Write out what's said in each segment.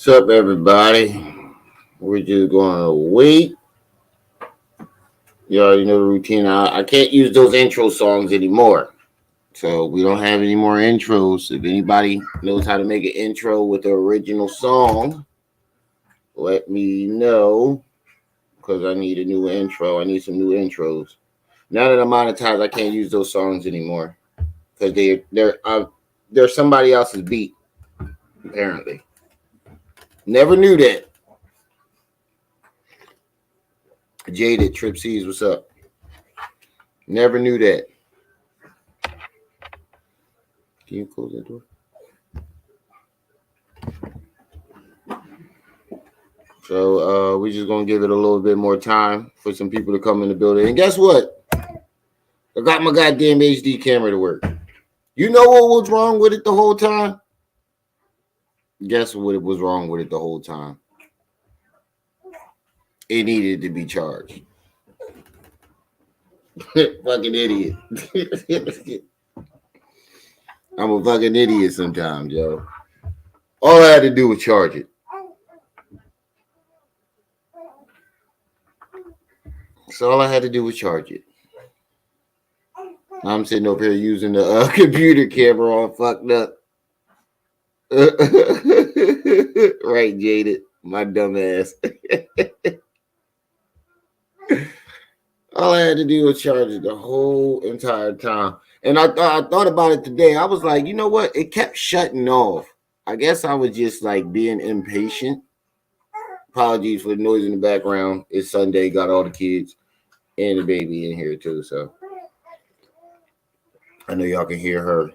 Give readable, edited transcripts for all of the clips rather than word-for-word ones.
What's up, everybody? We're just going to wait. You already know the routine. I can't use those intro songs anymore. So we don't have any more intros. If anybody knows how to make an intro with the original song, let me know. Because I need a new intro. I need some new intros. Now that I'm monetized, I can't use those songs anymore. Because they're somebody else's beat, apparently. Never knew that. Jaded Trip C's, what's up? Never knew that. Can you close that door? So we're just gonna give it a little bit more time for some people to come in the building. And guess what? I got my goddamn HD camera to work. You know what was wrong with it the whole time? Guess what was wrong with it the whole time? It needed to be charged. Fucking idiot. I'm a fucking idiot sometimes, yo. All I had to do was charge it. So all I had to do was charge it. I'm sitting up here using the computer camera all fucked up. Right, Jaded, my dumb ass. All I had to do was charge it the whole entire time. And I thought about it today. I was like, you know what? It kept shutting off. I guess I was just like being impatient. Apologies for the noise in the background. It's Sunday, got all the kids and the baby in here too. So I know y'all can hear her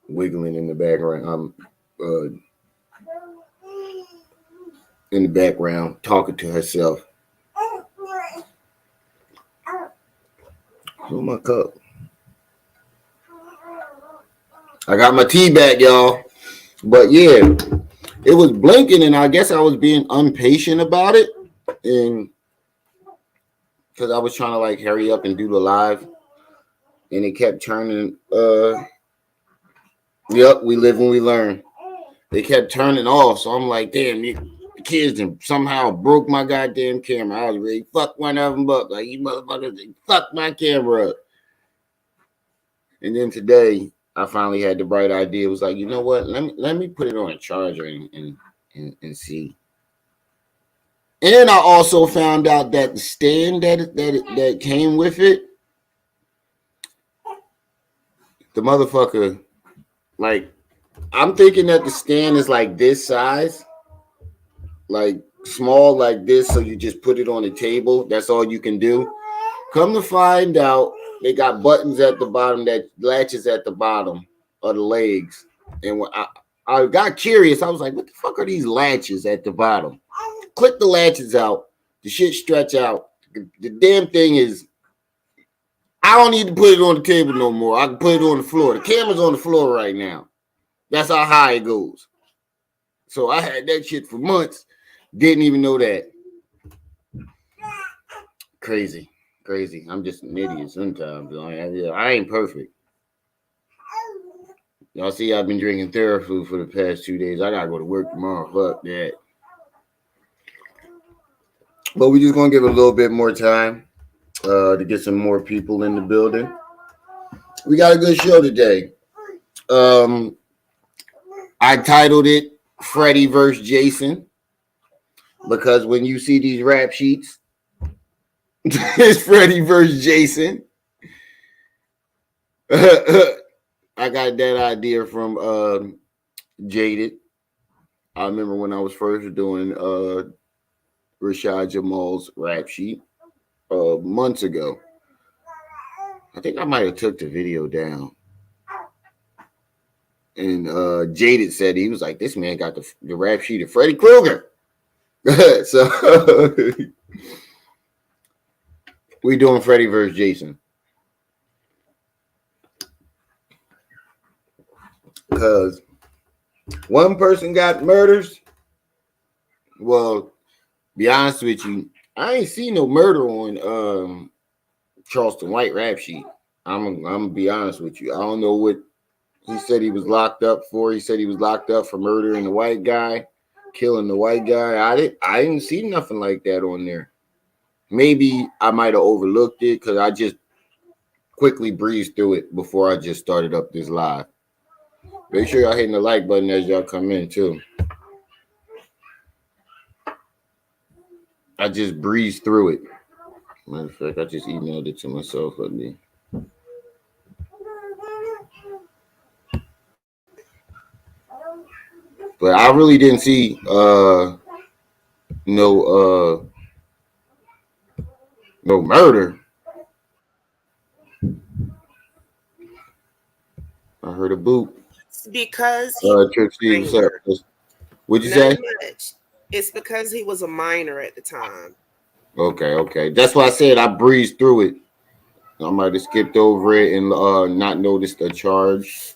wiggling in the background. I'm in the background talking to herself. Oh, my cup. I got my tea back, y'all. But yeah, it was blinking, and I guess I was being impatient about it. And because I was trying to like hurry up and do the live, and it kept turning. Yep, we live and we learn. They kept turning off, so I'm like, damn, the kids somehow broke my goddamn camera. I was ready to fuck one of them up. Like, you motherfuckers, fuck my camera up. And then today, I finally had the bright idea. It was like, you know what? Let me put it on a charger and see. And I also found out that the stand that came with it, the motherfucker, like, I'm thinking that the stand is like this size, like small like this, so you just put it on the table. That's all you can do. Come to find out, they got buttons at the bottom that latches at the bottom of the legs. And when I got curious, I was like, what the fuck are these latches at the bottom? Click the latches out. The shit stretch out. The damn thing is, I don't need to put it on the table no more. I can put it on the floor. The camera's on the floor right now. That's how high it goes. So I had that shit for months. Didn't even know that. Crazy. I'm just an idiot sometimes. I ain't perfect. Y'all see I've been drinking Therafood for the past 2 days. I gotta go to work tomorrow. Fuck that. But we're just gonna give it a little bit more time to get some more people in the building. We got a good show today. I titled it Freddie vs. Jason because when you see these rap sheets, it's Freddie versus Jason. I got that idea from Jaded. I remember when I was first doing Rashad Jamal's rap sheet months ago. I think I might have took the video down. And Jaded said he was like, this man got the rap sheet of Freddy Krueger. So we doing Freddy versus Jason. Because one person got murders. Well, be honest with you, I ain't seen no murder on Charleston White rap sheet. I'm gonna be honest with you. I don't know what he said he was locked up for. He said he was locked up for murdering the white guy. killing the white guy. I didn't see nothing like that on there. Maybe I might have overlooked it because I just quickly breezed through it before I just started up this live. Make sure y'all hitting the like button as y'all come in too. I just breezed through it. Matter of fact, I just emailed it to myself. Let me. But I really didn't see no murder. I heard a boot. It's because he was Trixie, what's up? What'd you Nothing say? much. It's because he was a minor at the time. Okay. That's why I said I breezed through it. I might have skipped over it and not noticed the charge.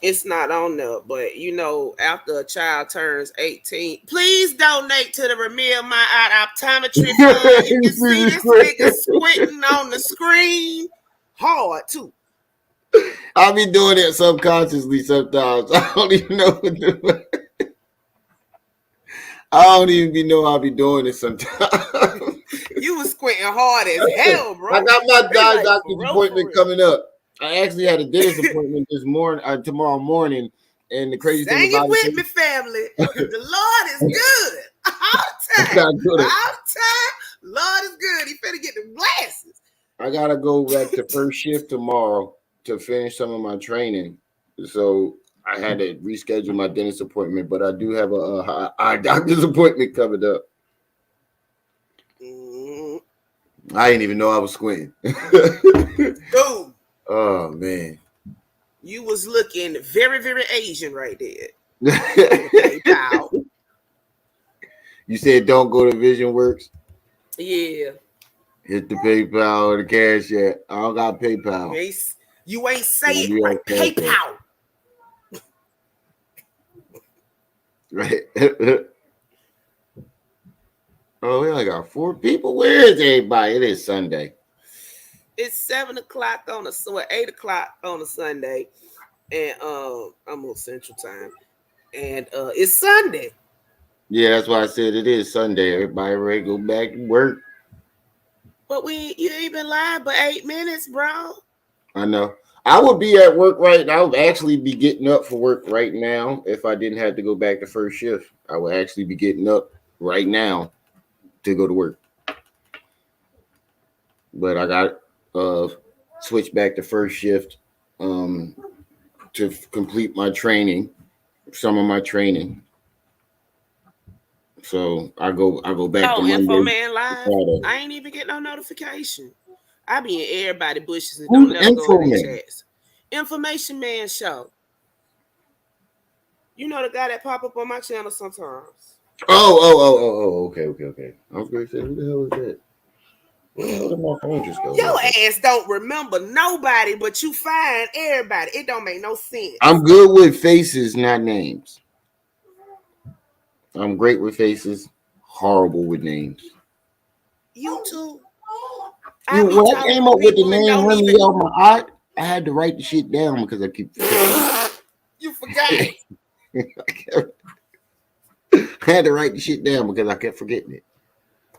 It's not on there, but you know, after a child turns 18, please donate to the Ramil My Eye Optometry Fund. You can see this nigga squinting on the screen hard too. I be doing it subconsciously sometimes. I don't even know what to do. I don't even know I be doing it sometimes. You was squinting hard as hell, bro. I got my Like, doctor's appointment coming up. I actually had a dentist appointment this morning, tomorrow morning, and the crazy thing about it with me, family. The Lord is good all the time. All the time, Lord is good. He finna get the glasses. I gotta go back to first shift tomorrow to finish some of my training, so I had to reschedule my dentist appointment. But I do have a doctor's appointment coming up. I didn't even know I was squinting. Dude. Oh man. You was looking very, very Asian right there. PayPal. You said don't go to Vision Works? Yeah. Hit the PayPal or the Cash App. I don't got PayPal. You ain't say it right. PayPal. Right. Oh, we only got 4 people. Where is everybody? It is Sunday. It's 7:00 on a 8:00 on a Sunday, and I'm on Central Time, and it's Sunday. Yeah, that's why I said it is Sunday. Everybody ready to go back to work. But you ain't been live but 8 minutes, bro. I know. I would be at work right now. I would actually be getting up for work right now if I didn't have to go back to first shift. I would actually be getting up right now to go to work. But I got switch back to first shift to complete my training, some of my training. So I go back to Monday. Info Man Live. I ain't even get no notification. I be in everybody bushes and don't never go in the chats. Information Man Show. You know the guy that pop up on my channel sometimes. Oh, okay. I was going to say, who the hell is that? Where the hell did my phone just go? Your ass don't remember nobody, but you find everybody. It don't make no sense. I'm good with faces, not names. I'm great with faces, horrible with names. You too. When I came up with the name Remy on my art, I had to write the shit down because I keep forgetting. You forgot. I had to write the shit down because I kept forgetting it.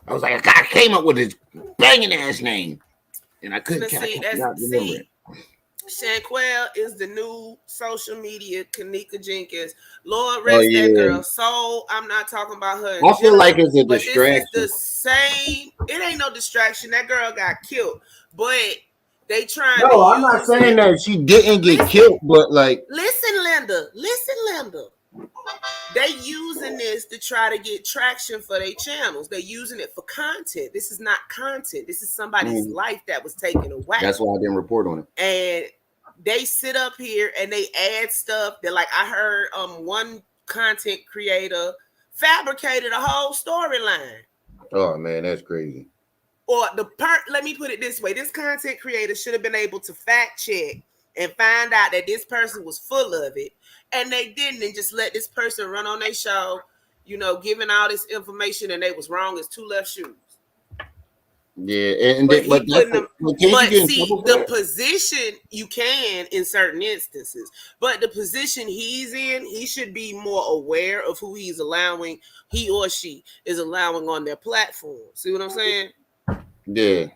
I was like, I came up with this banging ass name, and I couldn't remember it. Shanquelle is the new social media Kanika Jenkins. Lord rest that girl soul. I'm not talking about her. I feel like it's a distraction. This is the same. It ain't no distraction. That girl got killed, but they trying. No, I'm not saying that she didn't get killed, but like, listen, Linda. They using this to try to get traction for their channels. They're using it for content. This is not content. This is somebody's life that was taken away. That's why I didn't report on it. And they sit up here and they add stuff that, like, I heard one content creator fabricated a whole storyline. Oh man, that's crazy. Or let me put it this way: this content creator should have been able to fact check and find out that this person was full of it, and they didn't, and just let this person run on their show, giving all this information, and they was wrong as 2 left shoes. Yeah, But he but that's putting them. but can't you But get in see, trouble for the that? position you can in certain instances, but the position he's in, he should be more aware of who he's allowing, he or she is allowing on their platform. See what I'm saying? Yeah,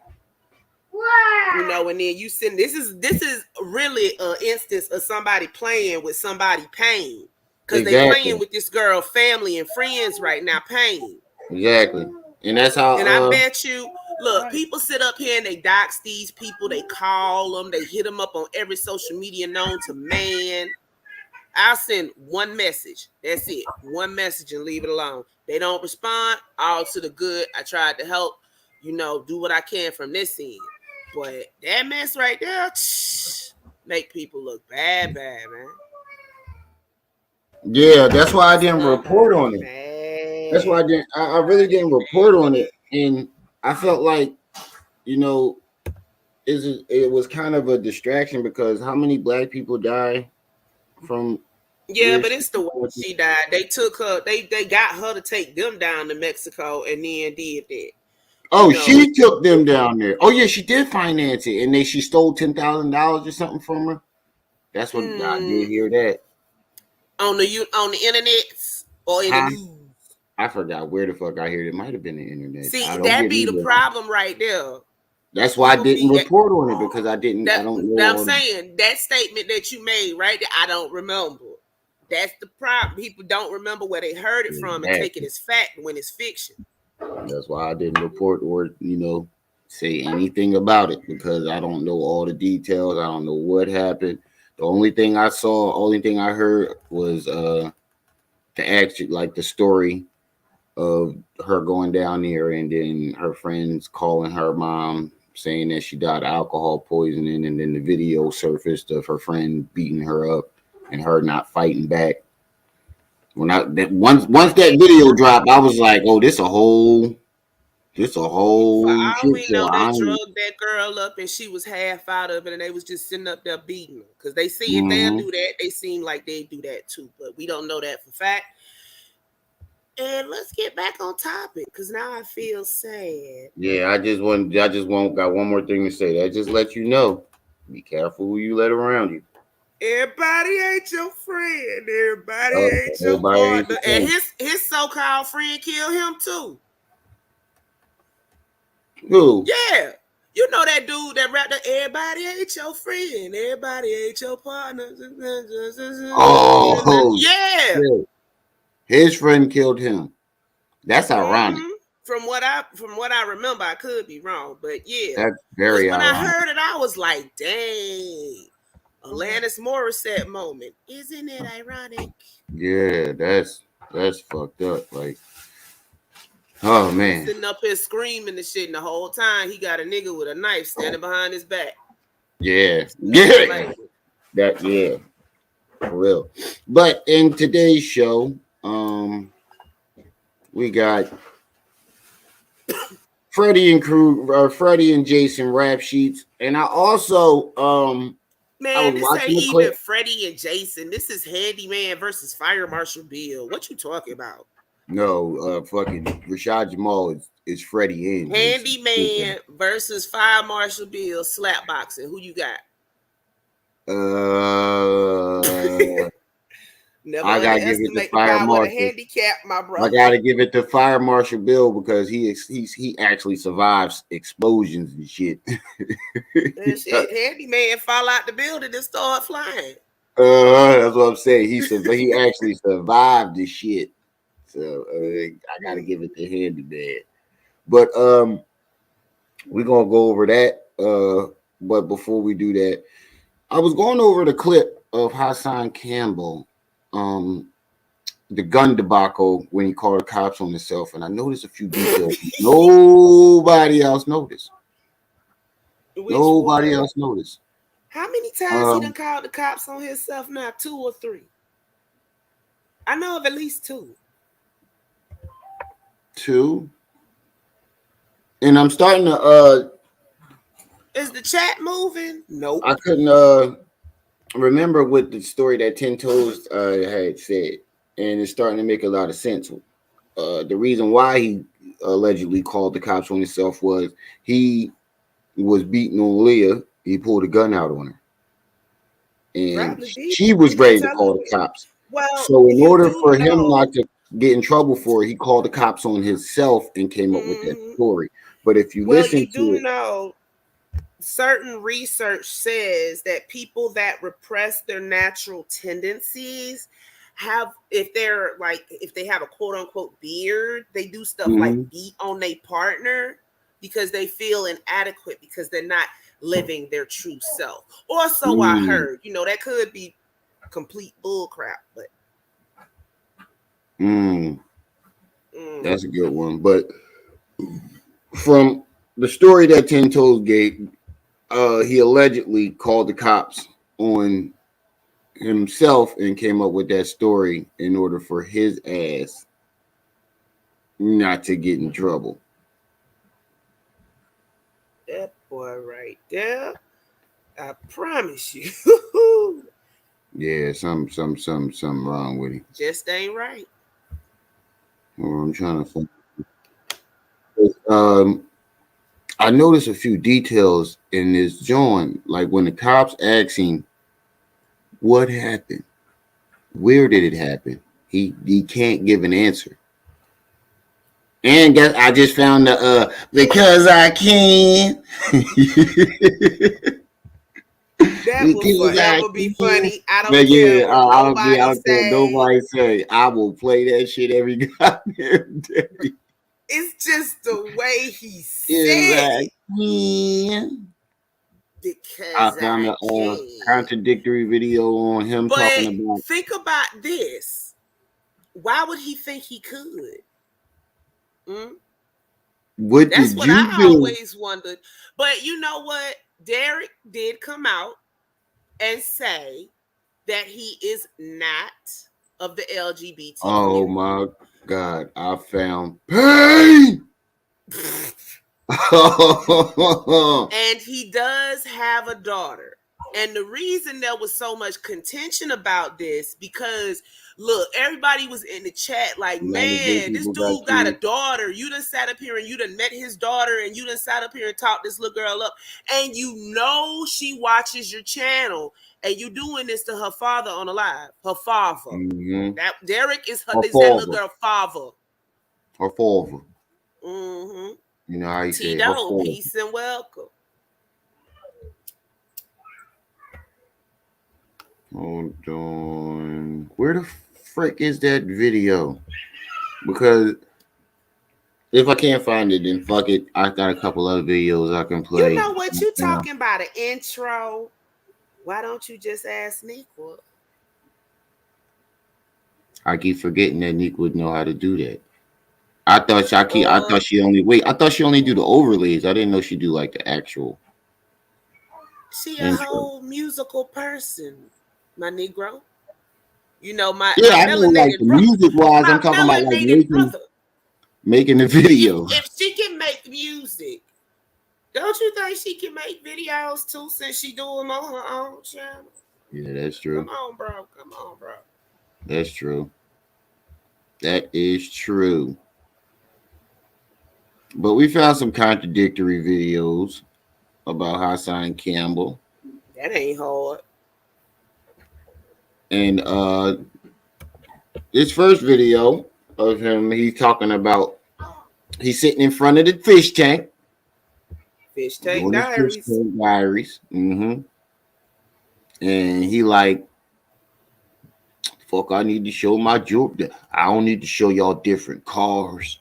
You know, and then you send this is really an instance of somebody playing with somebody pain, because they playing exactly, with this girl family and friends right now, pain. exactly, and that's how. And I bet you, look, people sit up here and they dox these people, they call them, they hit them up on every social media known to man. I'll send one message. That's it. One message and leave it alone. They don't respond. All to the good. I tried to help, do what I can from this end. But that mess right there, make people look bad, man. Yeah, that's why I didn't report Somebody on it. That's why bad. I didn't. I really didn't report on it, and I felt like you know, it was kind of a distraction because how many black people die from Yeah, where but she it's the way was? she died. They took her. They got her to take them down to Mexico, and then did that. You Oh, know. she took them down there. Oh yeah, she did finance it, and she stole $10,000 or something from her. That's what I did Mm, hear that. on the internet or in the Huh? news. I forgot where the fuck I heard it. Might have been the internet. I See, don't that get be me the wrong. problem right there. That's why I People didn't be report on it because I didn't. I that. don't know I'm all the. saying that statement that you made right there. I don't remember. That's the problem. People don't remember where they heard it from and take it Exactly. as fact when it's fiction. That's why I didn't report or say anything about it because I don't know all the details. I don't know what happened. The only thing I saw, only thing I heard was the action, like the story of her going down there and then her friends calling her mom saying that she died of alcohol poisoning, and then the video surfaced of her friend beating her up and her not fighting back. When I that once that video dropped, I was like, oh, For this a whole all shit we show. know, they I ain't. drugged that girl up and she was half out of it, and they was just sitting up there beating her. Because they see if they'll Mm-hmm. do that, they seem like they do that too. But we don't know that for fact. And let's get back on topic, because now I feel sad. Yeah, I just want got one more thing to say. That just let you know. Be careful who you let around you. Everybody ain't your friend. Everybody Oh, ain't your everybody ain't partner. the And same. his so-called friend killed him too. Who? Yeah. You know that dude that rapped that everybody ain't your friend. Everybody ain't your partner. Oh, Yeah. shit. His friend killed him. That's ironic. Mm-hmm. From what I remember, I could be wrong, but yeah. That's Because very when I ironic. heard it, I was like, dang. Alanis Morissette moment. Isn't it ironic? Yeah, that's fucked up. Like, oh He's man. sitting up here screaming and shit, and the whole time he got a nigga with a knife standing behind his back. Yeah. Excuse my Yeah. language. That yeah, for real. But in today's show, we got Freddie and Jason rap sheets, and I also I Man, was this ain't watching the even clip. Freddie and Jason. This is Handyman versus Fire Marshal Bill. What you talking about? No, fucking Rashad Jamal is Freddie and Jason. Okay. Handyman versus Fire Marshal Bill slap boxing. Who you got? Uh, Never I gotta give it to underestimate the Fire power of the Marshal. handicap, my I brother. gotta give it to Fire Marshal Bill because he actually survives explosions and shit. That shit, Handyman fall out the building and start flying. That's what I'm saying. He actually survived the shit. So I gotta give it to Handyman. But we're gonna go over that. But before we do that, I was going over the clip of Hassan Campbell, the gun debacle when he called the cops on himself, and I noticed a few details nobody else noticed. Which Nobody one? else noticed. How many times he done Um, called the cops on himself now? 2 or 3? I know of at least 2. two, and I'm starting to Is the chat moving? I Nope. couldn't remember what the story that Ten Toes had said, and it's starting to make a lot of sense. The reason why allegedly called the cops on himself was he was beating on Leah. He pulled a gun out on her, and Probably did. she was Did they ready to tell call him? the cops. Well, So in you order do for him not know. to get in trouble for it, he called the cops on himself and came up with that Mhm. story. But if you Well, listen you to do it, know certain research says that people that repress their natural tendencies have, if they have a quote unquote beard, they do stuff like mhm, beat on their partner because they feel inadequate because they're not living their true self. Or so I mm, heard. That could be complete bull crap, but mm, mm, that's a good one. But from the story that Ten Toes gave, he allegedly called the cops on himself and came up with that story in order for his ass not to get in trouble. that boy right there, I promise you, Yeah, some wrong with him. just ain't right. Well, I'm trying to think. Um, I noticed a few details in this joint, like when the cops asked him what happened, where did it happen, he can't give an answer. And guess I just found the because I can. That will Because I forever be can. funny. I don't But care yeah, what I nobody don't care what say. nobody say. I will play that shit every goddamn day. It's just the way he Because said I it. can. I Because found I a can. contradictory video on him talking But about think about this. Why would he think he could? Mm? what That's did what you I do? always wondered. But you know what? Derek did come out and say that he is not of the LGBT Oh community. my God, I found pain. And he does have a daughter. And the reason there was so much contention about this, because look, everybody was in the chat like, None of gay man, this people got dude got a kids. daughter. You done sat up here and you done met his daughter and you done sat up here and talked this little girl up. And she watches your channel and you doing this to her father on a live. Her father. Mm-hmm. That Derek is Her that little father. girl father. Her father. Mm-hmm. You know how you say it, her Tito, father. peace and welcome. Hold on. Where the frick is that video? Because if I can't find it, then fuck it. I got a couple other videos I can You play. know what you Yeah. talking about, an intro? Why don't you just ask Niqua? I keep forgetting that Nick would know how to do that. I Or thought she only wait. I thought she only do the overlays. I didn't know she do like the actual she a intro. whole musical person, my Negro. My Yeah, I know like the melanated brother. music wise, I'm My talking about like melanated brother. making the If video. if she can make music, don't you think she can make videos too since she do them on her own channel? Yeah, that's Come true. on, bro. Come on, bro. That's true. That is true. But we found some contradictory videos about Hassan Campbell. That ain't hard. And this first video of him, he's talking about he's sitting in front of the fish tank Fish Tank doing his fish Diaries. tank diaries. And he like, fuck, I need to show my jewelry. I don't need to show y'all different cars.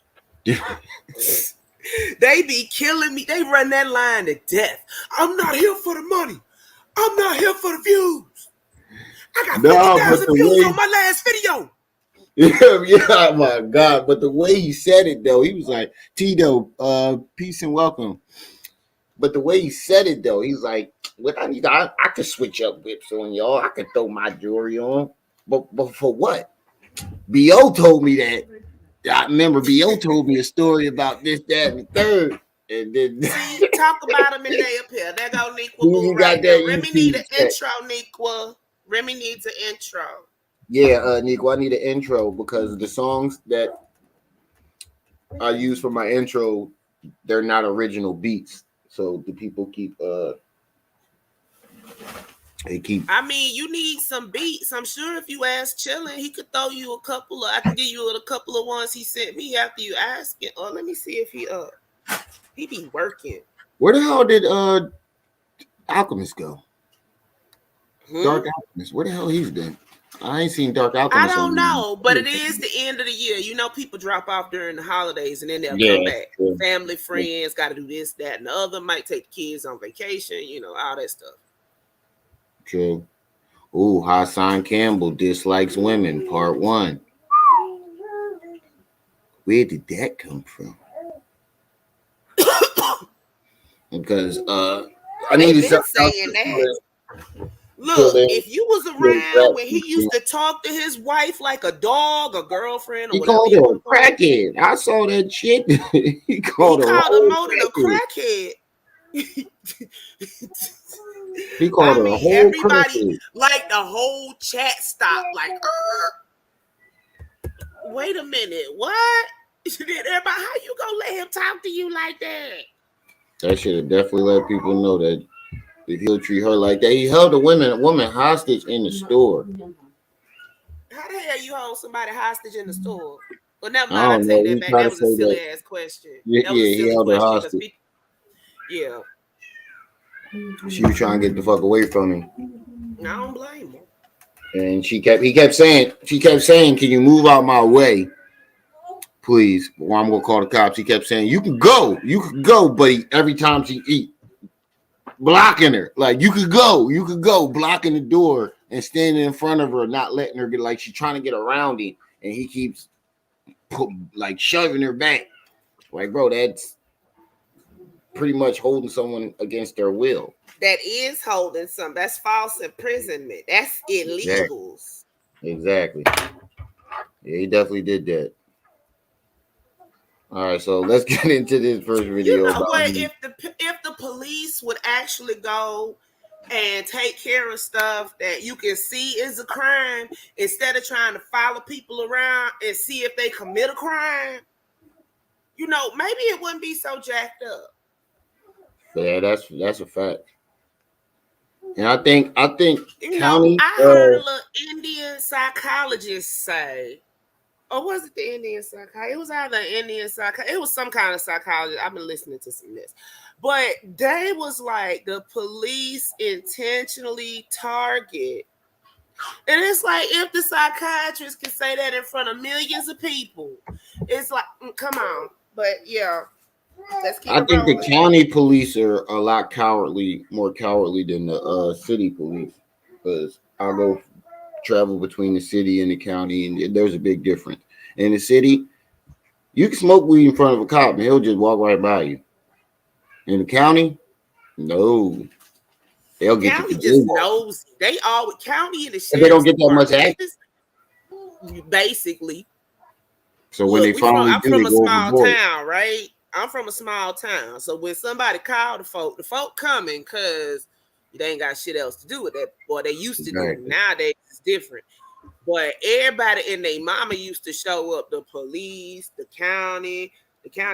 They be killing me. They run that line to death. I'm not here for the money. I'm not here for the views. I got No, but 50,000 the views way on my last video. yeah, oh my God. But the way he said it though, he was like, Tito, peace and welcome. But the way he said it though, he's like, what I need, I could switch up whips on y'all. I could throw my jewelry on. But for what? B.O. told me that. I remember B.O. told me a story about this, that, and the third. And then See, talk about them in their appeal. There go Nequa Boo you got right there. that Remy need YouTube an check. intro, Nequa. Remy needs an intro. Yeah, Nico, I need an intro because the songs that I use for my intro, they're not original beats. So the people keep they keep. I mean, you need some beats. I'm sure if you ask Chillin', he could throw you a couple of. I can give you a couple of ones he sent me after you ask it. Oh, let me see if he be working. Where the hell did Alchemist go? Dark Alchemist. Where the hell he's been? I ain't seen Dark Alchemist. I don't know, but it is the end of the year. You know, people drop off during the holidays and then they'll come back. Yeah. Family, friends, got to do this, that, and the other. Might take the kids on vacation. You know, all that stuff. True. Ooh, Hassan Campbell dislikes women, part 1. Where did that come from? Because I need to stop saying that. Look, if you was around when he used to talk to his wife like a dog, a girlfriend, or whatever, he called her a crackhead. I saw that shit. he called her more than a crackhead. He called her a whole everybody crackhead. Like the whole chat stopped. Like, wait a minute, what? Everybody, how you gonna let him talk to you like that? That should have definitely let people know that if he'll treat her like that. He held a woman hostage in the store. How the hell you hold somebody hostage in the store? Well, never mind. I take that back. That was a silly ass question. Yeah, he held her hostage. Yeah. She was trying to get the fuck away from him. I don't blame her. And he kept saying, can you move out my way? Please. Well, I'm gonna call the cops. He kept saying, you can go, but every time she eat, blocking her. Like, you could go, blocking the door and standing in front of her, not letting her get, like, she's trying to get around him, and he keeps shoving her back. Like, bro, that's pretty much holding someone against their will. That is holding some. That's false imprisonment. That's illegals. Exactly. Yeah, he definitely did that. All right, so let's get into this first video. You know what? If the police would actually go and take care of stuff that you can see is a crime, instead of trying to follow people around and see if they commit a crime, you know, maybe it wouldn't be so jacked up. Yeah, that's a fact. And I think you know, I heard a little Indian psychologist say, or was it the Indian psychologist? It was either Indian psychologist. It was some kind of psychologist. I've been listening to some of this. But they was like, the police intentionally target. And it's like, if the psychiatrist can say that in front of millions of people, it's like, come on. But yeah. I think the county police are a lot more cowardly than the city police, because I'll go travel between the city and the county, and there's a big difference. In the city, you can smoke weed in front of a cop and he'll just walk right by you. In the county, no, they'll get county just knows. They always county and the sheriff. They don't get that much action, basically. So when they finally I'm from a small town, right? I'm from a small town, so when somebody called the folk coming because they ain't got shit else to do with that. Boy, they used to do. Nowadays it's different. But everybody and their mama used to show up. The police, the county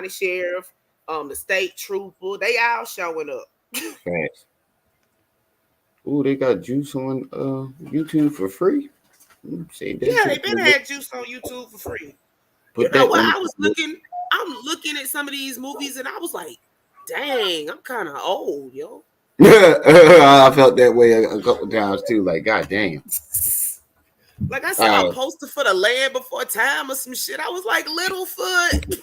sheriff, the state trooper, they all showing up. Thanks. Ooh, they got juice on YouTube for free. Yeah, they been had juice on YouTube for free. You know what? I'm looking at some of these movies and I was like, dang, I'm kind of old, yo. I felt that way a couple times too. Like, god damn. Like I saw a poster for The Land Before Time or some shit. I was like, Littlefoot.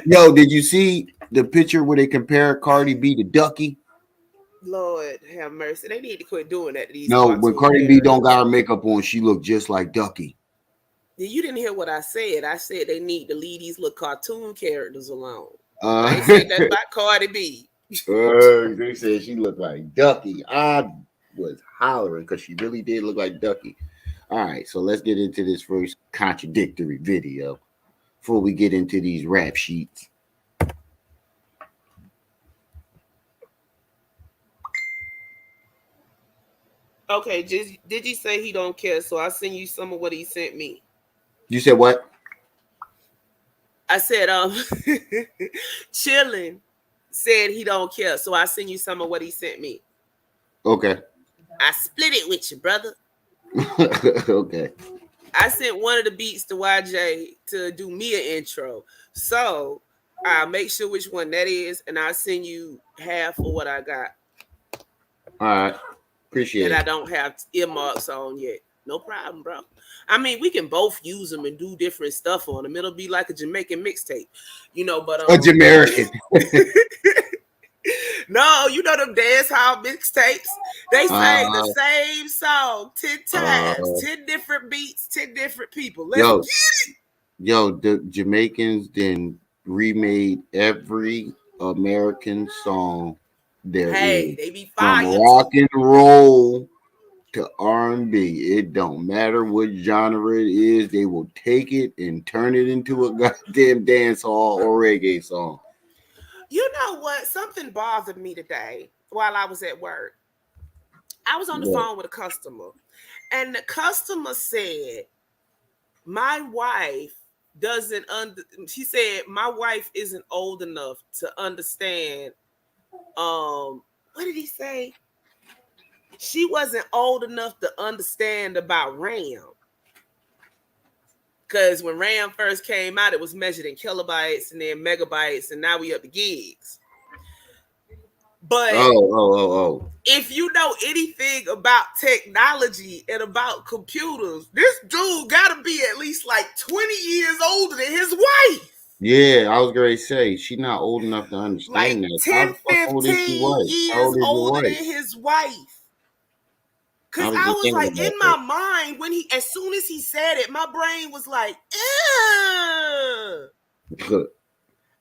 Yo, did you see the picture where they compare Cardi B to Ducky? Lord have mercy. They need to quit doing that to these. No, when Cardi B don't got her makeup on, she look just like Ducky. You didn't hear what I said. I said they need to leave these little cartoon characters alone. I ain't said that about Cardi B. They said she looked like Ducky. I was hollering because she really did look like Ducky. All right, so let's get into this first contradictory video before we get into these rap sheets. Okay, did you say he don't care? So I'll send you some of what he sent me. You said what? I said, chilling said he don't care. So I send you some of what he sent me. Okay. I split it with you, brother. Okay. I sent one of the beats to YJ to do me an intro. So I'll make sure which one that is, and I'll send you half of what I got. All right. Appreciate that it. I don't have earmarks on yet. No problem, bro. I mean, we can both use them and do different stuff on them. It'll be like a Jamaican mixtape, but A Jamaican. no, you know them dance hall mixtapes. They sang the same song 10 times, 10 different beats, 10 different people. Let's get it. Yo, the Jamaicans then remade every American song there is. They be From fire rock and roll to R&B. It don't matter what genre it is. They will take it and turn it into a goddamn dance hall or reggae song. You know what? Something bothered me today while I was at work. I was on the phone with a customer, and the customer said, my wife doesn't she said my wife isn't old enough to understand. What did he say? She wasn't old enough to understand about RAM. Because when RAM first came out, it was measured in kilobytes and then megabytes, and now we up to gigs. But if you know anything about technology and about computers, this dude gotta be at least like 20 years older than his wife. Yeah, I was going to say, she's not old enough to understand like that. 10, 15 years older than his wife. Because I was like, in my mind, as soon as he said it, my brain was like, ugh.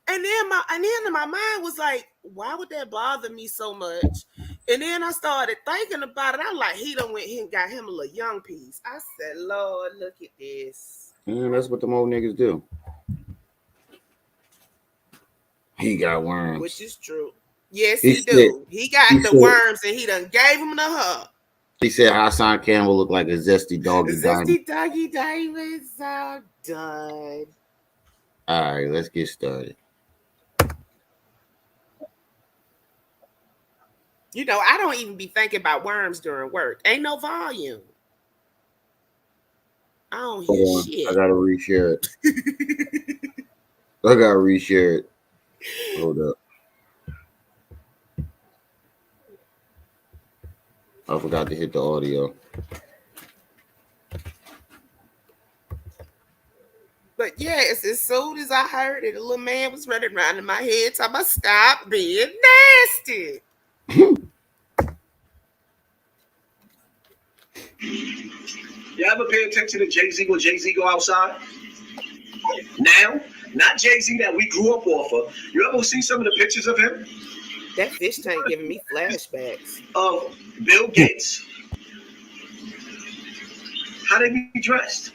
And then my mind was like, why would that bother me so much? And then I started thinking about it. I'm like, he done went and got him a little young piece. I said, Lord, look at this. That's what them old niggas do. He got worms. Which is true. Yes, he do. He got the worms and he done gave him the hug. He said Hassan Campbell looked like a zesty doggy diamond. Zesty doggy diamonds are done. All right, let's get started. I don't even be thinking about worms during work. Ain't no volume. I don't hear shit. I gotta reshare it. Hold up. I forgot to hit the audio. But yes, as soon as I heard it, a little man was running around in my head talking about stop being nasty. You ever pay attention to Jay-Z when Jay-Z go outside? Now, not Jay-Z that we grew up off of. You ever see some of the pictures of him? That fish tank giving me flashbacks. Of Bill Gates. How they be dressed?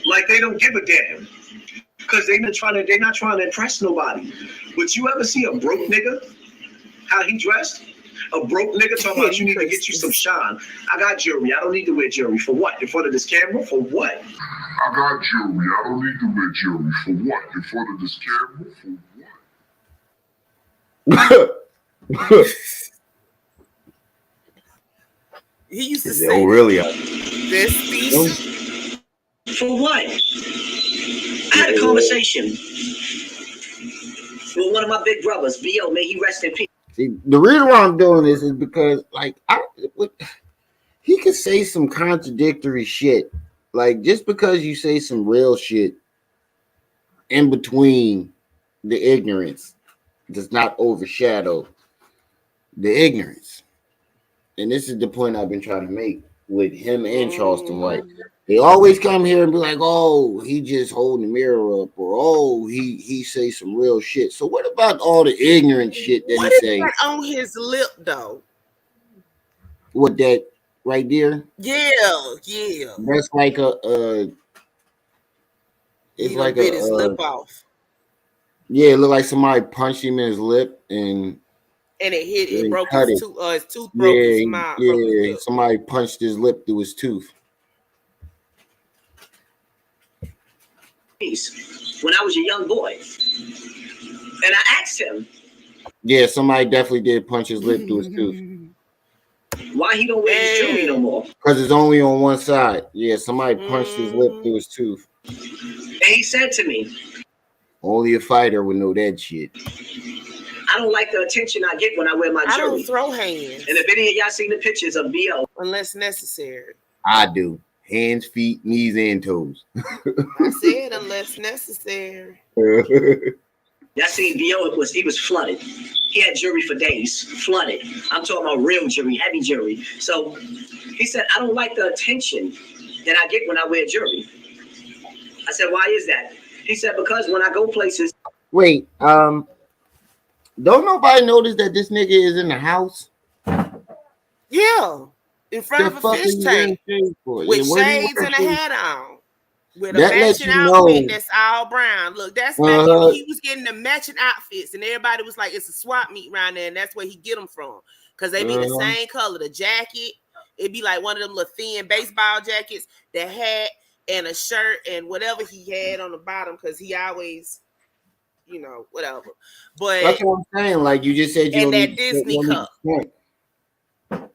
Like they don't give a damn. Because they're not trying to impress nobody. But you ever see a broke nigga? How he dressed? A broke nigga talking about you need to get you some shine. I got jewelry. I don't need to wear jewelry. For what? In front of this camera? For what? I got jewelry. I don't need to wear jewelry. For what? In front of this camera? For what? He used to say, really? This piece. For what? I had a conversation with one of my big brothers, B.O. May he rest in peace. See, the reason why I'm doing this is because, he could say some contradictory shit. Like, just because you say some real shit in between the ignorance does not overshadow the ignorance. And this is the point I've been trying to make with him and Charleston White. They always come here and be like, oh, he just holding the mirror up, or oh, he say some real shit. So what about all the ignorant shit that what he say? What is that on his lip, though? What, that right there? Yeah. That's like it's like bit his lip off. Yeah, it looked like somebody punched him in his lip and it broke his tooth. His tooth broke his mouth. Yeah, somebody punched his lip through his tooth. when I was a young boy. And I asked him. Yeah, somebody definitely did punch his lip through his tooth. Why he don't wear his jewelry no more? Because it's only on one side. Yeah, somebody punched his lip through his tooth. And he said to me, only a fighter would know that shit. I don't like the attention I get when I wear my jewelry. I don't throw hands. And if any of y'all seen the pictures of B.O. unless necessary. I do. Hands, feet, knees, and toes. I said unless necessary. Y'all seen B.O. He was flooded. He had jewelry for days, flooded. I'm talking about real jewelry, heavy jewelry. So he said, I don't like the attention that I get when I wear jewelry. I said, why is that? He said, because when I go places. Wait, don't nobody notice that this nigga is in the house? Yeah, in front of a fish tank with shades and a hat on. With a matching outfit that's all brown. Look, that's back when he was getting the matching outfits, and everybody was like, it's a swap meet around there, and that's where he get them from. Because they be the same color. The jacket, it'd be like one of them little thin baseball jackets, the hat, and a shirt, and whatever he had on the bottom, because he always, you know, whatever. But that's what I'm saying. Like you just said, you and that Disney cup. And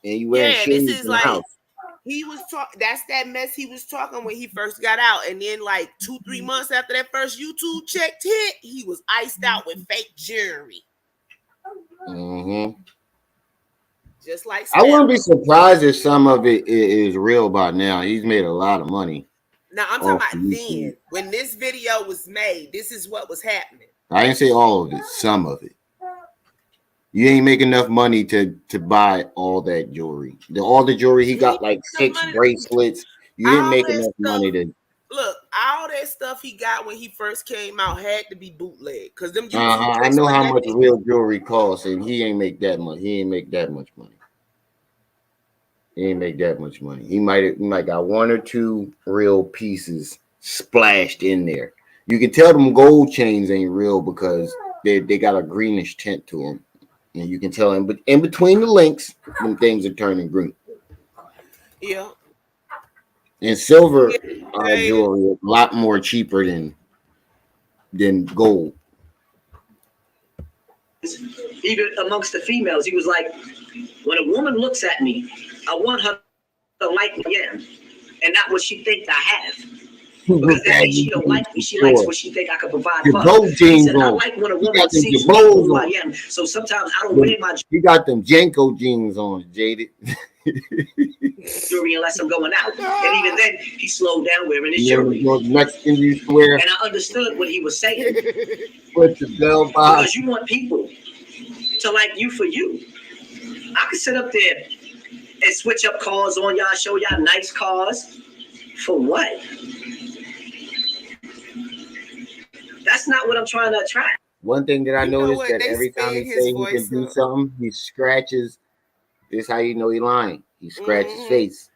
you wear shoes this is in like the house. he was talking. That's that mess he was talking when he first got out, and then like 2-3 months after that first YouTube check hit, he was iced out with fake jewelry. Mm-hmm. Just like I wouldn't be surprised if some of it is real by now. He's made a lot of money. Now I'm talking about then when this video was made. This is what was happening. I didn't say all of it. Some of it. You ain't make enough money to buy all that jewelry. All the jewelry he got like 6 bracelets. You didn't make enough money to look. All that stuff he got when he first came out had to be bootleg because them. I know how much real jewelry costs, and he ain't make that much. He ain't make that much money. He ain't make that much money. He might got 1 or 2 real pieces splashed in there. You can tell them gold chains ain't real because they got a greenish tint to them. And you can tell but in between the links, them things are turning green. Yeah. And silver jewelry is a lot more cheaper than gold. Even amongst the females, he was like, when a woman looks at me, I want her to like me again, and not what she thinks I have. Because that means she don't like me. She likes what she think I can provide for her. He said, I like when a woman sees me for who I am. So sometimes I don't wear my You got them Jenko jeans on, jaded. jewelry unless I'm going out. And even then, he slowed down wearing his jewelry. Mexican you swear. And I understood what he was saying. Put the bell box. Because you want people to like you for you. I could sit up there and switch up cars on y'all, show y'all nice cars. For what? That's not what I'm trying to attract. One thing that I noticed that every time he says he can do something, he scratches. This is how you know he lying. He scratches his face.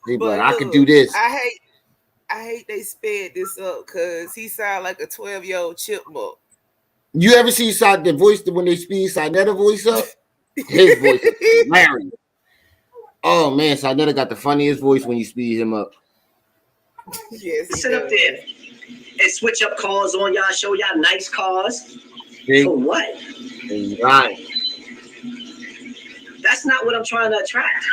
He's like, I could do this. I hate they sped this up because he sound like a 12-year-old chipmunk. You ever see the voice when they speed Sinetta voice up? His voice is hilarious. Oh man, Sinetta got the funniest voice when you speed him up. Yes, sit up there and switch up cars on y'all, show y'all nice cars. For what? Right. That's not what I'm trying to attract.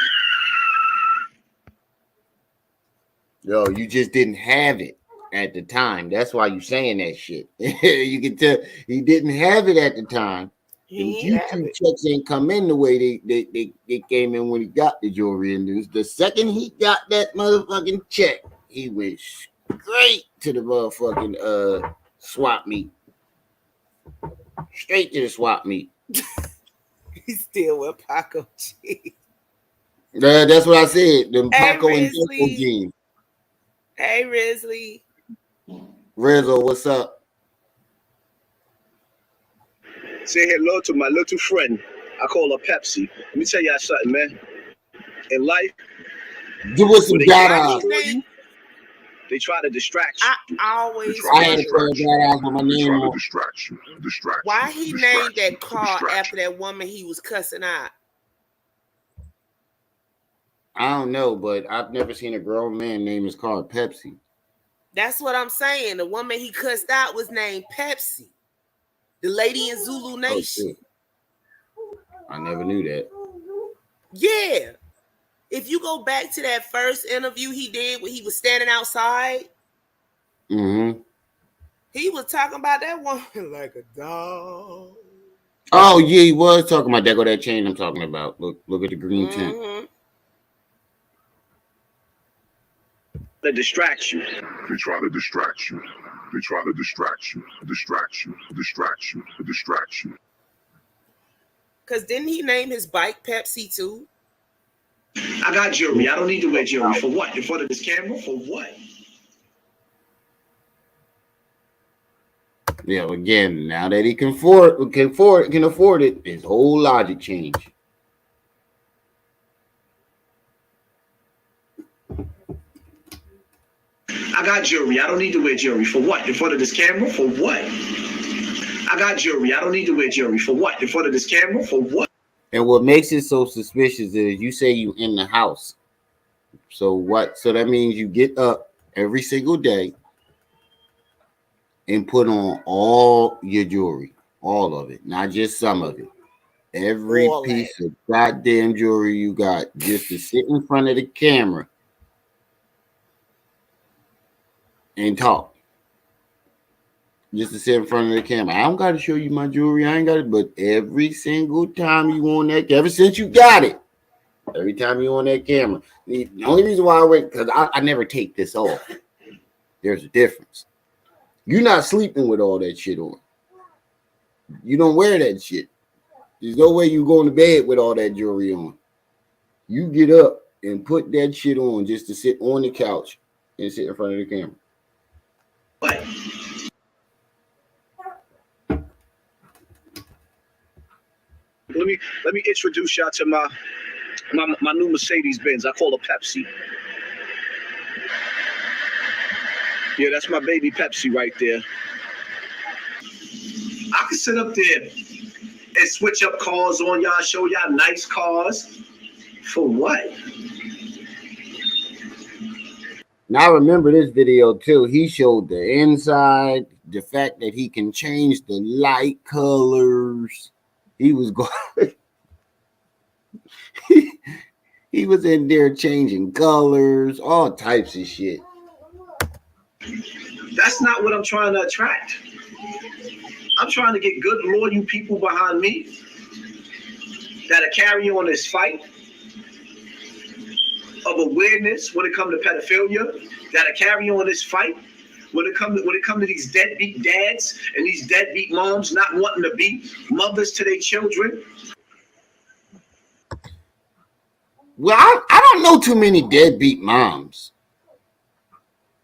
Yo, you just didn't have it at the time. That's why you saying that shit. You can tell he didn't have it at the time. The YouTube checks ain't come in the way they came in when he got the jewelry. And the second he got that motherfucking check, he went straight to the motherfucking swap meet. Straight to the swap meet. He still with Paco jeans. That's what I said. Them Paco and Jinko jeans. Hey, Risley. Rizzo, what's up? Say hello to my little friend. I call her Pepsi. Let me tell y'all something, man. In life, give us some data. They try to distract you. I had to call that out with my name on. Distraction. Why he named that car after that woman he was cussing out? I don't know, but I've never seen a grown man name his car Pepsi. That's what I'm saying. The woman he cussed out was named Pepsi. The lady in Zulu Nation. Oh, I never knew that. Yeah. If you go back to that first interview he did when he was standing outside, he was talking about that woman like a dog. Oh yeah, he was talking about that. Go that chain I'm talking about. Look at the green tint. To distract you. They try to distract you. They try to distract you. Distract you. Distract you. Distract you. Because didn't he name his bike Pepsi too? I got jewelry. I don't need to wear jewelry. For what? In front of this camera? For what? Yeah, again, now that he can afford it, his whole logic changed. I got jewelry. I don't need to wear jewelry. For what? In front of this camera? For what? I got jewelry. I don't need to wear jewelry. For what? In front of this camera? For what? And what makes it so suspicious is you say you in the house. So what? So that means you get up every single day and put on all your jewelry, all of it, not just some of it. Every piece of goddamn jewelry you got, just to sit in front of the camera and talk. Just to sit in front of the camera. I don't got to show you my jewelry. I ain't got it. But every single time you on that, ever since you got it, every time you on that camera. The only reason why I went, because I never take this off. There's a difference. You're not sleeping with all that shit on. You don't wear that shit. There's no way you going to bed with all that jewelry on. You get up and put that shit on just to sit on the couch and sit in front of the camera. What? Let me introduce y'all to my new Mercedes Benz. I call her Pepsi. Yeah, that's my baby Pepsi right there. I can sit up there and switch up cars on y'all, show y'all nice cars. For what? Now I remember this video too. He showed the inside, the fact that he can change the light colors. He was going. He was in there changing colors, all types of shit. That's not what I'm trying to attract. I'm trying to get good, loyal people behind me that'll carry on this fight of awareness when it comes to pedophilia, that'll carry on this fight when it comes to these deadbeat dads and these deadbeat moms not wanting to be mothers to their children. Well, I don't know too many deadbeat moms.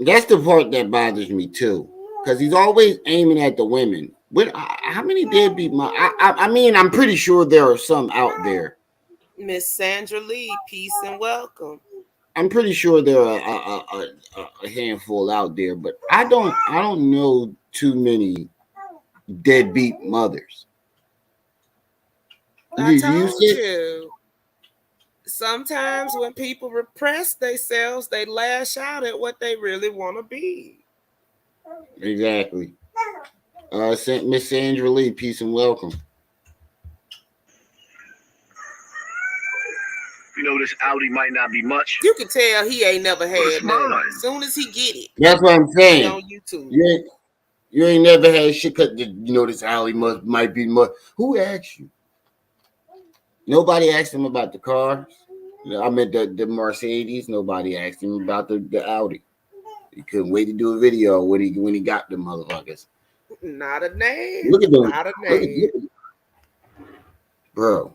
That's the part that bothers me too, because he's always aiming at the women. How many deadbeat moms? I mean, I'm pretty sure there are some out there. Miss Sandra Lee, peace and welcome. I'm pretty sure there are a handful out there, but I don't know too many deadbeat mothers. I told you. Sometimes when people repress themselves, they lash out at what they really want to be. Exactly. Miss Sandra Lee, peace and welcome. You know, this Audi might not be much. You can tell he ain't never had none. As soon as he get it. That's what I'm saying. On YouTube. You ain't never had shit cut. You know, this Audi might be much. Who asked you? Nobody asked him about the cars. I meant the Mercedes. Nobody asked him about the Audi. He couldn't wait to do a video when he got the motherfuckers. Not a name. Look at them. Not a name. Bro.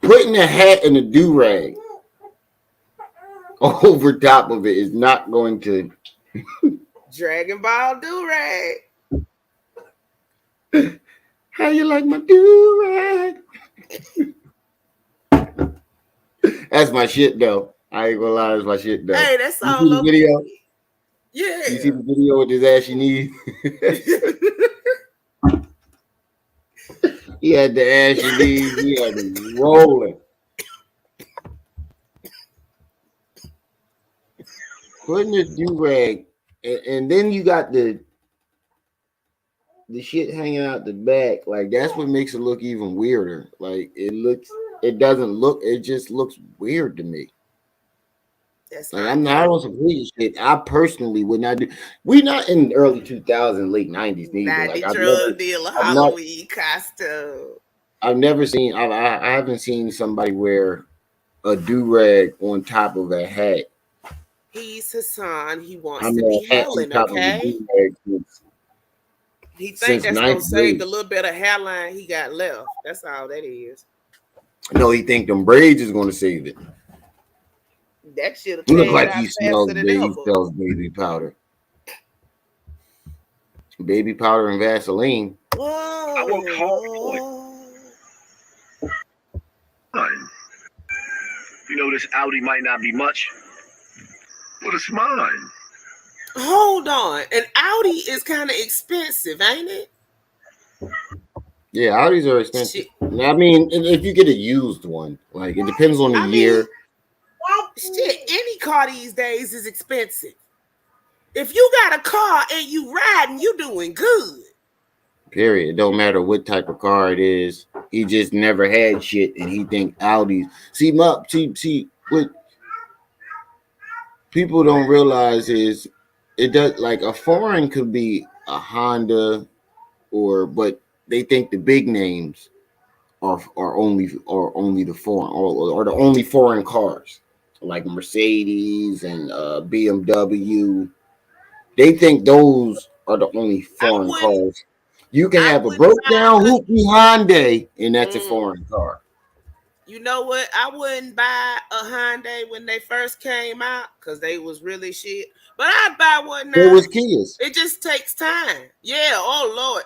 Putting a hat and a do-rag over top of it is not going to... Dragon Ball do-rag. How you like my do-rag? That's my shit, though. I ain't gonna lie, that's my shit, though. Hey, that's all. You see the video? Yeah. You see the video with his ashy knees? He had the ashy knees. He had him rolling. putting the do-rag, and then you got the shit hanging out the back. Like that's what makes it look even weirder. Like it doesn't look. It just looks weird to me. That's Like not I'm not on cool. some weird shit. I personally would not do. We not in the early 2000s, late 90s neither. Not Like the drug dealer I've not, Halloween costume. I've never seen. I haven't seen somebody wear a do rag on top of a hat. He's Hassan. He wants I'm to a be hat on Helen, top of a okay? do rag He think since that's gonna ninth save grade. the little bit of hairline he got left. That's all that is. No, he think them braids is gonna save it. That should have You look came like out he faster smells. than He ever. smells baby powder and Vaseline. I worked hard for it. Mine. You know, this Audi might not be much. But it's mine. Hold on. An Audi is kind of expensive, ain't it? Yeah, Audis are expensive. Shit. I mean, if you get a used one, like it depends on the I year. mean, shit, any car these days is expensive. If you got a car and you riding, you doing good. Period. It don't matter what type of car it is. He just never had shit, and he think Audis. See, what people don't realize is it does like a foreign could be a Honda but they think the big names are only the foreign or the only foreign cars like Mercedes and BMW. They think those are the only I foreign wouldn't. cars. You can I have a wouldn't broke buy down a. Hoopty Hyundai, and that's a Mm, foreign car. you know what? I wouldn't buy a Hyundai when they first came out because they was really shit. But I'd buy one There now. was Kias. It just takes time. Yeah. Oh Lord.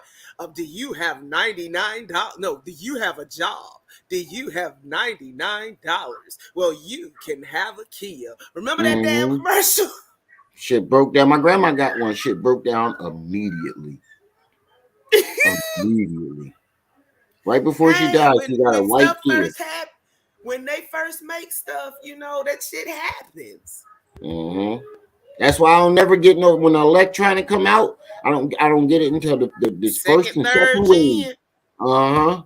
Do you have $99? No. Do you have a job? Do you have $99? Well, you can have a Kia. Remember that damn Mm-hmm. commercial? Shit broke down. My grandma got one. Shit broke down immediately. Immediately. Right before she Hey, died, when she got a when white stuff Kia. first happens, when they first make stuff, that shit happens. Mm-hmm. That's why I don't never get no when the electronic come out. I don't get it until this first Second, and third second wave. gen. Uh-huh.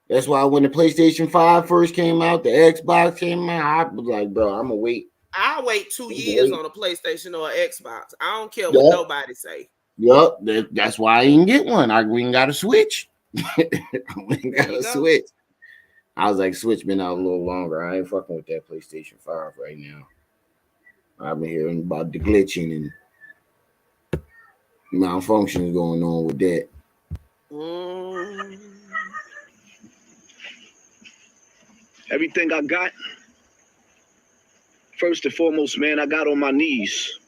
That's why when the PlayStation 5 first came out, the Xbox came out, I was like, bro, I'm gonna wait. I'll wait 2 years on a PlayStation or an Xbox. I don't care what Yep. nobody say. Yep. That's why I didn't get one. We ain't got a Switch. We ain't There got you a go. Switch. I was like, Switch been out a little longer. I ain't fucking with that PlayStation 5 right now. I've been hearing about the glitching and malfunctions going on with that. Mm. Everything I got, first and foremost, man, I got on my knees.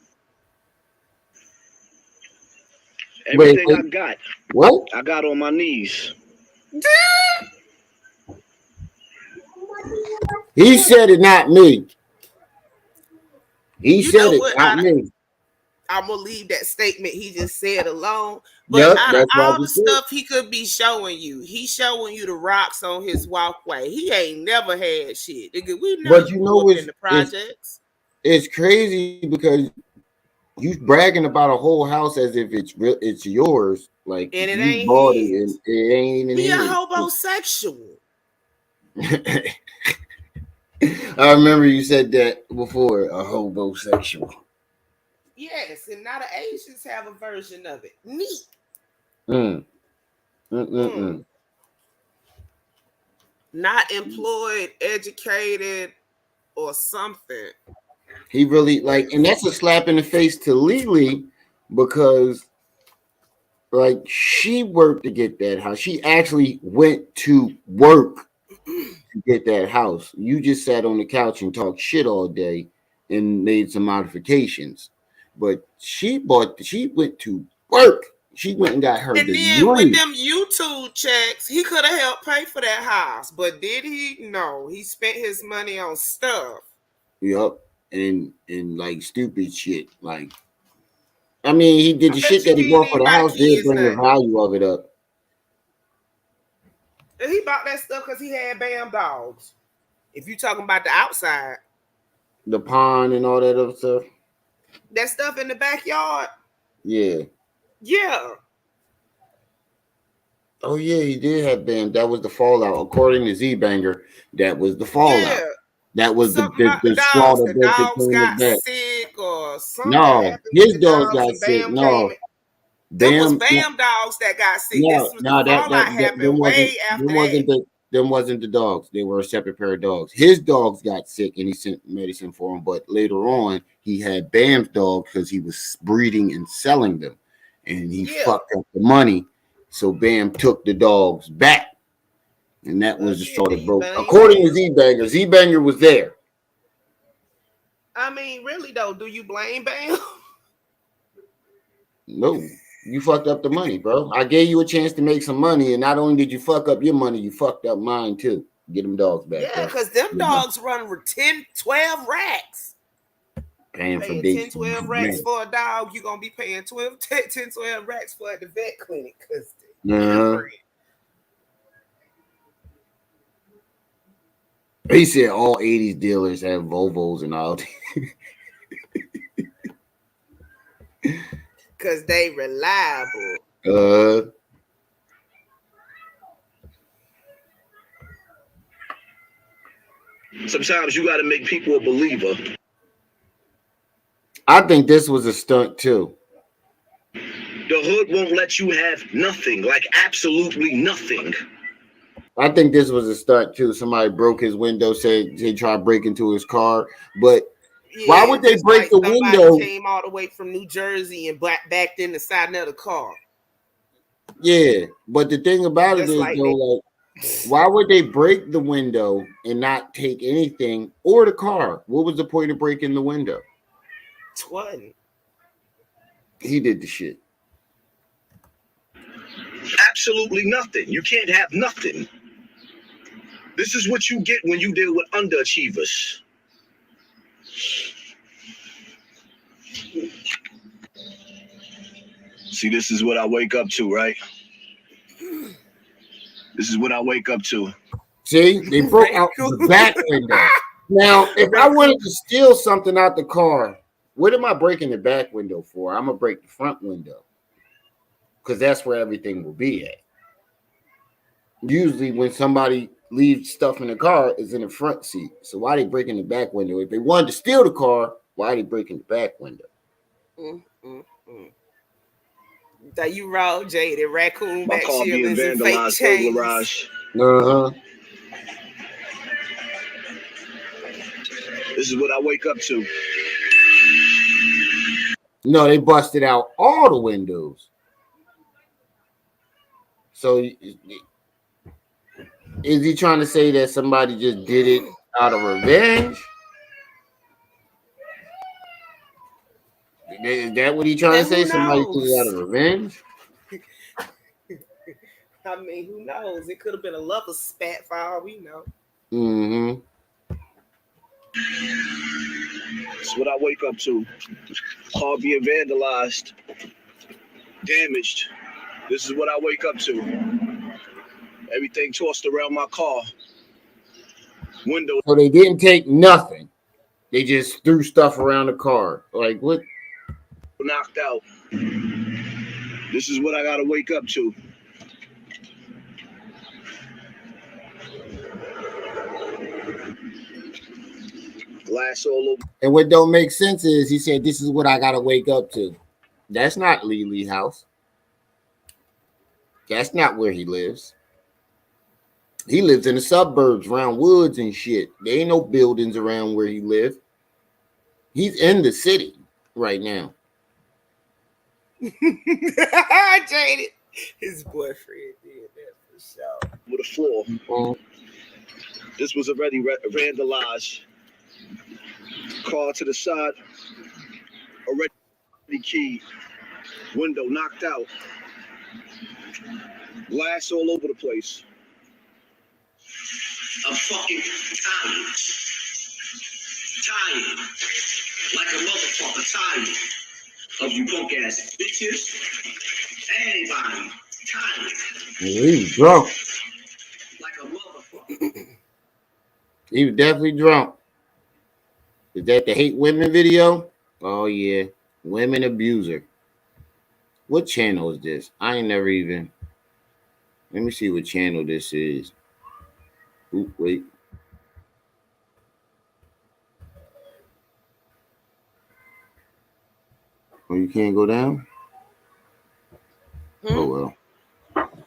Everything I got, What? I got on my knees. He said it, not me. He You said know it, what? not me. I'm gonna leave that statement he just said alone. But Yep, out of that's what I all the just said. stuff he could be showing you, he's showing you the rocks on his walkway. He ain't never had shit. Nigga, we know But you you grew know, up in the projects. it's crazy because you bragging about a whole house as if it's real, it's yours. Like And it you ain't bought it his. and it ain't even He a his. homosexual. I remember you said that before. A homosexual. Yes, and now the Asians have a version of it. Neat. Mm. Mm. Not employed, educated, or something. He really like, and that's a slap in the face to Lily because like she worked to get that house. She actually went to work to get that house. You just sat on the couch and talked shit all day and made some modifications. But she went to work. She went and got her And then with degree. them YouTube checks, he could have helped pay for that house. But did he? No. He spent his money on stuff. Yup. And like stupid shit. Like I mean, he did I the bet shit you that he he ain't bought for even the buy house did kids bring the nothing. value of it up. And he bought that stuff because he had Bam dogs. If you talking about the outside. The pond and all that other stuff. That stuff in the backyard. Yeah. Yeah. Oh yeah, he did have Bam. That was the fallout. According to Z Banger, that was the fallout. Yeah. That was Something the straw that the broke the dogs camel's got back. sick or something No, happened with his the dogs dogs got and sick. Bam came No, in. Them was Bam. Bam dogs that got sick. This No, was the no, fallout them happened wasn't way after that. them wasn't the dogs. They were a separate pair of dogs. His dogs got sick and he sent medicine for them. But later on, he had Bam's dog because he was breeding and selling them, and he fucked up the money. So Bam took the dogs back, and that was the straw that broke. According to Z Banger was there. I mean, really though, do you blame Bam? No. You fucked up the money, bro. I gave you a chance to make some money, and not only did you fuck up your money, you fucked up mine too. Get them dogs back. Yeah, because them dogs run 10, 12 racks. Paying for 10, 12 racks for a dog, you're going to be paying 10, 12 racks for at the vet clinic. He said all 80s dealers have Volvos and all. Because they reliable. Sometimes you got to make people a believer. I think this was a stunt too. The hood won't let you have nothing, like absolutely nothing. I think this was a stunt too. Somebody broke his window, said they tried to break into his car, but why would they break the window? Came all the way from New Jersey and backed in the side of the car. Yeah, but the thing about it is, though, why would they break the window and not take anything or the car? What was the point of breaking the window? He did the shit. Absolutely nothing. You can't have nothing. This is what you get when you deal with underachievers. See, this is what I wake up to, right? This is what I wake up to. See, they broke out the back window. Now, if I wanted to steal something out the car, what am I breaking the back window for? I'm going to break the front window because that's where everything will be at. Usually when somebody leaves stuff in the car, it's in the front seat. So why are they breaking the back window? If they wanted to steal the car, why are they breaking the back window? That you roll, Jay, the raccoon my back car being vandalized, burglarized. This is what I wake up to. No, they busted out all the windows. So is he trying to say that somebody just did it out of revenge? Is that what he's trying to say? Somebody did it out of revenge? I mean, who knows? It could have been a lover spat for all we know. That's what I wake up to. Car being vandalized, damaged. This is what I wake up to. Everything tossed around my car. Window. So they didn't take nothing. They just threw stuff around the car. Like what? Knocked out. This is what I gotta wake up to. Glass all over. And what don't make sense is he said, "This is what I gotta wake up to." That's not Lee house. That's not where he lives. He lives in the suburbs around woods and shit. There ain't no buildings around where he lives. He's in the city right now. Jaded. His boyfriend did that for sure. With a floor. This was already vandalized. Car to the side. Already keyed. Window knocked out. Glass all over the place. I'm fucking tired. Tired. Like a motherfucker tired of you punk ass bitches. Anybody tired. He was drunk. Like a motherfucker. He was definitely drunk. Is that the Hate Women video? Oh yeah, women abuser. What channel is this? I ain't never even. Let me see what channel this is. Oop, wait. Oh, you can't go down? Oh well.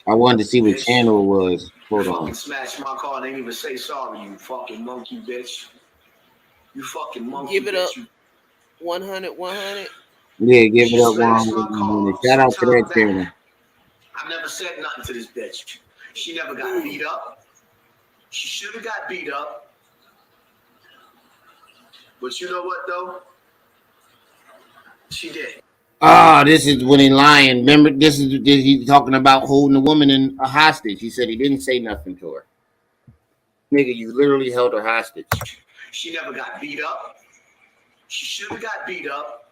I wanted to see what Bitch. channel it was. You Hold fucking on. smashed my car and ain't even say sorry, you fucking monkey bitch. You fucking monkey Give it up. bitch. You 100, 100. Yeah, give it up smashed my 100. car Shout out to sometime that back. channel. I never said nothing to this bitch. She never got beat up. She should have got beat up. But you know what though? She did. Ah, this is when he lying. Remember, this is he's talking about holding a woman in a hostage. He said he didn't say nothing to her. Nigga, you literally held her hostage. She never got beat up. She should have got beat up.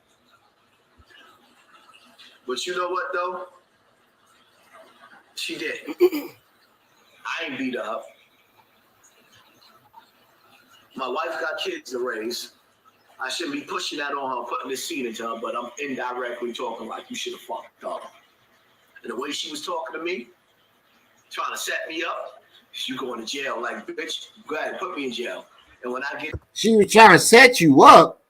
But you know what though? She did. I ain't beat her up. My wife got kids to raise. I shouldn't be pushing that on her, putting this seed into her, but I'm indirectly talking like you should have fucked up. And the way she was talking to me, trying to set me up, you going to jail. Like, bitch, go ahead, put me in jail. And when I get... She was trying to set you up.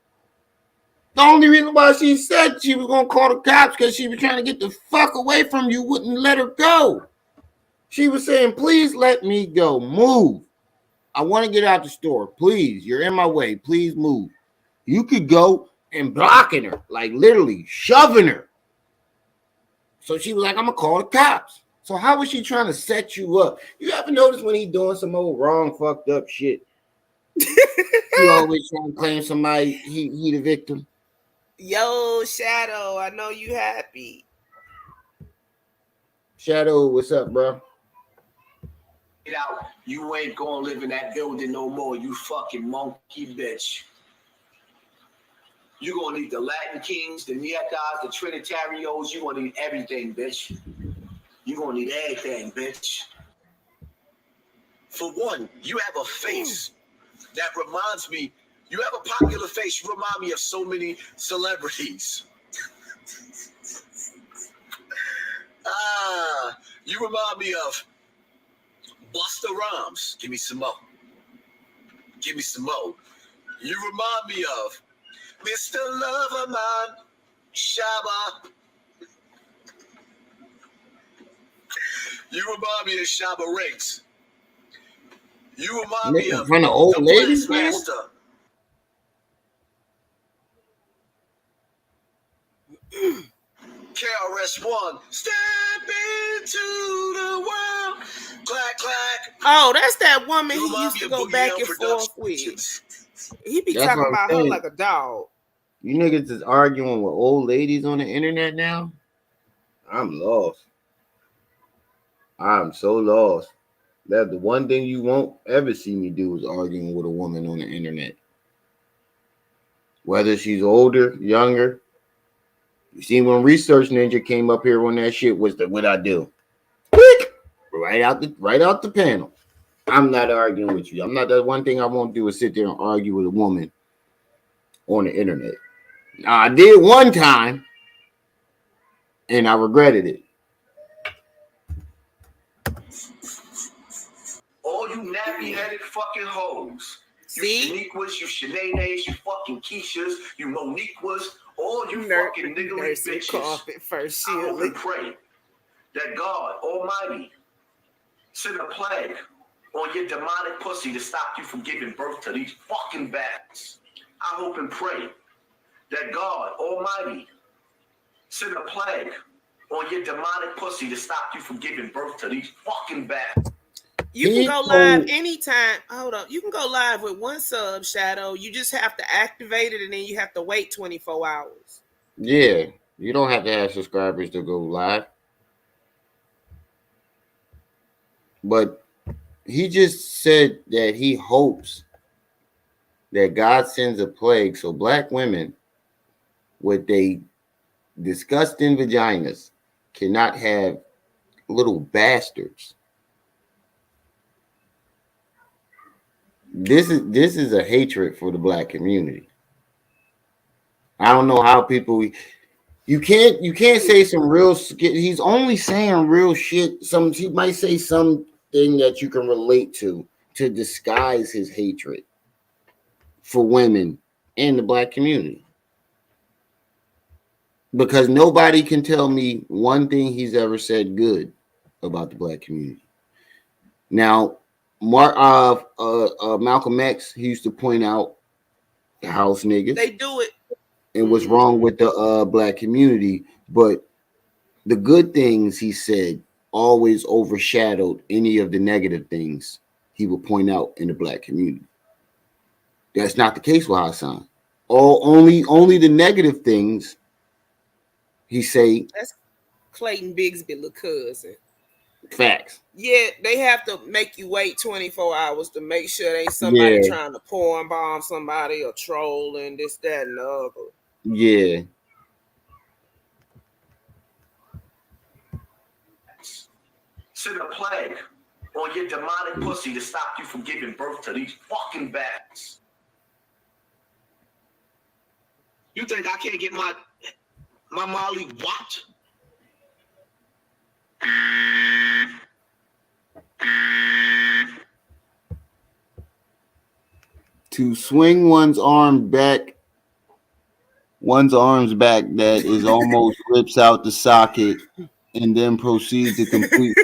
The only reason why she said she was gonna call the cops because she was trying to get the fuck away from you, wouldn't let her go. She was saying, please let me go. Move. I want to get out the store. Please. You're in my way. Please move. You could go and blocking her, like literally shoving her. So she was like, I'm gonna call the cops. So how was she trying to set you up? You ever notice when he doing some old wrong, fucked up shit? He always trying to claim somebody he the victim. Yo, Shadow, I know you happy. Shadow, what's up, bro? Get out. You ain't gonna live in that building no more, you fucking monkey bitch. You gonna need the Latin Kings, the Nietas, the Trinitarios. You gonna need everything, bitch. You gonna need everything, bitch. For one, you have a face that reminds me. You have a popular face. You remind me of so many celebrities. You remind me of Busta Rhymes. Give me some more. Give me some more. You remind me of Mr. Loverman, Shabba. You remind me of Shabba Ranks. You remind me In of front of old the ladies, man. Master. KRS-One, step into the world. Clack, clack. Oh, that's that woman You he remind used me to of go Boogie back Down and forth with. Productions. He be That's talking what I'm about her saying. like a dog. You niggas is arguing with old ladies on the internet now? I'm lost. I'm so lost. That's the one thing you won't ever see me do is arguing with a woman on the internet. Whether she's older, younger. You see, when Research Ninja came up here on that shit, was the what I do? Click! Right out the panel. I'm not arguing with you. I'm not that one thing I won't do is sit there and argue with a woman on the internet. Now, I did one time and I regretted it. All you nappy-headed fucking hoes. You See? Shaniquas, you Shanae's, you fucking Keishas, you Moniquas, all you fucking niggly bitches. Carpet first, I hope Shirley. and pray that God Almighty send a plague on your demonic pussy to stop you from giving birth to these fucking bastards. I hope and pray that God Almighty send a plague on your demonic pussy to stop you from giving birth to these fucking bastards. You can go live anytime. Hold on. You can go live with one sub, Shadow. You just have to activate it and then you have to wait 24 hours. Yeah, you don't have to have subscribers to go live. But he just said that he hopes that God sends a plague so black women with they disgusting vaginas cannot have little bastards. This is a hatred for the black community. I don't know how people. You can't say some real. He's only saying real shit. He might say something that you can relate to disguise his hatred for women and the black community. Because nobody can tell me one thing he's ever said good about the black community. Now, Malcolm X, he used to point out the house niggas. They do it. And what's wrong with the black community, but the good things he said always overshadowed any of the negative things he would point out in the black community. That's not the case with Hassan. Only the negative things he say. That's Clayton Bigsby, little cousin. Facts. Yeah, they have to make you wait 24 hours to make sure there ain't somebody trying to porn bomb somebody or troll and this, that, and the other. Yeah. To the plague on your demonic pussy to stop you from giving birth to these fucking bastards. You think I can't get my Molly what? To swing one's arms back that is almost rips out the socket and then proceed to completely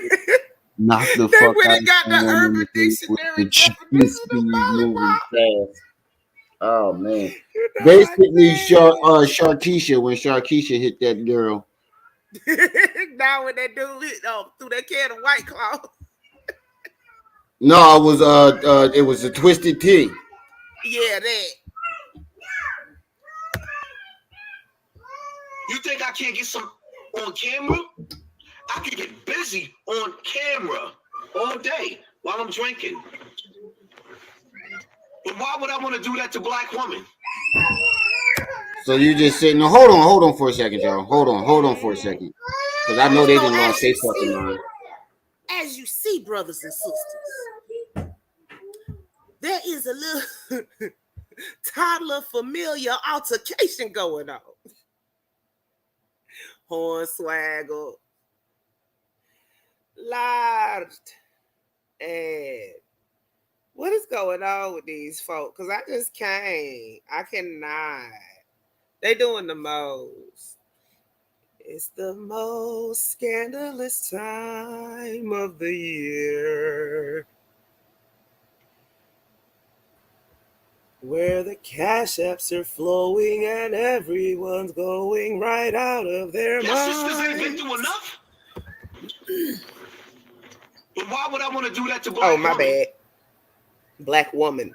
knock the fuck out of got the someone Urban Dictionary moving fast. Oh man. Basically Sharkeisha, when Sharkeisha hit that girl. Now when that dude lit through that can of White Claw. No, it was a Twisted Tea. Yeah, that. You think I can't get some on camera? I can get busy on camera all day while I'm drinking. But why would I want to do that to black women? So you just sitting there. Hold on for a second, y'all. Hold on for a second. Because I know they didn't want to say fucking line. As you see, brothers and sisters, there is a little toddler familiar altercation going on. Hornswaggle, Lard, and what is going on with these folks? Because I just can't. I cannot. They doing the most. It's the most scandalous time of the year, where the cash apps are flowing and everyone's going right out of their minds. Sisters ain't been through enough. But why would I want to do that to black women? Oh, my bad. Black woman.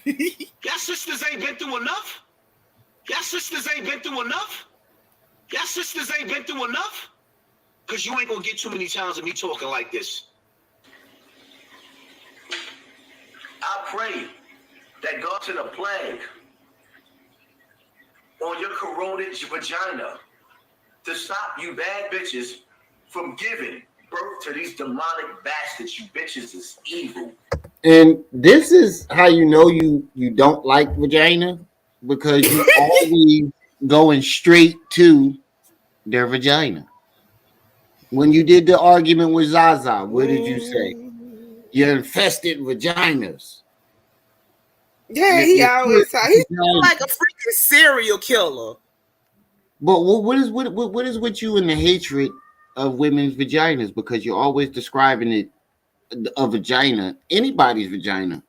Y'all sisters ain't been through enough? Y'all sisters ain't been through enough? Y'all sisters ain't been through enough? Because you ain't going to get too many times of me talking like this. I pray that God to the plague on your corroded vagina to stop you bad bitches from giving birth to these demonic bastards. You bitches is evil. And this is how you know you don't like vagina, because you always going straight to their vagina. When you did the argument with Zaza, what did you say? You're infested vaginas. Yeah, he always he's like a freaking serial killer. But what is with you and the hatred of women's vaginas? Because you're always describing it, a vagina, anybody's vagina,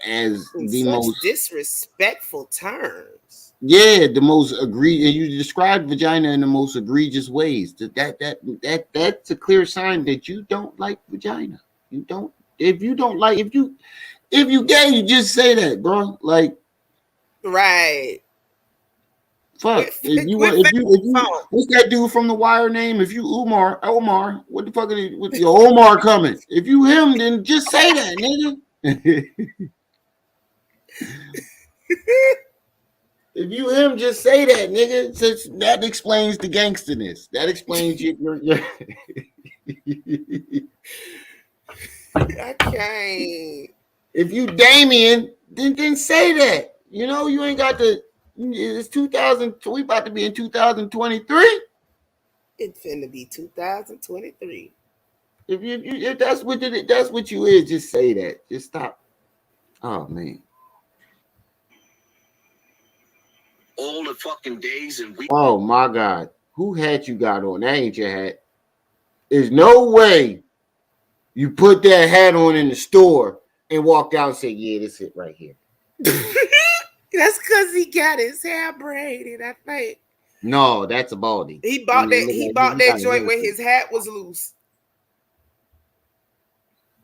as the most disrespectful terms. Yeah, the most egregious. And you describe vagina in the most egregious ways. That's a clear sign that you don't like vagina. You don't. If you gay, you just say that, bro. Like, right. Fuck. If you what's that dude from The Wire name? If you Omar, what the fuck is with your Omar coming? If you him, then just say that, nigga. If you him, just say that, nigga. Since that explains the gangsterness. That explains your I can't. If you Damien, then say that. You know, you ain't got to It's 2000. We about to be in 2023. It's finna be 2023. If that's what you is, just say that. Just stop. Oh man. All the fucking days and weeks. Oh my God. Who hat you got on? That ain't your hat. There's no way you put that hat on in the store and walk out and say, yeah, this it right here. That's because he got his hair braided, I think. No, that's a baldy. He bought that joint when his hat was loose.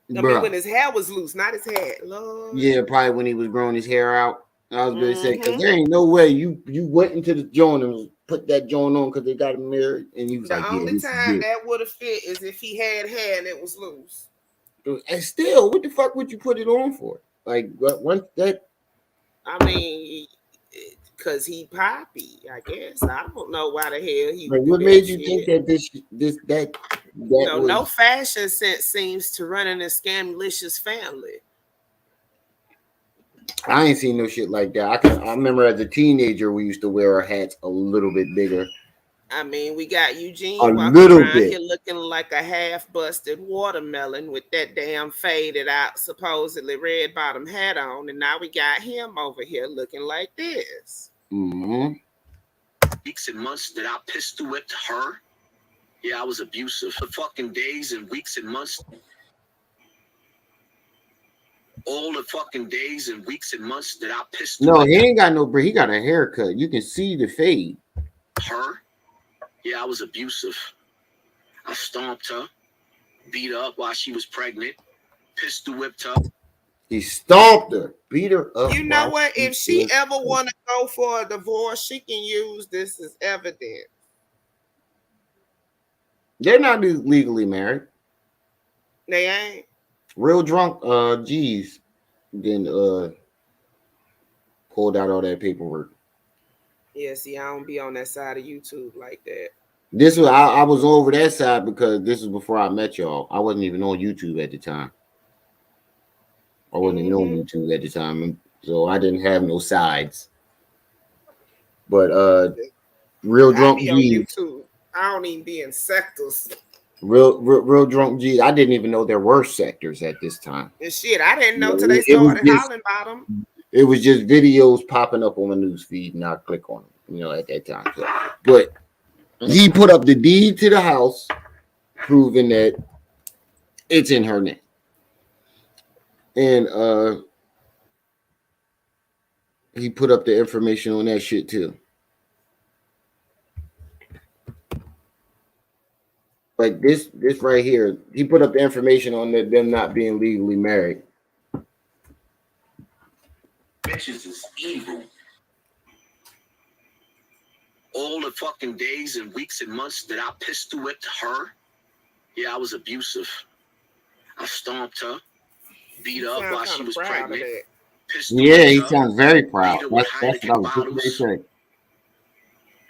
I mean, when his hair was loose, not his hat. Lord. Yeah, probably when he was growing his hair out. I was going to say, because there ain't no way you went into the joint and put that joint on because they got him married. And he was the like, only time that would have fit is if he had hair and it was loose. And still, what the fuck would you put it on for? Like, once that. I mean, because he poppy, I guess. I don't know why the hell he. Like, what made you think that was... No fashion sense seems to run in a scamlicious family. I ain't seen no shit like that. I remember as a teenager we used to wear our hats a little bit bigger. I mean, we got Eugene a walking little around bit here looking like a half-busted watermelon with that damn faded out, supposedly red bottom hat on, and now we got him over here looking like this. Mm-hmm. Weeks and months that I pistol whipped her. Yeah, I was abusive for fucking days and weeks and months. All the fucking days and weeks and months that I pissed. No, he ain't got no braid. He got a haircut. You can see the fade. Her? Yeah, I was abusive. I stomped her, beat her up while she was pregnant, pistol whipped her. He stomped her, beat her up. You know what? If she ever want to go for a divorce, she can use this as evidence. They're not legally married. They ain't. Real drunk, G's, then pulled out all that paperwork. Yeah, see, I don't be on that side of YouTube like that. This was I was over that side because this was before I met y'all. I wasn't even on YouTube at the time. I wasn't even on YouTube at the time, so I didn't have no sides. But real drunk G's. On YouTube. I don't even be in sectors. Real drunk G. I didn't even know there were sectors at this time. And shit, I didn't know till they started howling about them. It was just videos popping up on my news feed, and I click on them, at that time. So, but he put up the deed to the house, proving that it's in her name. And he put up the information on that shit too. Like this right here, he put up the information on them not being legally married. Bitches is evil. All the fucking days and weeks and months that I pistol whipped her, yeah, I was abusive. I stomped her, beat her up while she was pregnant. Yeah, he sounds very proud. That's what I was just to say.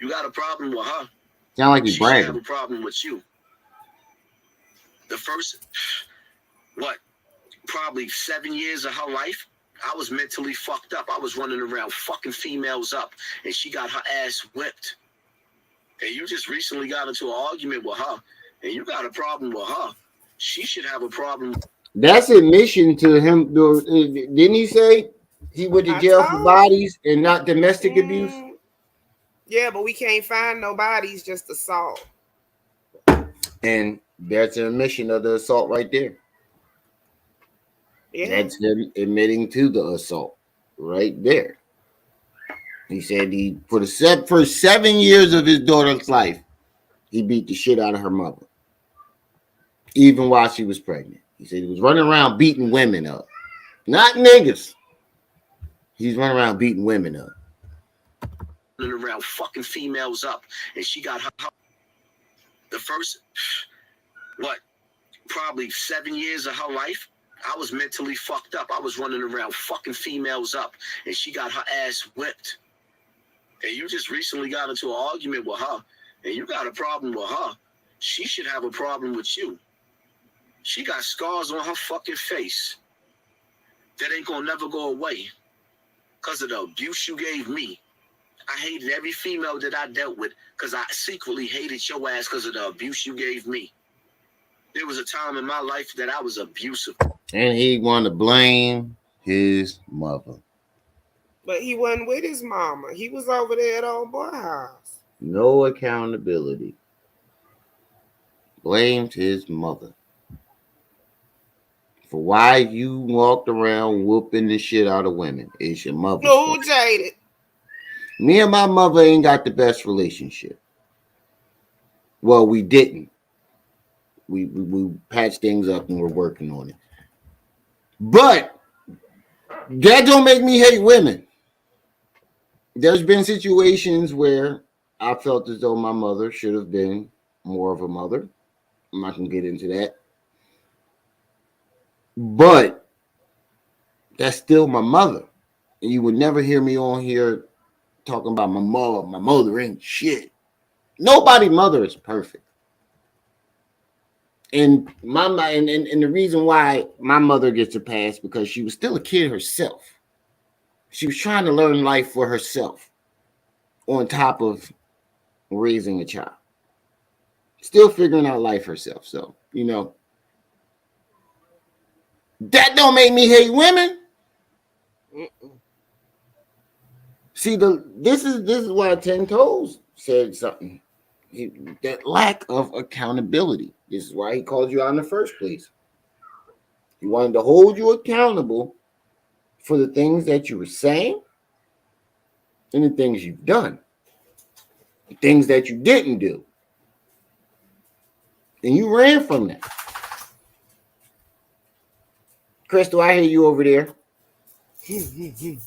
You got a problem with her. Sound like he's bragging. She have a problem with you. The first, probably 7 years of her life, I was mentally fucked up. I was running around fucking females up, and she got her ass whipped. And you just recently got into an argument with her, and you got a problem with her. She should have a problem. That's admission to him. Didn't he say he went to jail for bodies and not domestic abuse? Yeah, but we can't find no bodies, just assault. And that's an admission of the assault right there. Yeah. That's him admitting to the assault right there. He said he for 7 years of his daughter's life, he beat the shit out of her mother, even while she was pregnant. He said he was running around beating women up, not niggas. He's running around beating women up. Running around fucking females up, and she got her. The first, probably 7 years of her life, I was mentally fucked up. I was running around fucking females up, and she got her ass whipped. And you just recently got into an argument with her, and you got a problem with her. She should have a problem with you. She got scars on her fucking face that ain't gonna never go away because of the abuse you gave me. I hated every female that I dealt with because I secretly hated your ass because of the abuse you gave me. There was a time in my life that I was abusive. And he wanted to blame his mother. But he wasn't with his mama. He was over there at old boy house. No accountability. Blamed his mother for why you walked around whooping the shit out of women. It's your mother. No, jaded. Me and my mother ain't got the best relationship. Well, we didn't. We patched things up and we're working on it. But that don't make me hate women. There's been situations where I felt as though my mother should have been more of a mother. I'm not going to get into that. But that's still my mother. And you would never hear me on here talking about my mother. My mother ain't shit. Nobody's mother is perfect. And and the reason why my mother gets a pass because she was still a kid herself. She was trying to learn life for herself on top of raising a child. Still figuring out life herself. So, you know, that don't make me hate women. See, this is why 10 Toes said something. That lack of accountability. This is why he called you out in the first place. He wanted to hold you accountable for the things that you were saying and the things you've done. The things that you didn't do. And you ran from that. Crystal, I hear you over there. The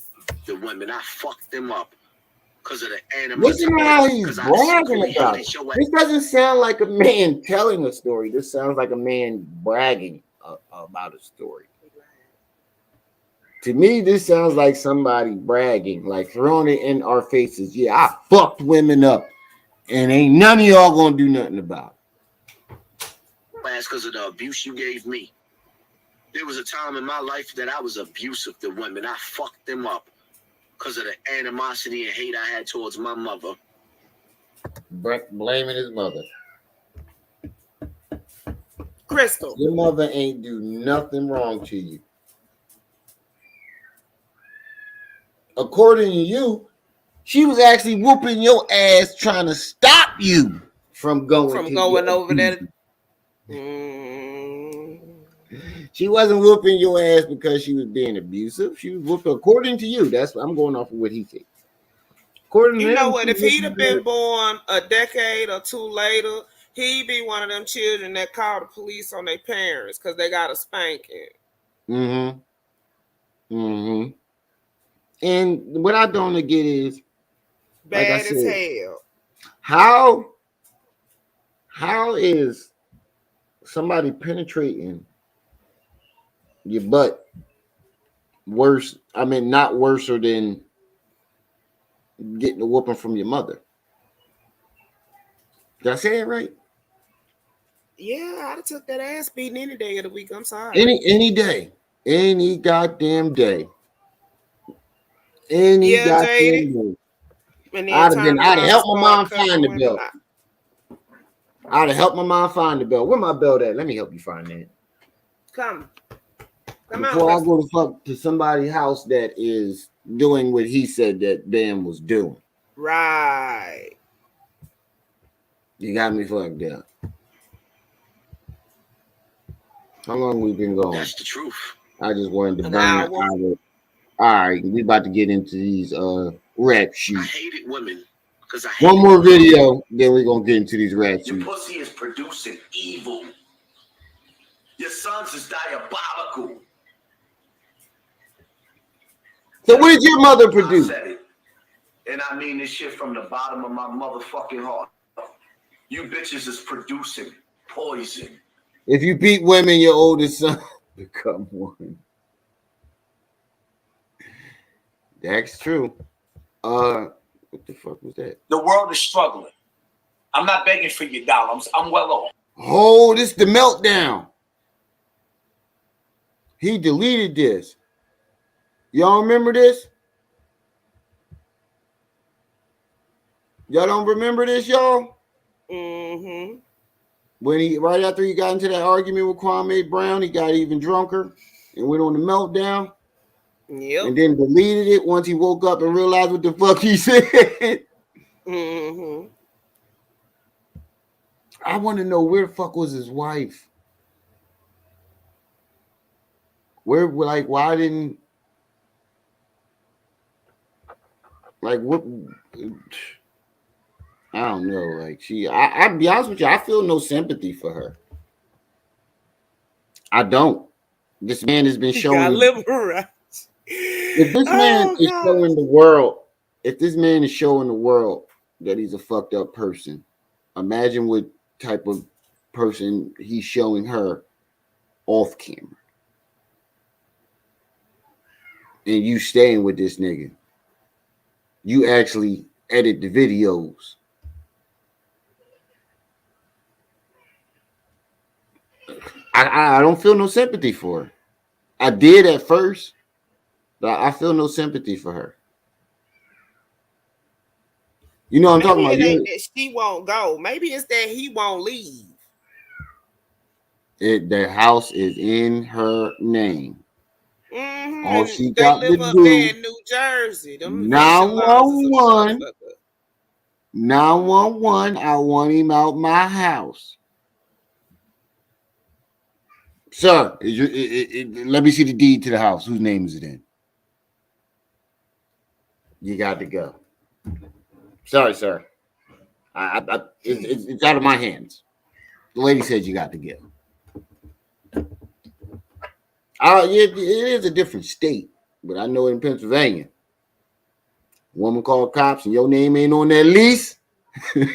women, I fucked them up because of the animals. Listen to how he's bragging about it. This doesn't sound like a man telling a story. This sounds like a man bragging about a story. To me, this sounds like somebody bragging, like throwing it in our faces. Yeah, I fucked women up, and ain't none of y'all gonna do nothing about it. That's because of the abuse you gave me. There was a time in my life that I was abusive to women. I fucked them up because of the animosity and hate I had towards my mother. Blaming his mother. Crystal. Your mother ain't do nothing wrong to you. According to you, she was actually whooping your ass trying to stop you from going over there. She wasn't whooping your ass because she was being abusive. She was whooping, according to you. That's what I'm going off of what he said. According to you him, know what? If he'd have been born a decade or two later, he'd be one of them children that call the police on their parents because they got a spanking. And what I don't get is bad like I as said, hell. How is somebody penetrating your butt worse? I mean, not worse than getting a whooping from your mother. Did I say it right? Yeah, I'd have took that ass beating any day of the week. I'm sorry. Any day. Any goddamn day. Any goddamn day. I'd have helped my mom find the belt. I'd have helped my mom find the belt. Where my belt at? Let me help you find that. Come Before I go to fuck to somebody's house that is doing what he said that Dan was doing. Right. You got me fucked up. How long we been going? That's the truth. I just wanted to burn an hour. All right, we about to get into these rap shoots. I hated women because one more video, then we're gonna get into these rap shoots. Your pussy is producing evil. Your sons is diabolical. So what did your mother produce? I said it. And I mean this shit from the bottom of my motherfucking heart. You bitches is producing poison. If you beat women, your oldest son become one. That's true. What the fuck was that? The world is struggling. I'm not begging for your dollar. I'm well off. Oh, this is the meltdown. He deleted this. Y'all remember this? Y'all don't remember this, y'all? Mm-hmm. When he right after he got into that argument with Kwame Brown, he got even drunker and went on the meltdown. Yep. And then deleted it once he woke up and realized what the fuck he said. Mm-hmm. I want to know where the fuck was his wife? Where, like, why didn't, like, what? I don't know. Like, I'll be honest with you, I feel no sympathy for her. I don't. This man has been showing. If this man is showing the world, if this man is showing the world that he's a fucked up person, imagine what type of person he's showing her off camera. And you staying with this nigga. You actually edit the videos. I don't feel no sympathy for her. I did at first, but I feel no sympathy for her. You know what I'm talking about? It ain't that she won't go. Maybe it's that he won't leave. The house is in her name. Mm-hmm. All she they got live to up do, there in New Jersey. 911. 911. I want him out my house. Sir, let me see the deed to the house. Whose name is it in? You got to go. Sorry, sir. It's out of my hands. The lady said you got to go. It is a different state, but I know in Pennsylvania, woman called cops and your name ain't on that lease, you're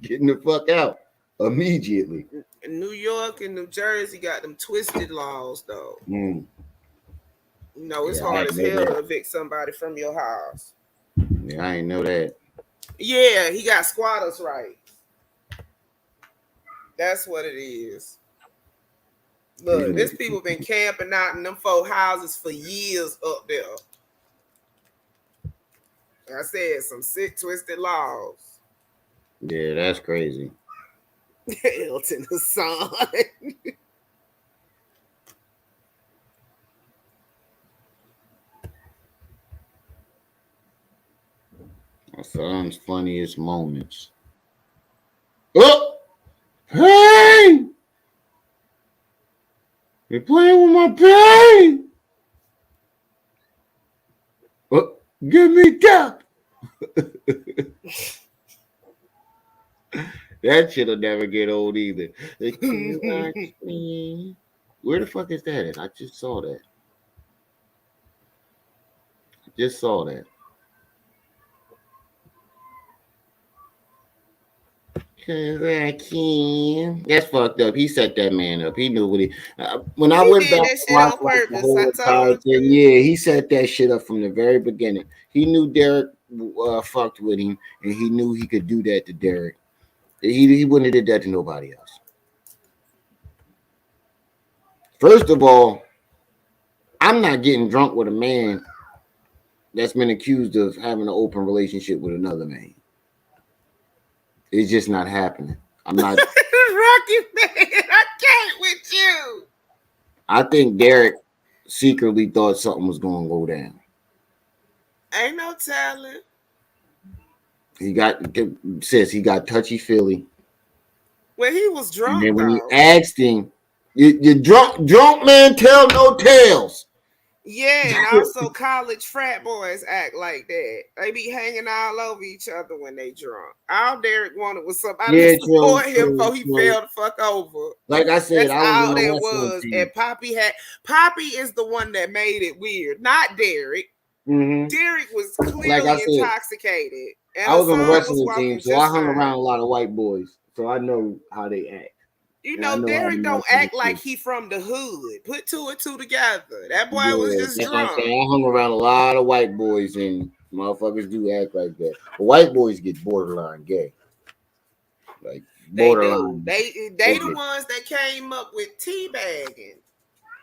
getting the fuck out immediately. New York and New Jersey got them twisted laws, though. Mm. You know, it's hard as hell to evict somebody from your house. Yeah, I ain't know that. Yeah, he got squatters' rights. That's what it is. Look, these people been camping out in them 4 houses for years up there. Like I said, some sick, twisted laws. Yeah, that's crazy. Elton Hassan. Hassan's funniest moments. Oh! Hey! You're playing with my pain! Oh, give me that! That shit'll never get old either. Where the fuck is that at? I just saw that. Cause I can. That's fucked up. He set that man up. He knew what he. When I went back to watch the whole entire thing, yeah, he set that shit up from the very beginning. He knew Derek fucked with him, and he knew he could do that to Derek. He wouldn't have did that to nobody else. First of all, I'm not getting drunk with a man that's been accused of having an open relationship with another man. It's just not happening. I'm not. Rocky man, I can't with you. I think Derek secretly thought something was going to go down. Ain't no telling. He got touchy-feely. Well, he was drunk, and then when he asked him, you drunk man tell no tales. Yeah, and also college frat boys act like that. They be hanging all over each other when they drunk. All Derek wanted was somebody to support him before he fell the fuck over. Like I said, that's all that was. And Poppy is the one that made it weird, not Derek. Mm-hmm. Derek was clearly intoxicated. And I was on the wrestling team, so I hung around a lot of white boys, so I know how they act. You know, Derek don't act like he from the hood. Put 2 and 2 together. That boy was just drunk. I hung around a lot of white boys, and motherfuckers do act like that. But white boys get borderline gay. Like borderline. They the ones that came up with teabagging.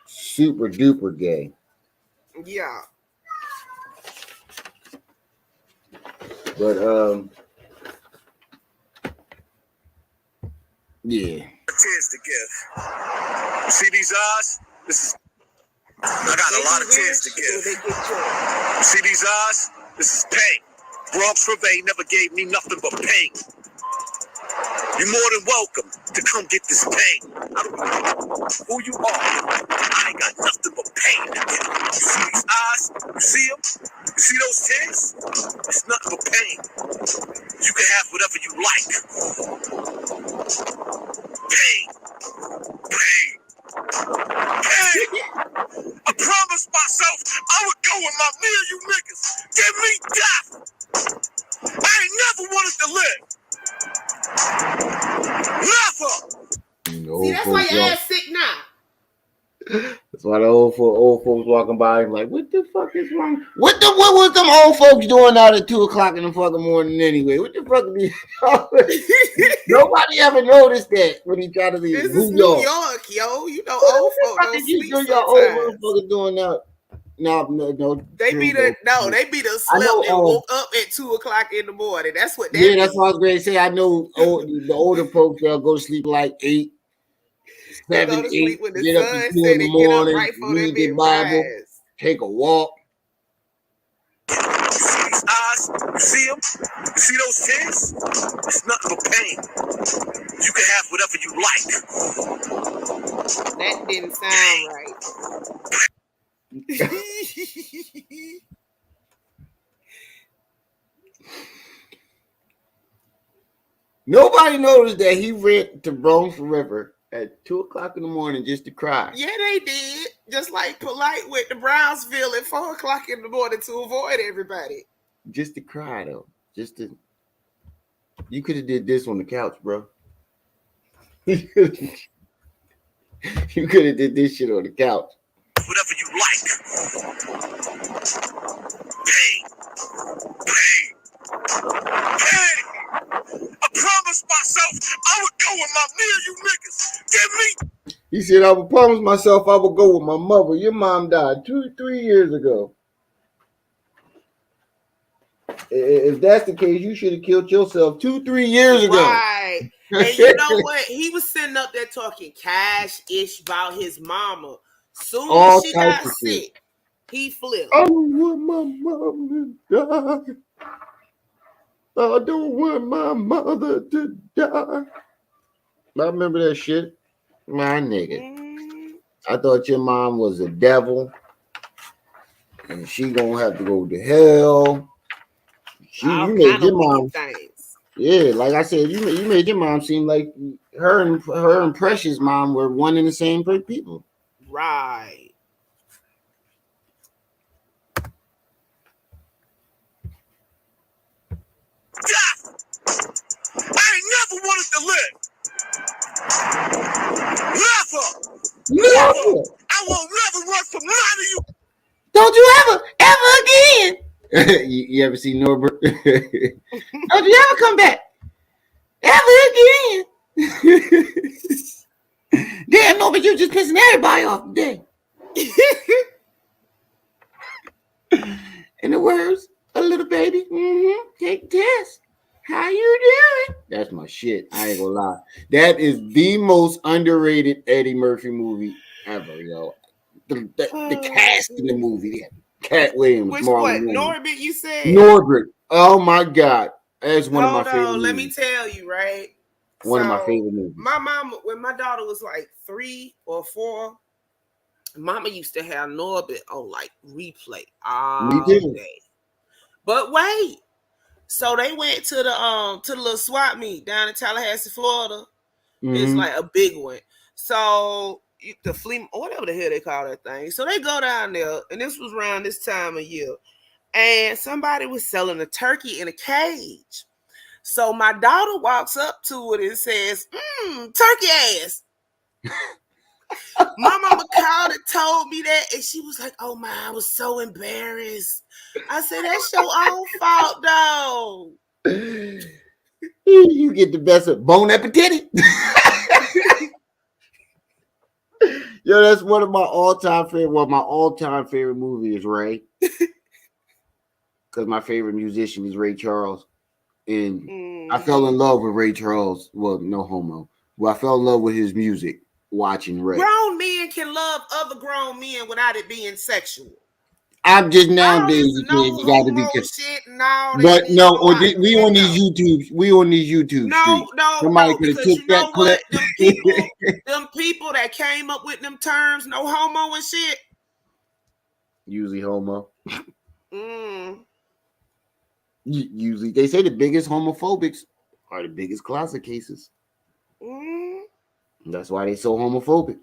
Super duper gay. Yeah. But yeah. Tears to give. You see these eyes? I got a lot of tears to give. You see these eyes? This is pain. Bronx River ain't never gave me nothing but pain. You're more than welcome to come get this pain. I don't know who you are. I ain't got nothing but pain to give. You see these eyes? You see them? You see those tears? It's nothing but pain. You can have whatever you like. Pain. Pain. Pain. I promised myself I would go with my me and you niggas. Give me death. I ain't never wanted to live. Never. See, that's why your ass sick now. That's why the old folks walking by him like, what the fuck is wrong? What was them old folks doing out at 2:00 in the fucking morning anyway? What the fuck are these? Nobody ever noticed that when he tried to leave. This is New York, yo. You know, old folks don't sleep sometimes. Old doing out. No. They be the slept and woke up at 2:00 in the morning. That's what that means. That's what I was going to say. I know the older folks they'll go to sleep like 8, 7, 8, when the get up sun at 2 in the morning, right read their Bible, take a walk. You see these eyes? You see them? You see those tears? It's nothing but pain. You can have whatever you like. That didn't sound right. Nobody noticed that he went to Bronx River at 2:00 in the morning just to cry. Yeah, they did. Just like Polite went to Brownsville at 4:00 in the morning to avoid everybody. Just to cry though. You could have did this on the couch, bro. You could have did this shit on the couch. Whatever you like. Pain. Pain. Pain. I promised myself I would go with my me and you niggas. Give me. He said, I would promise myself I would go with my mother. Your mom died 2-3 years ago. If that's the case, you should have killed yourself 2-3 years ago. Right. And you know what? He was sitting up there talking cash-ish about his mama. Soon as she got sick, he flipped. I don't want my mom to die. I don't want my mother to die. I remember that shit. My nigga. I thought your mom was a devil. And she gonna have to go to hell. You made your mom. Yeah, like I said, you made your mom seem like her and Precious mom were one and the same people. Right. I ain't never wanted to live. Never. I won't never run from none of you. Don't you ever again. you ever see Norbert? Don't you ever come back? Ever again. Damn, Norbert, you just pissing everybody off today. In the words, a little baby, take the test. How you doing? That's my shit. I ain't gonna lie. That is the most underrated Eddie Murphy movie ever, yo. The cast in the movie. Cat Williams. Which one? Norbert, you said? Norbert. Oh my God. That's one of my favorite movies. Let me tell you, right? One of my favorite movies. My mama, when my daughter was like 3 or 4, mama used to have Norbert on like replay all day. But wait. So they went to the little swap meet down in Tallahassee, Florida. It's like a big one. So the flea, whatever the hell they call that thing. So they go down there, and this was around this time of year, and somebody was selling a turkey in a cage. So my daughter walks up to it and says, turkey ass. My mama called and told me that, and she was like, oh my, I was so embarrassed. I said, that's your own fault, though. You get the best of Bon Appetit. Yo, that's one of my all-time favorite. Well, my all-time favorite movie is Ray. because my favorite musician is Ray Charles, and I fell in love with Ray Charles. Well, no homo. Well, I fell in love with his music watching Ray. Grown men can love other grown men without it being sexual. I'm just nowadays you got to be shit and all but that. no, or we on these YouTube streets. Somebody could have took that clip. Them people that came up with them terms, no homo and shit. Usually homo. Usually they say the biggest homophobics are the biggest closet cases. That's why they so homophobic.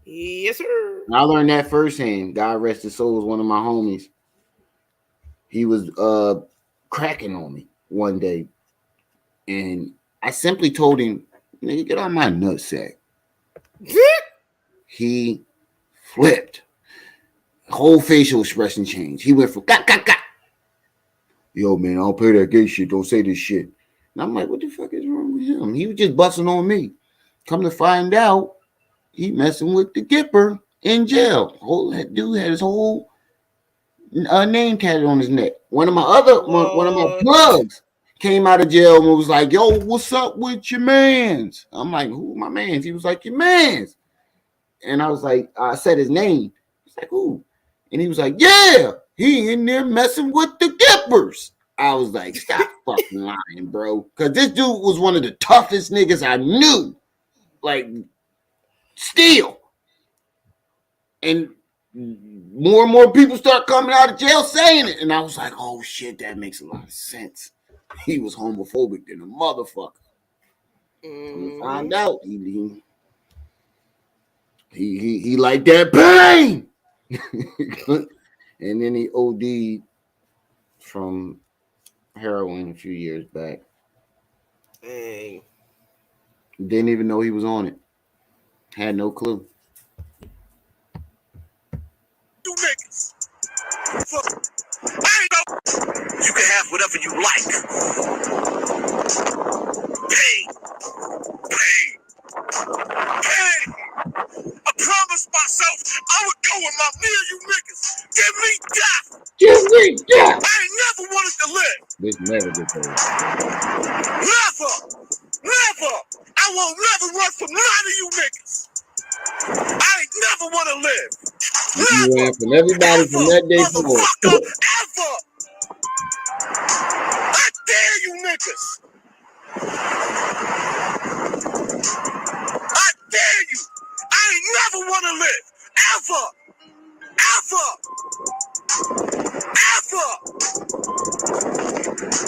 Yes, sir. I learned that firsthand. God rest his soul was one of my homies. He was cracking on me one day. And I simply told him, nigga, get on my nutsack. He flipped. Whole facial expression changed. He went from got. Yo, man, I don't play that gay shit. Don't say this shit. And I'm like, what the fuck is wrong with him? He was just busting on me. Come to find out, he messing with the Gipper in jail. That dude had his whole name tatted on his neck. One of my plugs came out of jail and was like, yo, what's up with your mans? I'm like, who my mans? He was like, your mans. And I was like, I said his name. He's like, who? And he was like, yeah, he in there messing with the Gippers. I was like, stop fucking lying, bro. Because this dude was one of the toughest niggas I knew. Like, still. And more and more people start coming out of jail saying it. And I was like, oh, shit, that makes a lot of sense. He was homophobic than a motherfucker. We find out he liked that pain. And then he OD'd from heroin a few years back. Dang. Didn't even know he was on it. Had no clue. You niggas. I know. You can have whatever you like. Pain. I promised myself I would go when I'm near you niggas. Give me death. I ain't never wanted to live. This never gets old. Never. I won't never run from none of you niggas. I ain't never want to live. You ran from everybody from that day forward. Ever. I dare you niggas. I dare you. I ain't never want to live. Ever.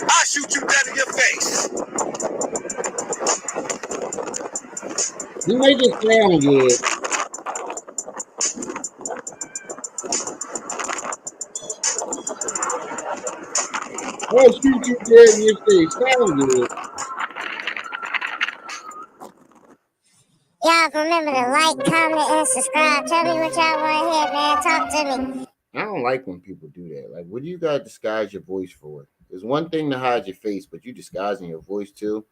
I'll shoot you dead in your face. You make it sound good. I'll shoot you dead in your face. Sound good. Y'all remember to like, comment, and subscribe. Tell me what y'all want to hear, man. Talk to me. I don't like when people do that. Like, what do you gotta disguise your voice for? There's one thing to hide your face, but you disguising your voice too.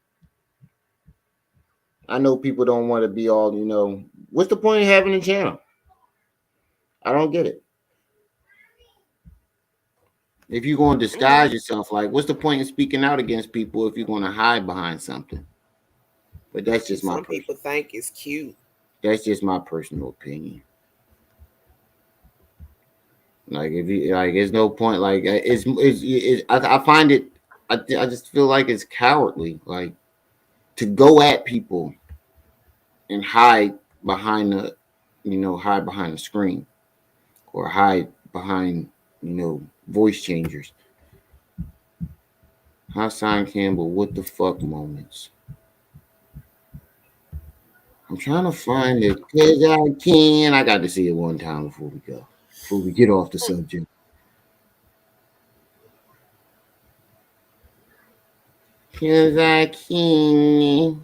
I know people don't want to be all, what's the point of having a channel? I don't get it. If you're going to disguise yourself, like, what's the point in speaking out against people if you're going to hide behind something? But that's just Some people think it's cute. That's just my personal opinion. Like, if you like, there's no point. Like, I find it. I just feel like it's cowardly, like, to go at people and hide behind the screen, or hide behind, voice changers. Hassan Campbell, what the fuck moments? I'm trying to find it because I can. I got to see it one time before we get off the subject. Because I can.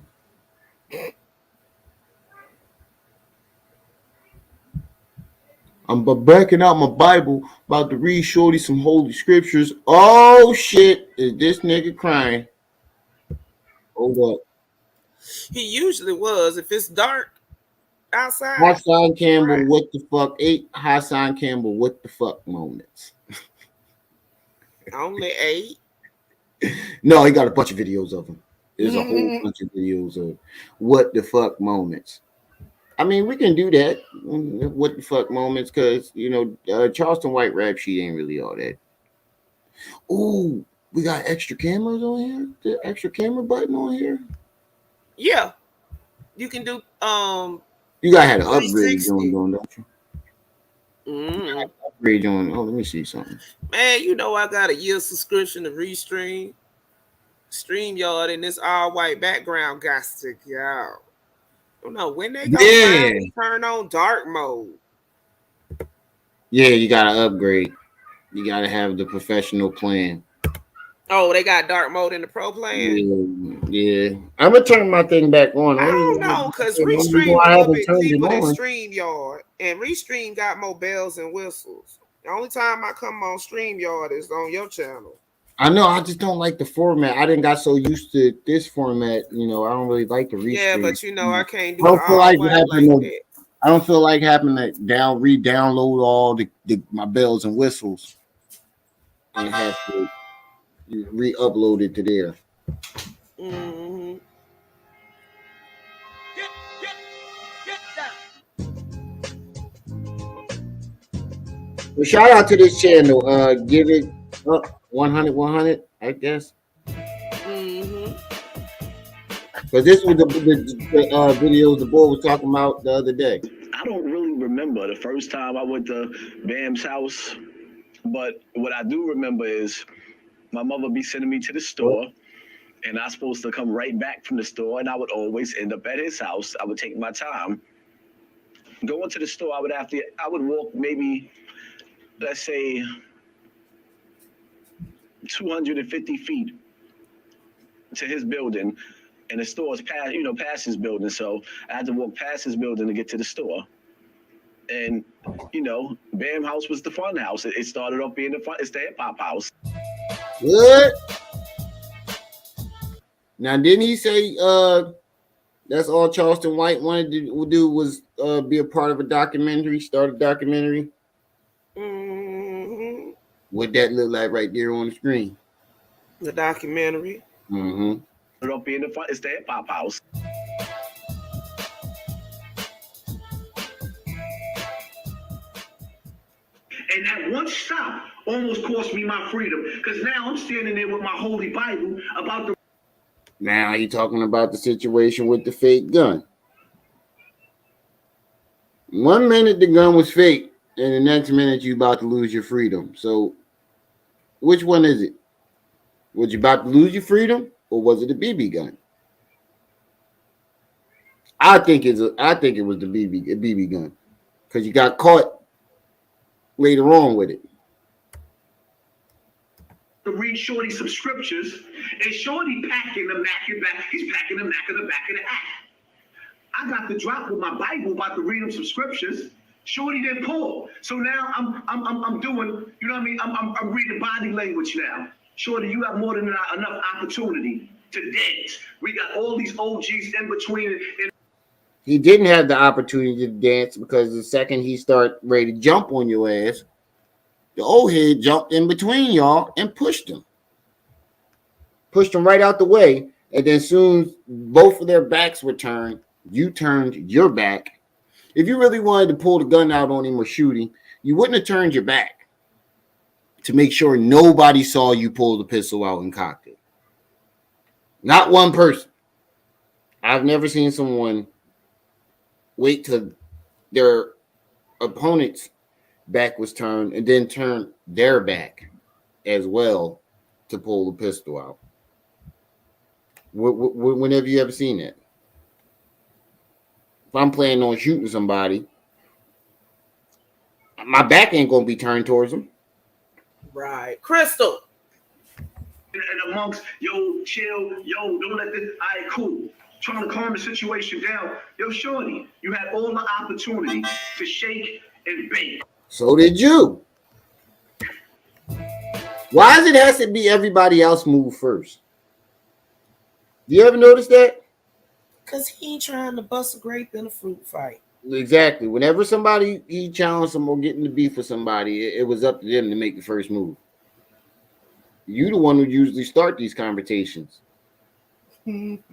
I'm backing out my Bible, about to read Shorty some holy scriptures. Oh shit, is this nigga crying? Hold up. He usually was. If it's dark outside. Hassan Campbell, what the fuck? 8 Hassan Campbell, what the fuck moments. Only 8. No, he got a bunch of videos of him. There's a whole bunch of videos of what the fuck moments. I mean, we can do that. What the fuck moments? Because Charleston White rap sheet ain't really all that. Ooh, we got extra cameras on here. The extra camera button on here. Yeah, you can do You gotta have an upgrade 360. going, don't you? Upgrade on. Oh, let me see something. Man, I got a year subscription to Restream, StreamYard, and this all white background got to go. I don't know when they gonna finally turn on dark mode. Yeah, you gotta upgrade. You gotta have the professional plan. Oh, they got dark mode in the pro plan? Yeah. I'm gonna turn my thing back on. I don't know, because Restream is a little bit cheaper than StreamYard, and Restream got more bells and whistles. The only time I come on StreamYard is on your channel. I know, I just don't like the format. I didn't got so used to this format, I don't really like the Restream. Yeah, but I can't do it all like that. I don't feel like having to re-download all my bells and whistles and have to re-upload it to there. Well, shout out to this channel. Give it up 100, I guess. But this was the videos the boy was talking about the other day. I don't really remember the first time I went to Bam's house, but what I do remember is my mother be sending me to the store, and I was supposed to come right back from the store, and I would always end up at his house. I would take my time. Going to the store, I would walk maybe, let's say, 250 feet to his building, and the store is past his building. So I had to walk past his building to get to the store. And, Bam House was the fun house. It started off being it's the hip hop house. Good. Now, didn't he say that's all Charleston White wanted to do was be a part of a documentary, start a documentary? What that look like right there on the screen? The documentary. Up being it's the hip hop house. And that one stop almost cost me my freedom, because now I'm standing there with my holy Bible about the. Now you talking about the situation with the fake gun. 1 minute the gun was fake, and the next minute you about to lose your freedom. So, which one is it? Was you about to lose your freedom, or was it a BB gun? I think it was the BB gun, because you got caught later on with it. To read Shorty subscriptions, and Shorty packing the Mac in back. He's packing the Mac in the back of the hat. I got the drop with my Bible about to read him subscriptions. Shorty didn't pull, so now I'm doing. You know what I mean? I'm reading body language now. Shorty, you have more than enough opportunity to dance. We got all these OGs in between. He didn't have the opportunity to dance because the second he start ready to jump on your ass, the old head jumped in between y'all and pushed him right out the way. And then soon both of their backs were turned, you turned your back. If you really wanted to pull the gun out on him or shoot him, you wouldn't have turned your back to make sure nobody saw you pull the pistol out and cocked it. Not one person. I've never seen someone wait till their opponent's back was turned and then turn their back as well to pull the pistol out. When have you ever seen that? If I'm planning on shooting somebody, my back ain't gonna be turned towards them. Right. Crystal. And amongst, chill, don't let this, all right, cool. Trying to calm the situation down. Shorty, you had all the opportunity to shake and bake. So did you. Why does it have to be everybody else move first? Do you ever notice that? Because he ain't trying to bust a grape in a fruit fight. Exactly. Whenever he challenged them or getting the beef with somebody, it was up to them to make the first move. You the one who usually start these conversations. Man,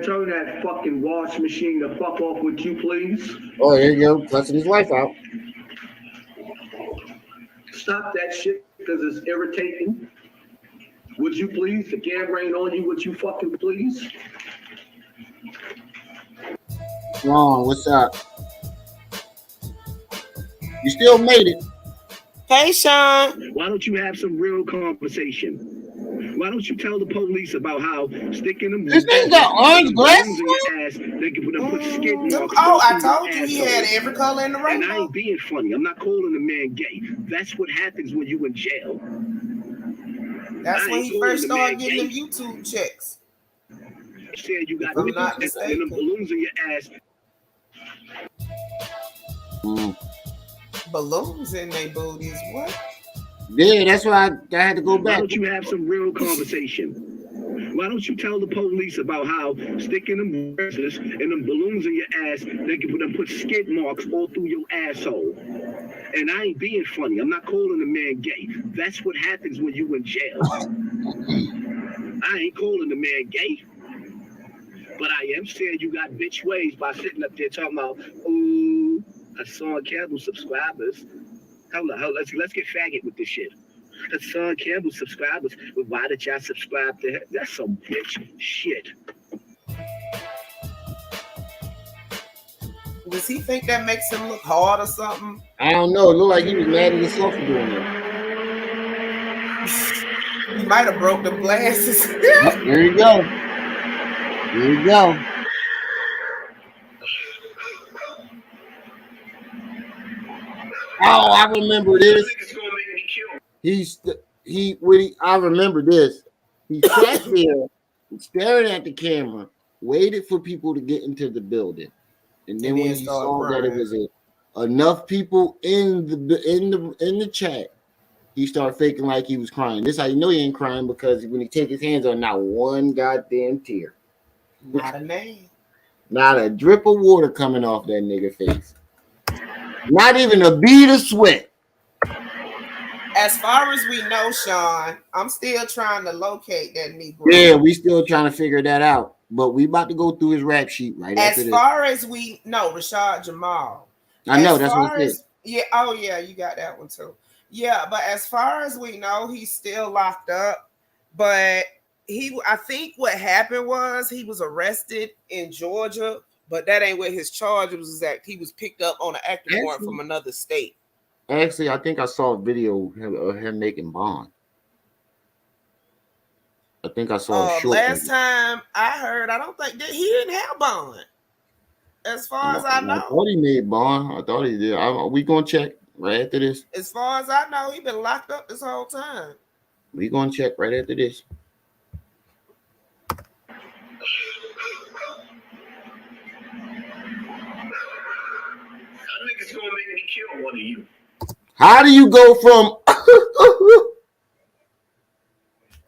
turn that fucking wash machine the fuck off, would you please? Oh, there you go, cussing his wife out. Stop that shit because it's irritating. Would you please? The camera ain't on you, would you fucking please? Ron, what's up? You still made it. Hey, Sean. Why don't you have some real conversation? Why don't you tell the police about how sticking them This thing got orange glasses in your ass, they can put skid marks Oh, I on told your you he asshole. had every color in the And I rainbow. ain't being funny. I'm not calling a man gay. That's what happens when you in jail. That's I when ain't he calling first the man started getting them gay. YouTube checks. Saying you got If I'm not nipples and them mistaken. balloons in your ass. Balloons in their booties. What? Yeah, that's why I had to go Why back. don't you have some real conversation? Why don't you tell the police about how sticking them verses and them balloons in your ass, they can put skid marks all through your asshole? And I ain't being funny. I'm not calling a man gay. That's what happens when you in jail. I ain't calling the man gay. But I am saying you got bitch ways by sitting up there talking about, ooh, Hassan Campbell subscribers. Hold on, let's get faggot with this shit. Hassan Campbell subscribers. Well, why did y'all subscribe to him? That's some bitch shit. Does he think that makes him look hard or something? I don't know. It looked like he was mad at himself for doing that. He might have broke the glasses. There you go. There you go. Oh, I remember this. I remember this. He sat there staring at the camera, waited for people to get into the building, and then when he saw that it was enough people in the chat, he started faking like he was crying. This how you know he ain't crying, because when he take his hands on, not one goddamn tear, Not a name. not a drip of water coming off that nigga face, not even a bead of sweat. As far as we know, Sean, I'm still trying to locate that Negro. Yeah, we still trying to figure that out, but we about to go through his rap sheet right after this. As far as we know, Rashad Jamal. I know, that's what I said. Yeah, oh yeah, you got that one too. Yeah, but as far as we know, he's still locked up. But I think what happened was he was arrested in Georgia, but that ain't where his charges was at. He was picked up on an active warrant from another state. Actually, I think I saw a video of him making bond. I think I saw a short. Last time I heard, I don't think that he didn't have bond. As far as I know. I thought he made bond. I thought he did. We gonna check right after this. As far as I know, he been locked up this whole time. We gonna check right after this. Niggas gonna make me kill one of you. How do you go from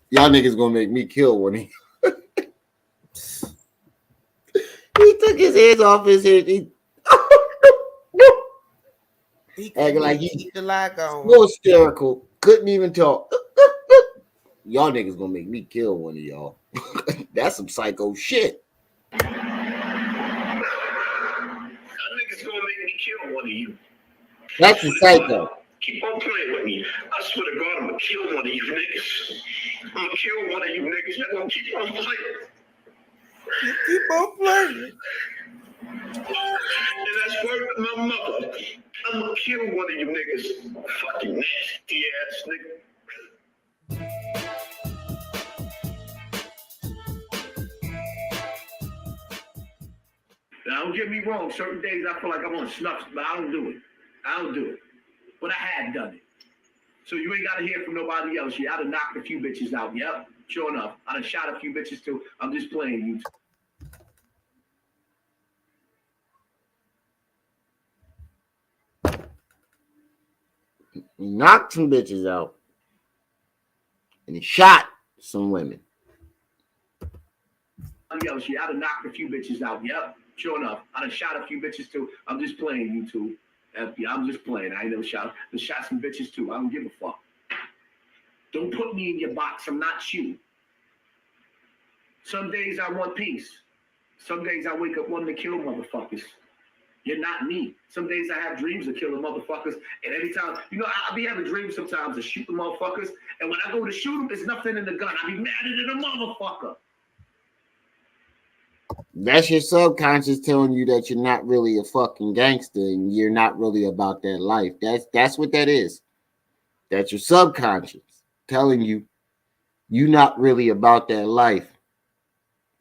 y'all niggas gonna make me kill one of you? He took his hands off his head. He acting like he the light on. So hysterical. Couldn't even talk. Y'all niggas gonna make me kill one of y'all. That's some psycho shit. Niggas gonna make me kill one of you. That's a psycho. Keep on playing with me. I swear to God, I'm gonna kill one of you niggas. I'm gonna kill one of you niggas. You're gonna keep on playing. You keep on playing. And that's word with my mother. I'm gonna kill one of you niggas. Fucking nasty ass nigga. Now, don't get me wrong. Certain days I feel like I'm on snuff, but I don't do it. I don't do it. But I have done it. So you ain't got to hear from nobody else. Yeah, I done knocked a few bitches out. Yep, sure enough. I done shot a few bitches too. I'm just playing you. He knocked some bitches out. And he shot some women. else. Yeah, I done knocked a few bitches out. Yep, sure enough. I done shot a few bitches too. I'm just playing, you two. Yeah, I'm just playing. I ain't never shot. I shot some bitches too. I don't give a fuck. Don't put me in your box. I'm not you. Some days I want peace. Some days I wake up wanting to kill motherfuckers. You're not me. Some days I have dreams of killing motherfuckers. And every time, I be having dreams sometimes of shooting motherfuckers. And when I go to shoot them, there's nothing in the gun. I be madder than a motherfucker. That's your subconscious telling you that you're not really a fucking gangster and you're not really about that life. That's what that is. That's your subconscious telling you you're not really about that life.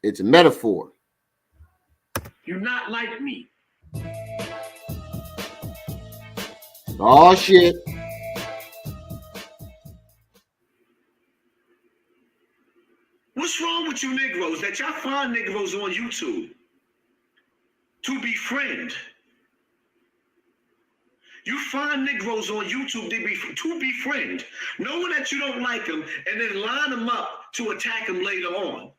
It's a metaphor. You're not like me. Oh shit. What's wrong with you Negroes that y'all find Negroes on YouTube to befriend? You find Negroes on YouTube to befriend, knowing that you don't like them, and then line them up to attack them later on.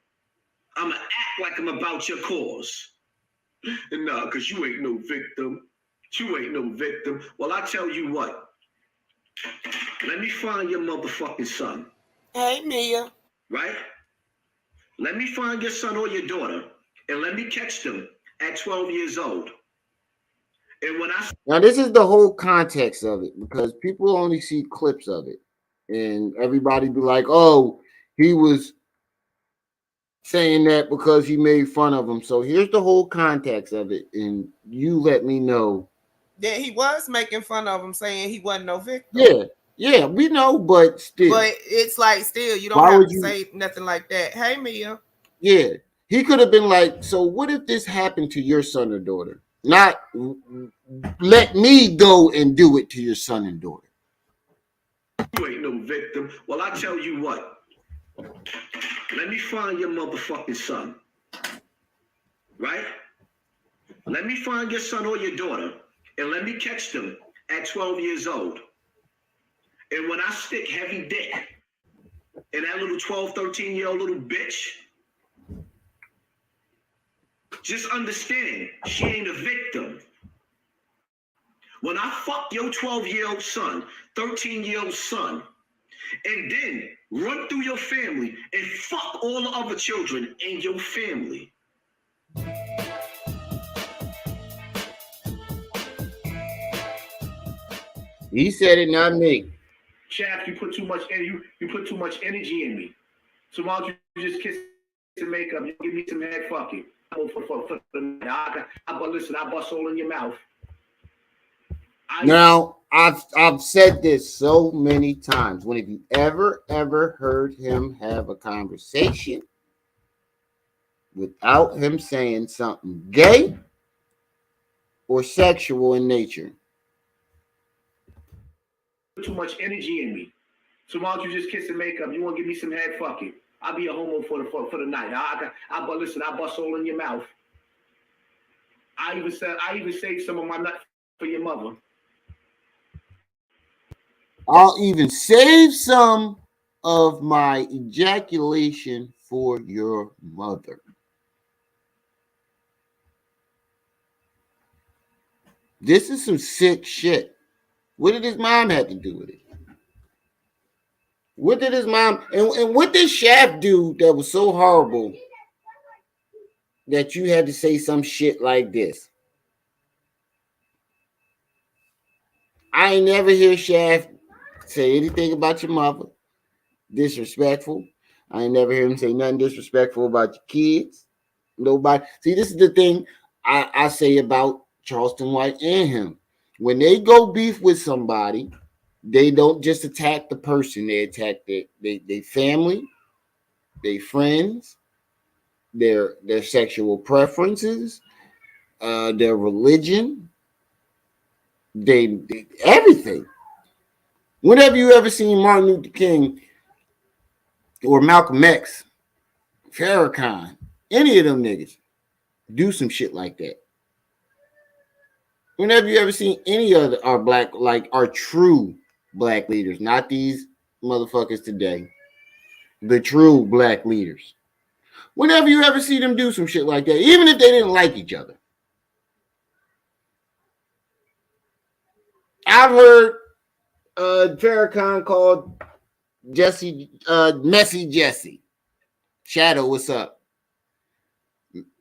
I'ma act like I'm about your cause. And nah, because you ain't no victim. You ain't no victim. Well, I tell you what. Let me find your motherfucking son. Hey, Mia. Right? Let me find your son or your daughter, and let me catch them at 12 years old. And when now this is the whole context of it, because people only see clips of it, and everybody be like, "Oh, he was saying that because he made fun of him." So here's the whole context of it, and you let me know that he was making fun of him, saying he wasn't no victim. Yeah, we know, but still. But it's like still, you don't have to say nothing like that. Hey, Mia. Yeah, he could have been like, so what if this happened to your son or daughter? Not let me go and do it to your son and daughter. You ain't no victim. Well, I tell you what. Let me find your motherfucking son. Right? Let me find your son or your daughter, and let me catch them at 12 years old. And when I stick heavy dick in that little 12, 13-year-old little bitch, just understand she ain't a victim. When I fuck your 12-year-old son, 13-year-old son, and then run through your family and fuck all the other children in your family. He said it, not me. Shaft, you put too much energy in me. So why don't you just kiss and make up? You give me some head fucking. Listen, I bust all in your mouth. Now, I've said this so many times. When have you ever heard him have a conversation without him saying something gay or sexual in nature? Too much energy in me. So why don't you just kiss and make up? You want to give me some head fucking? I'll be a homo for the night. Listen, I bust all in your mouth. I even saved some of my nuts for your mother. I'll even save some of my ejaculation for your mother. This is some sick shit. What did his mom have to do with it? What did his mom and what did Shaft do that was so horrible that you had to say some shit like this? I ain't never hear Shaft say anything about your mother disrespectful. I ain't never hear him say nothing disrespectful about your kids. Nobody. See, this is the thing I say about Charleston White and him. When they go beef with somebody, they don't just attack the person. They attack their family, their friends, their sexual preferences, their religion, they everything. Whenever you ever seen Martin Luther King or Malcolm X, Farrakhan, any of them niggas do some shit like that. Whenever you ever seen any of our black, like our true black leaders, not these motherfuckers today, the true black leaders, Whenever you ever see them do some shit like that, even if they didn't like each other. I've heard Farrakhan called Jesse Messy Jesse. Shadow, what's up?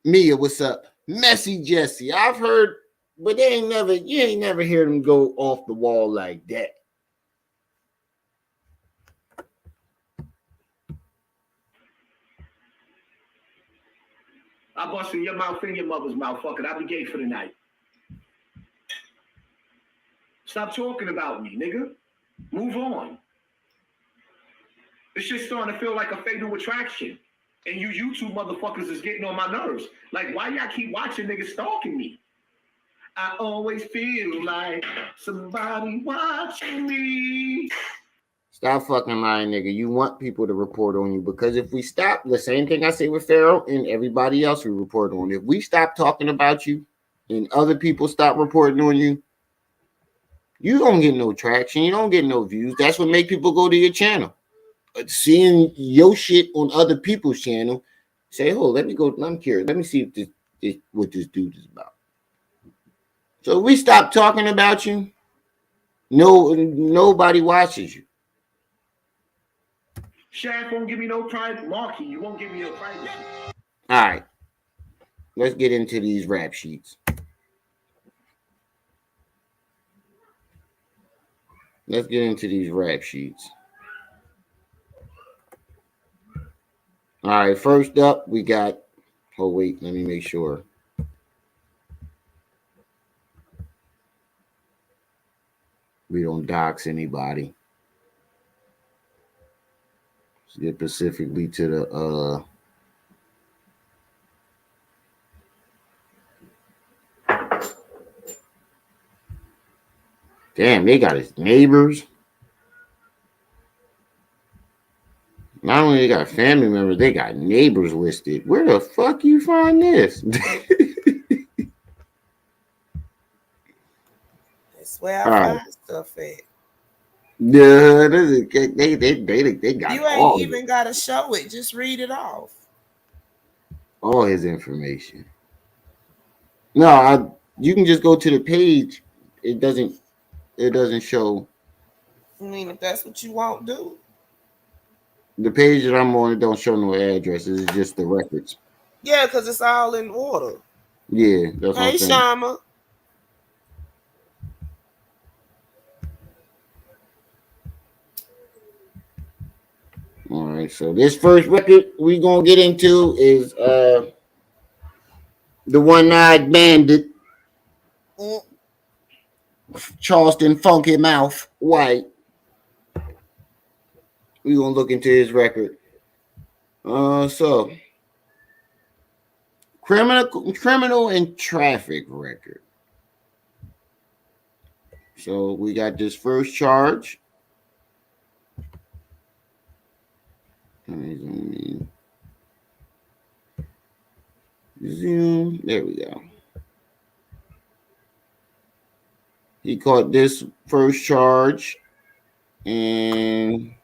Mia, what's up? Messy Jesse. I've heard, but you ain't never heard them go off the wall like that. I bust in your mouth and your mother's mouth. Fuck it, I'll be gay for the night. Stop talking about me, nigga. Move on. This shit's starting to feel like a fatal attraction. And you YouTube motherfuckers is getting on my nerves. Like, why y'all keep watching niggas stalking me? I always feel like somebody watching me. Stop fucking lying, nigga. You want people to report on you because if we stop, the same thing I say with Pharaoh and everybody else we report on, if we stop talking about you and other people stop reporting on you, you don't get no traction. You don't get no views. That's what make people go to your channel. Seeing your shit on other people's channel, say, oh, let me go. I'm curious. Let me see if this what this dude is about. So if we stop talking about you, nobody watches you. Shaq won't give me no private. Marky, you won't give me no privacy. All right. Let's get into these rap sheets. Let's get into these rap sheets. All right, first up, we got, oh, wait, let me make sure. We don't dox anybody. Let's get specifically to the, damn, they got his neighbors. Not only they got family members, they got neighbors listed. Where the fuck you find this? That's where I find stuff at. Yeah, they got you ain't even got to show it. Just read it off. All his information. No, you can just go to the page. It doesn't show. I mean, if that's what you want, do. The page that I'm on, it don't show no addresses. It's just the records. Yeah, because it's all in order. Yeah, that's what I'm saying. Hey, Shama. All right, so this first record we gonna get into is the One-Eyed Bandit, Charleston Funky Mouth White. We gonna look into his record. So criminal and traffic record. So we got this first charge. Zoom. There we go. He caught this first charge in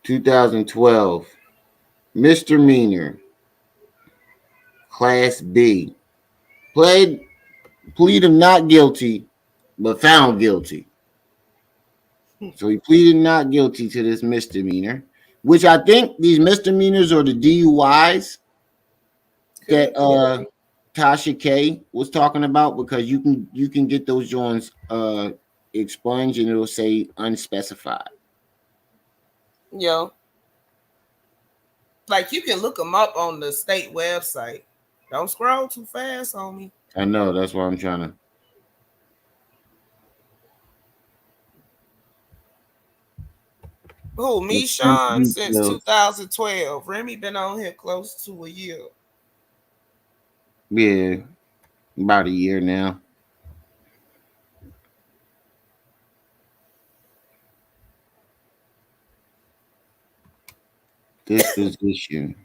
2012. Misdemeanor. Class B. Pleaded not guilty, but found guilty. So he pleaded not guilty to this misdemeanor, which I think these misdemeanors are the DUIs that Tasha K was talking about, because you can get those joints expunged and it'll say unspecified. Yo. Like, you can look them up on the state website. Don't scroll too fast on me. I know, that's why I'm trying to. Who, me, Sean, since 2012. Remy been on here close to a year. Yeah, about a year now. Disposition.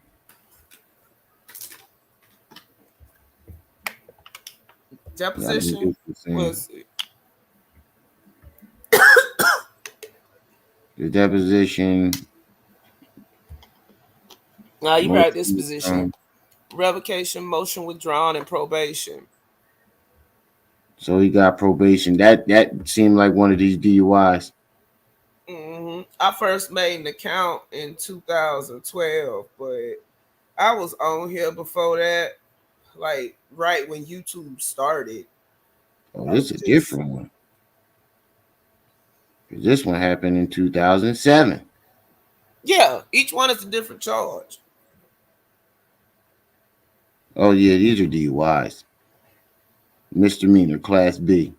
Deposition. Was it? The deposition. Now you Motion right disposition. Revocation, motion withdrawn, and probation. So he got probation. That seemed like one of these DUIs. I first made an account in 2012, but I was on here before that, like right when YouTube started. Oh, this is a different one. This one happened in 2007. Yeah, each one is a different charge. Oh yeah, these are DUIs. Misdemeanor, Class B.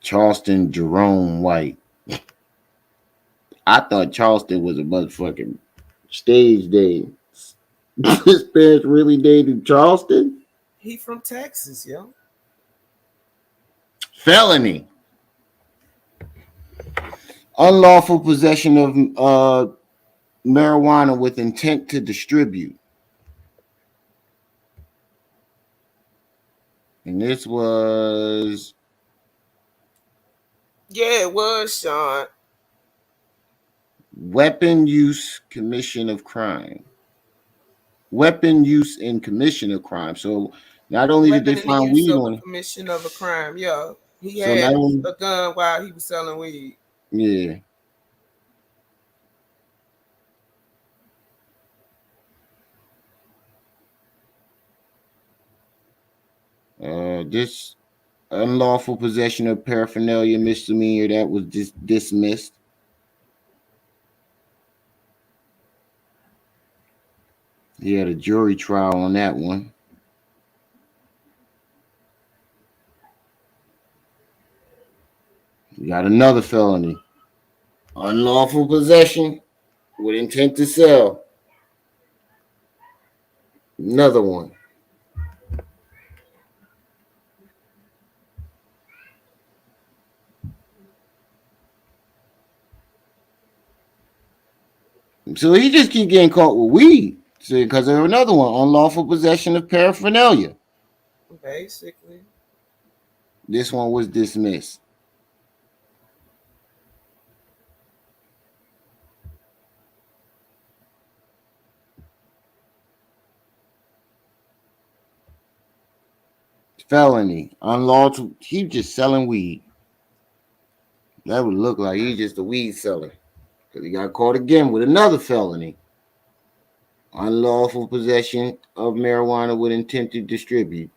Charleston Jerome White. I thought Charleston was a motherfucking stage name. His parents really dated Charleston? He from Texas, yo. Felony. Unlawful possession of marijuana with intent to distribute. And this was... Yeah, it was, Sean. Weapon use, commission of crime. Weapon use and commission of crime. So not only did they find weed on him, commission of a crime. Yeah, he So had not only- a gun while he was selling weed. yeah. This unlawful possession of paraphernalia misdemeanor that was dismissed. He had a jury trial on that one. We got another felony. Unlawful possession with intent to sell. Another one. So he just keep getting caught with weed. See, because there's another one, unlawful possession of paraphernalia. Basically. This one was dismissed. Felony, unlawful. He just selling weed. That would look like he's just a weed seller. Because he got caught again with another felony. Unlawful possession of marijuana with intent to distribute.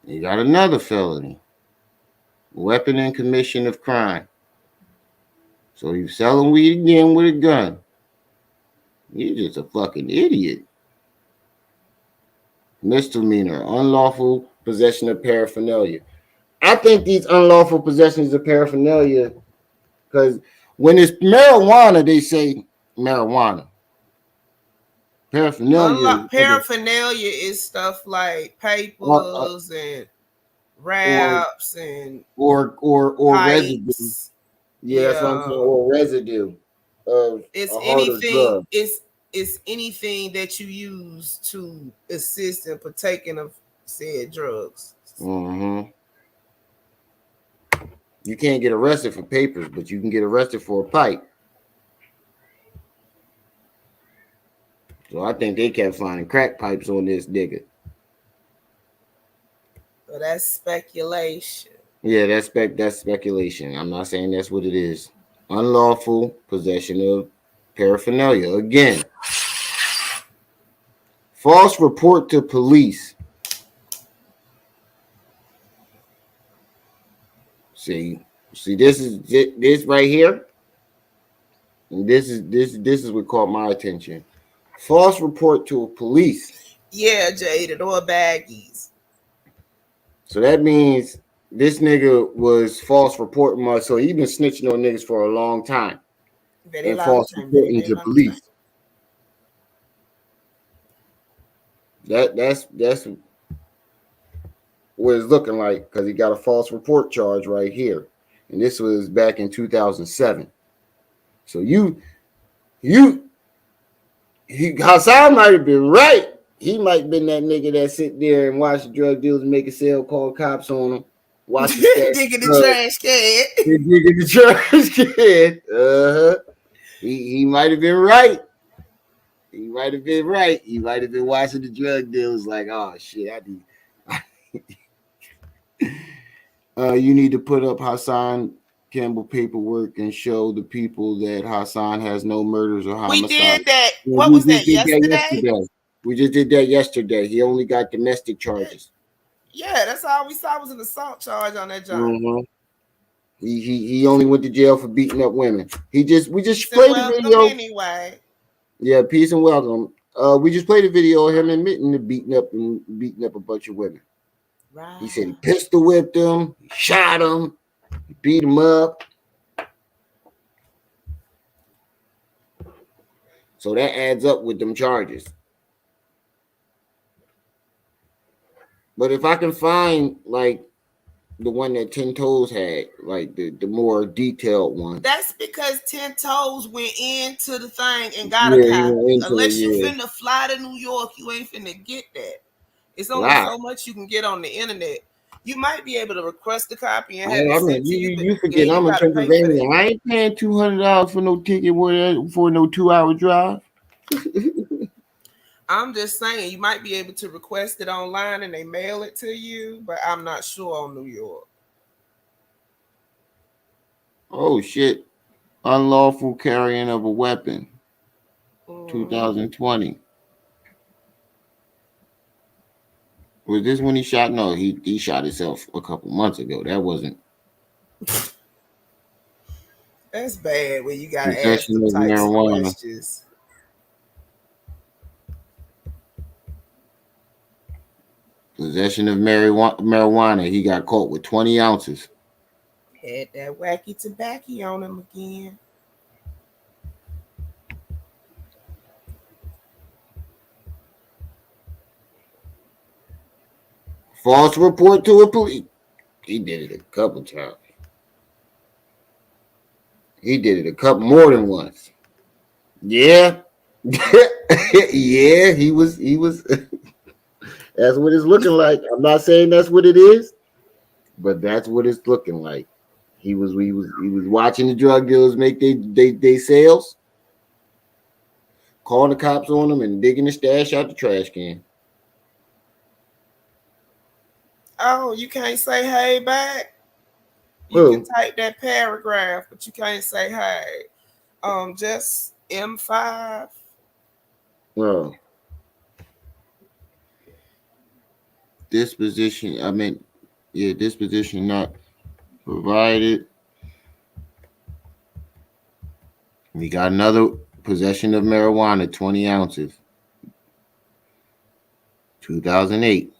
He got another felony. Weapon and commission of crime. So he's selling weed again with a gun. He's just a fucking idiot. Misdemeanor, unlawful possession of paraphernalia. I think these unlawful possessions of paraphernalia, because when it's marijuana, they say marijuana. Paraphernalia. Paraphernalia is stuff like papers and wraps and or residue. pipes. Yeah, that's what I'm saying. Or residue of It's a harder anything. drug. It's anything that you use to assist in partaking of said drugs. Mm-hmm. You can't get arrested for papers, but you can get arrested for a pipe. So I think they kept finding crack pipes on this nigga. So that's speculation. Yeah, that's speculation. I'm not saying that's what it is. Unlawful possession of paraphernalia. Again, false report to police. See, this is this right here. And this is what caught my attention. False report to police. Yeah, jaded or baggies. So that means this nigga was false reporting us. So he been snitching on niggas for a long time. And false reporting to police. That's what it's looking like, because he got a false report charge right here. and this was back in 2007. So Hassan might have been right. He might have been that nigga that sit there and watch the drug dealers make a sale, call cops on them, watch the stats. Digging the trash can. Digging the trash can. He might have been right. He might have been right. He might have been watching the drug dealers like, oh shit, I do. You need to put up Hassan Campbell paperwork and show the people that Hassan has no murders or homicides. We did that. What was that, yesterday? We just did that yesterday. He only got domestic charges. Yeah, that's all we saw was an assault charge on that job. Mm-hmm. He only went to jail for beating up women. We just played the video anyway. Yeah, peace and welcome. We just played a video of him admitting to beating up a bunch of women. Right. He said he pistol whipped them, he shot them, he beat them up. So that adds up with them charges. But if I can find like the one that 10 Toes had, like the more detailed one. That's because 10 Toes went into the thing and got a copy. Unless you finna fly to New York, you ain't finna get that. It's only so much you can get on the internet. You might be able to request a copy and have it sent to you. You forget I'm in Pennsylvania. I ain't paying $200 for no ticket for no 2-hour drive. I'm just saying you might be able to request it online and they mail it to you, but I'm not sure on New York. Oh shit. Unlawful carrying of a weapon. 2020. Was this when he shot? No, he shot himself a couple months ago. That wasn't. That's bad when you gotta ask some types of questions. Possession of marijuana. He got caught with 20 ounces. Had that wacky tobacco on him again. False report to a police. He did it a couple times. He did it a couple more than once. Yeah. Yeah, he was that's what it's looking like. I'm not saying that's what it is, but that's what it's looking like. He was watching the drug dealers make they sales, calling the cops on them and digging the stash out the trash can. Oh, you can't say hey back? You can type that paragraph, but you can't say hey. Just M5. Well, disposition not provided. We got another possession of marijuana, 20 ounces. 2008.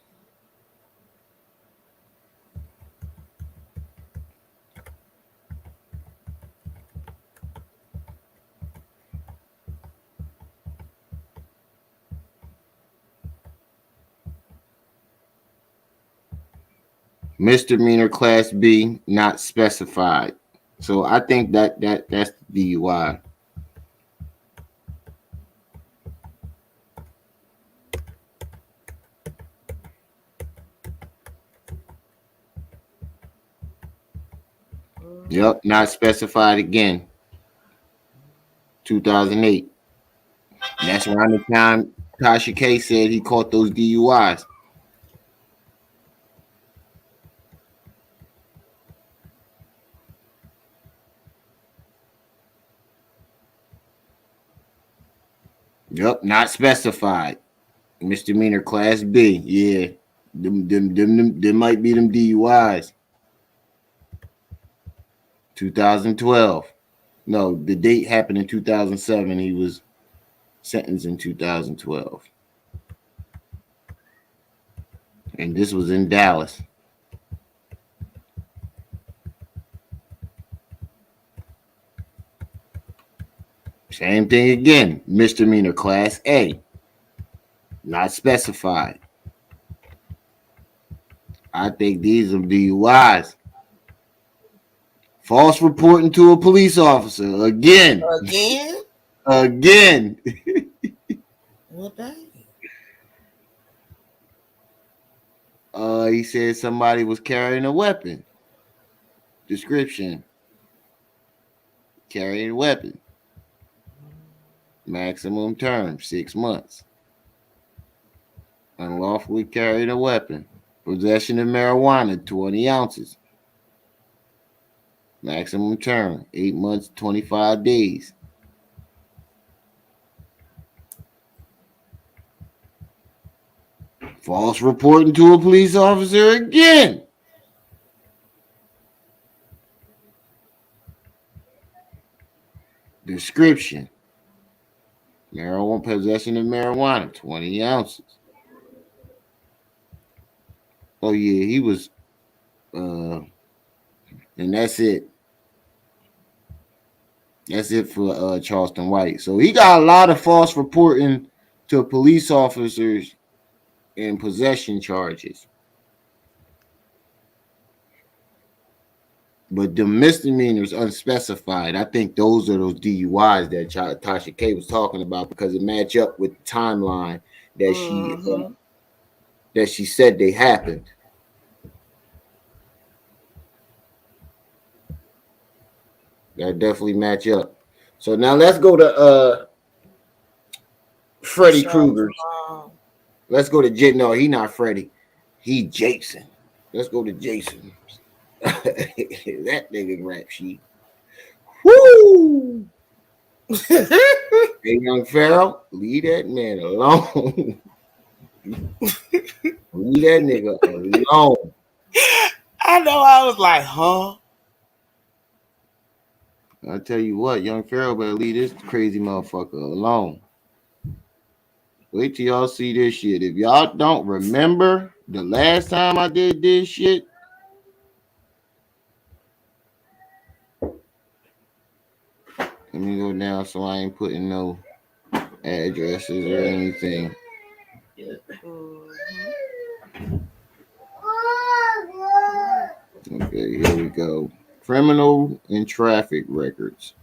Misdemeanor class B, not specified. So I think that's DUI. Yep, not specified again. 2008. And that's around the time Tasha K said he caught those DUIs. Yep, not specified. Misdemeanor class B. Yeah. Them might be them DUIs. 2012. No, the date happened in 2007. He was sentenced in 2012. And this was in Dallas. Same thing again. Misdemeanor class A. Not specified. I think these are DUIs. False reporting to a police officer. Again. Again. Well, dang. He said somebody was carrying a weapon. Description. Carrying a weapon. Maximum term, 6 months. Unlawfully carried a weapon. Possession of marijuana, 20 ounces. Maximum term, 8 months, 25 days. False reporting to a police officer again. Description. Marijuana, possession of marijuana, 20 ounces. Oh yeah, he was and that's it. That's it for Charleston White. So he got a lot of false reporting to police officers and possession charges. But the misdemeanors unspecified, I think those are those DUIs that Tasha K was talking about because it match up with the timeline that she said they happened. That definitely match up. So now let's go to Freddy Krueger. Let's go to no, he not Freddy. He Jason. Let's go to Jason. That nigga rap sheet. Woo! Hey, young Pharaoh, leave that man alone. Leave that nigga alone. I know. I was like, huh? I tell you what, young Pharaoh better leave this crazy motherfucker alone. Wait till y'all see this shit. If y'all don't remember the last time I did this shit, let me go down so I ain't putting no addresses or anything. Okay, here we go. Criminal and traffic records.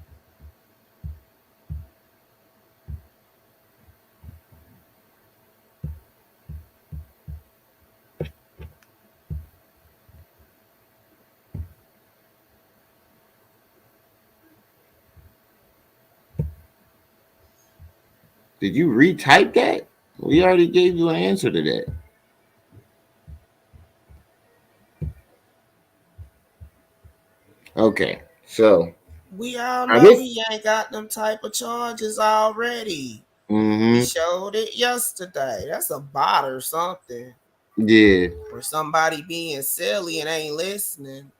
Did you retype that? We already gave you an answer to that. Okay, so we all know he ain't got them type of charges already. He showed it yesterday. That's a bot or something. Yeah. Or somebody being silly and ain't listening.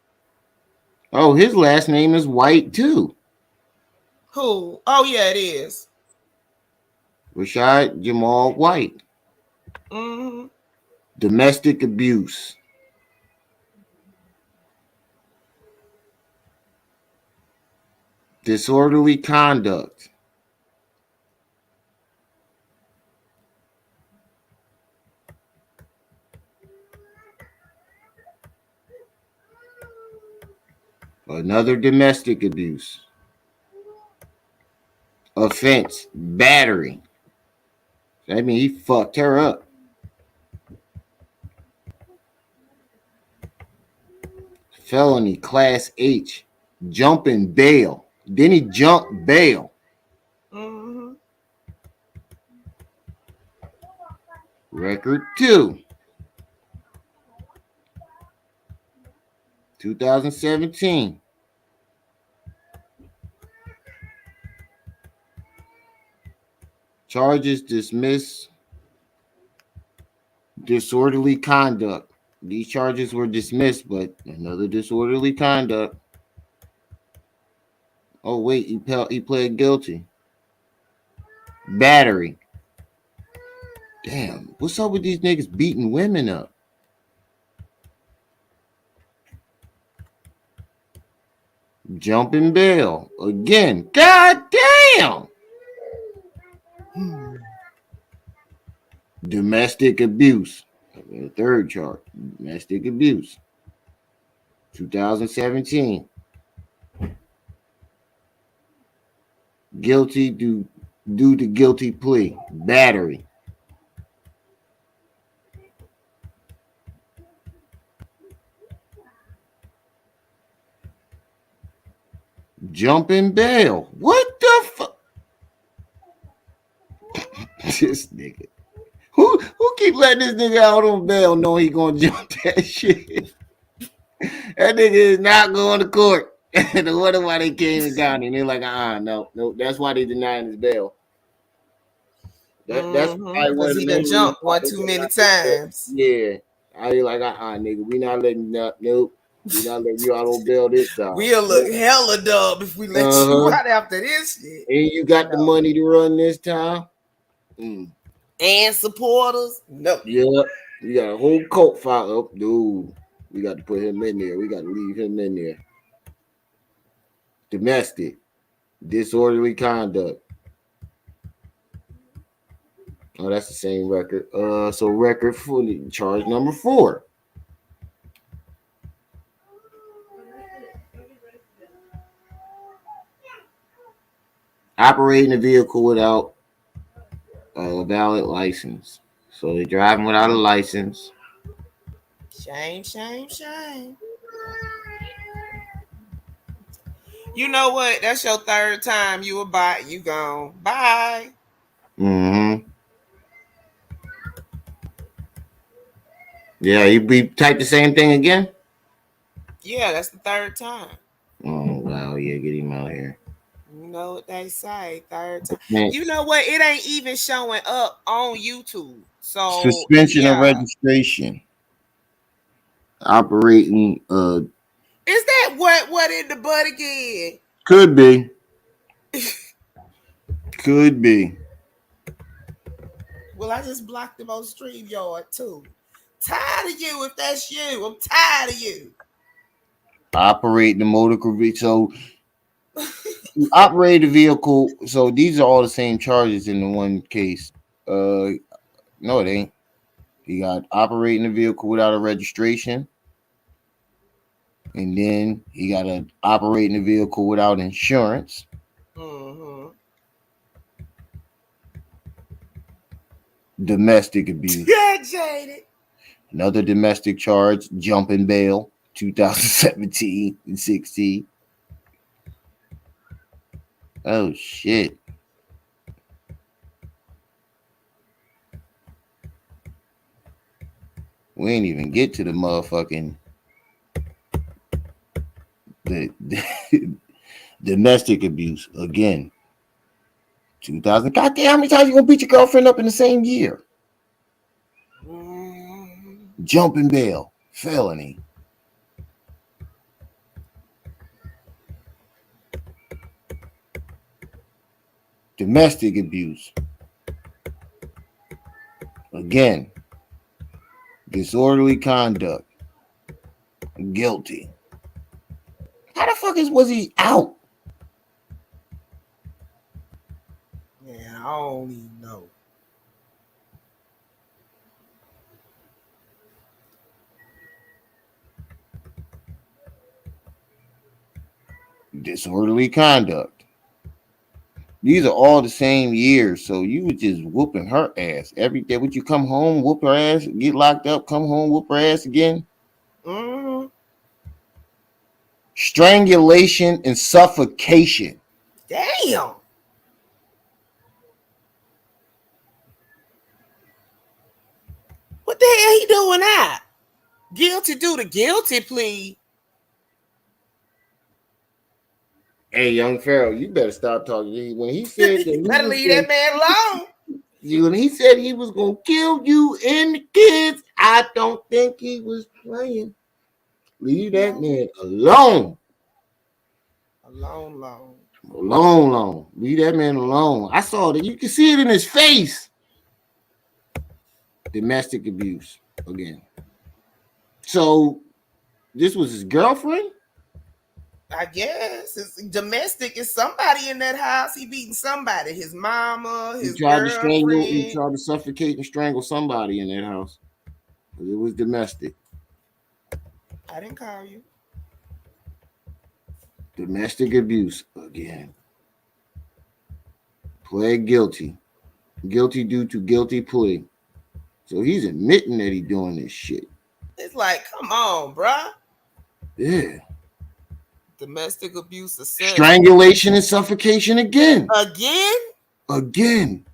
Oh, his last name is White too. Who? Oh yeah, it is. Rashad Jamal White. Domestic abuse. Disorderly conduct. Another domestic abuse. Offense, battery. That means he fucked her up. Felony, class H. Jumping bail. Then he jumped bail. Record 2. 2017. Charges dismissed. Disorderly conduct. These charges were dismissed, but another disorderly conduct. Oh, wait, he pled guilty. Battery. Damn, what's up with these niggas beating women up? Jumping bail. Again. God damn. Domestic abuse. Third charge. Domestic abuse. 2017. Guilty due to guilty plea. Battery. Jumping bail. What the fuck? This nigga. Who keep letting this nigga out on bail knowing he gonna jump that shit? That nigga is not going to court. And I wonder why they came and got him. And they're like, no. That's why they denying his bail. That's probably one of because the he main done jumped reasons one too many times. Yeah. I be like, nigga, we not letting up. Nope. We not letting you out on bail this time. We'll look hella dumb if we let you out after this shit. And you got the money to run this time? And supporters? No. Yep. You got a whole cult file up. Dude, we got to put him in there. We got to leave him in there. Domestic. Disorderly conduct. Oh, that's the same record. So record for charge number 4. Operating a vehicle without a valid license. So they're driving without a license. Shame, shame, shame. You know what? That's your third time you gone. Bye. Mm-hmm. Yeah, you type the same thing again? Yeah, that's the third time. Oh, wow. Yeah, get him out here. You know what they say, third time. You know what? It ain't even showing up on YouTube. So suspension of registration. Operating is that what in the butt again? Could be. Could be. Well, I just blocked him on StreamYard too. Tired of you if that's you. I'm tired of you. Operating the motor vehicle. So operate a vehicle. So these are all the same charges in the one case. No, it ain't. You got operating a vehicle without a registration. And then you got to operating a vehicle without insurance. Domestic abuse. Yeah, jaded. Another domestic charge, jumping bail, 2017 and 16. Oh, shit. We ain't even get to the motherfucking the domestic abuse again. 2000. Goddamn, how many times you gonna beat your girlfriend up in the same year? Jumping bail, felony. Domestic abuse. Again. Disorderly conduct. Guilty. How the fuck was he out? Yeah, I don't even know. Disorderly conduct. These are all the same years, so you was just whooping her ass every day. Would you come home, whoop her ass, get locked up, come home, whoop her ass again? Strangulation and suffocation. Damn. What the hell he doing now? Guilty do the guilty plea. Hey, young Pharaoh, you better stop talking. When he said that, you better leave that man alone. When he said he was gonna kill you and the kids, I don't think he was playing. Leave that man alone. Alone. Leave that man alone. I saw that. You can see it in his face. Domestic abuse again. So this was his girlfriend? I guess it's domestic. Is somebody in that house? He beating somebody. His mama, his girlfriend. He tried to suffocate and strangle somebody in that house. It was domestic. I didn't call you. Domestic abuse again. Pled guilty. Guilty due to guilty plea. So he's admitting that he's doing this shit. It's like, come on, bruh. Yeah. Domestic abuse assessment. Strangulation and suffocation again. Again.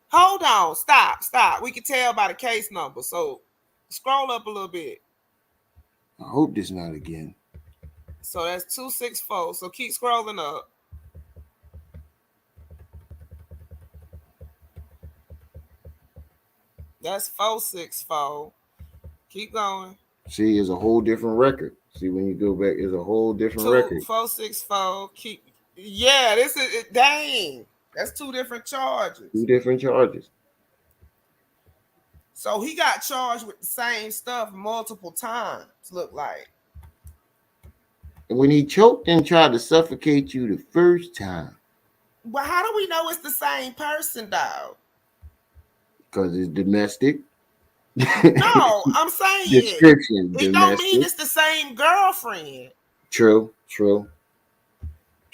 Hold on. Stop. We can tell by the case number. So scroll up a little bit. I hope this not again. So that's 264. So keep scrolling up. That's 464. Keep going. See, it's a whole different record. See, when you go back, it's a whole different record. 464. Yeah, this is dang. That's two different charges. So he got charged with the same stuff multiple times, look like. And when he choked and tried to suffocate you the first time. Well, how do we know it's the same person, dog? Because it's domestic. No, I'm saying description. It don't mean it's the same girlfriend. True.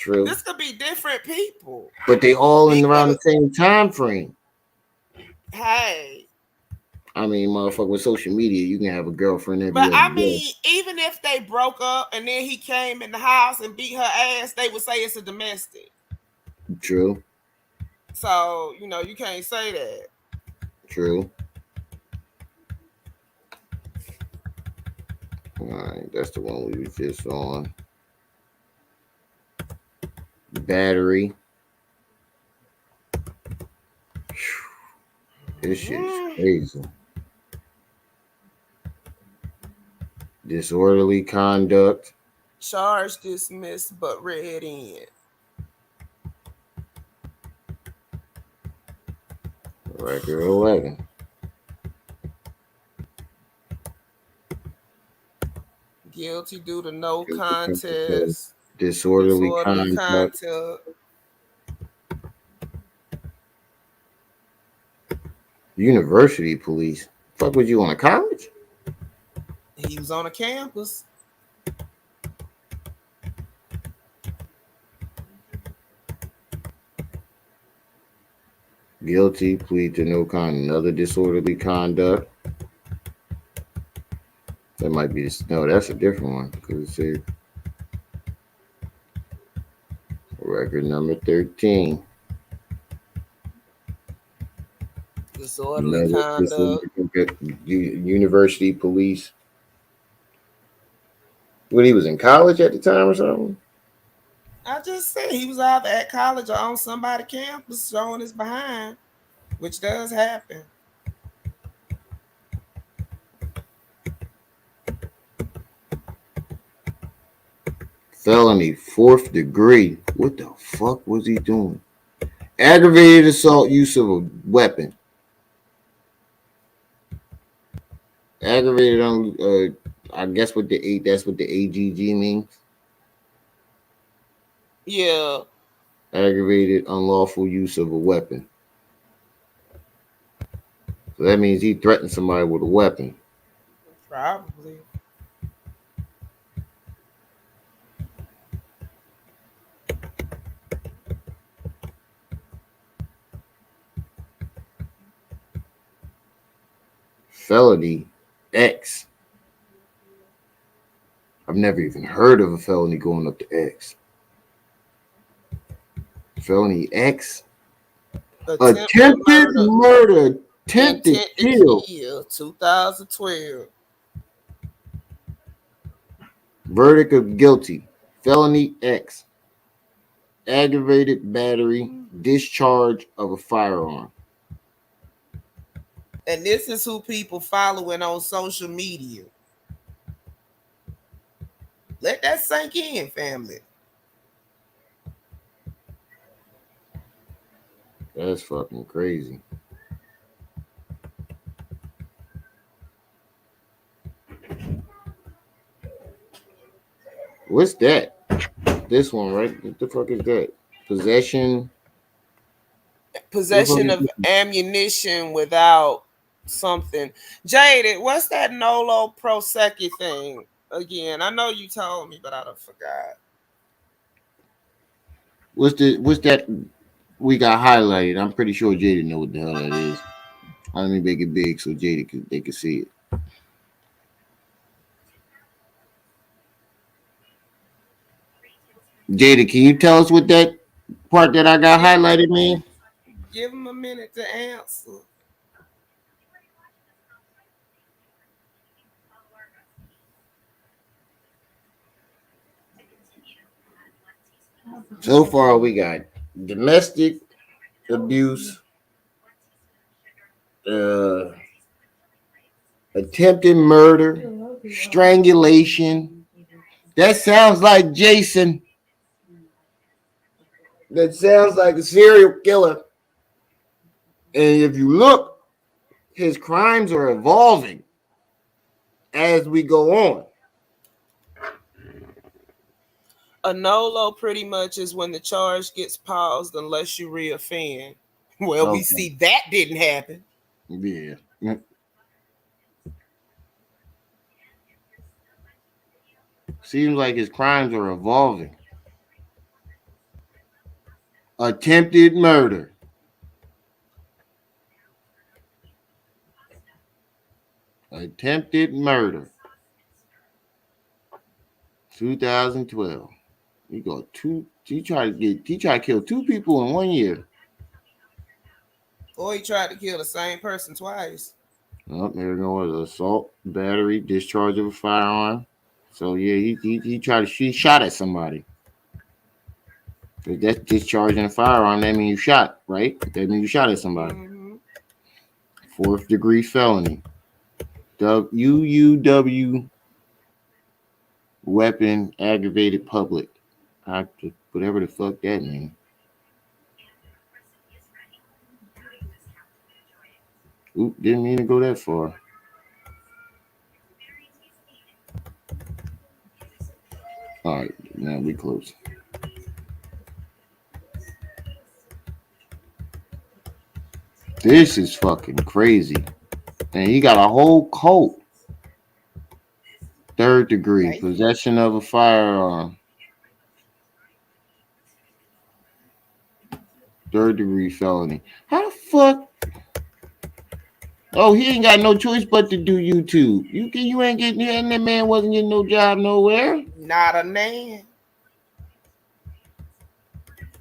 This could be different people. But they all in around the same time frame. Hey. I mean, motherfucker, with social media, you can have a girlfriend every But I day. mean, even if they broke up and then he came in the house and beat her ass, they would say it's a domestic. True. So, you can't say that. True. All right, that's the one we was just on. Battery. This shit is crazy. Disorderly conduct. Charge dismissed but read in. Record 11. Guilty due to no contest. Disorderly conduct. University police. Fuck, was you on a college? He was on a campus. Guilty, plead to no another disorderly conduct. That might be no, that's a different one because it said record number 13. Disorderly conduct. University police. What, he was in college at the time or something? I just said he was either at college or on somebody's campus showing his behind, which does happen. Felony, 4th degree. What the fuck was he doing? Aggravated assault, use of a weapon. Aggravated on, I guess that's what the AGG means. Yeah. Aggravated unlawful use of a weapon. So that means he threatened somebody with a weapon. Probably. Felony X. I've never even heard of a felony going up to X. Felony X. Attempted murder. Attempted kill. 2012. Verdict of guilty. Felony X. Aggravated battery. Discharge of a firearm. And this is who people following on social media. Let that sink in, family. That's fucking crazy. What's that? This one, right? What the fuck is that? Possession of ammunition without something. Jaded, what's that Nolo Prosecchi thing again? I know you told me, but I done forgot. What's that? we got highlighted. I'm pretty sure Jada know what the hell that is. Let me make it big so they can see it. Jada, can you tell us what that part that I got highlighted mean? Give him a minute to answer. So far, we got domestic abuse, uh, attempted murder, strangulation. That sounds like Jason. That sounds like a serial killer. And if you look, his crimes are evolving as we go on. A NOLO pretty much is when the charge gets paused unless you reoffend. Well, we Okay. see that didn't happen. Yeah. Seems like his crimes are evolving. Attempted murder. Attempted murder. 2012. He got two. He tried to kill two people in 1 year. Or he tried to kill the same person twice. Oh, there goes assault, battery, discharge of a firearm. So yeah, he tried to he shot at somebody. If that's discharging a firearm, that means you shot, right? That means you shot at somebody. Mm-hmm. 4th degree felony. UUW weapon aggravated public. Whatever the fuck that means. Oop, didn't mean to go that far. All right, now we close. This is fucking crazy. And he got a whole cult. 3rd degree, possession of a firearm. 3rd degree felony. How the fuck? Oh, he ain't got no choice but to do YouTube. You ain't getting, and that man wasn't getting no job nowhere. Not a man.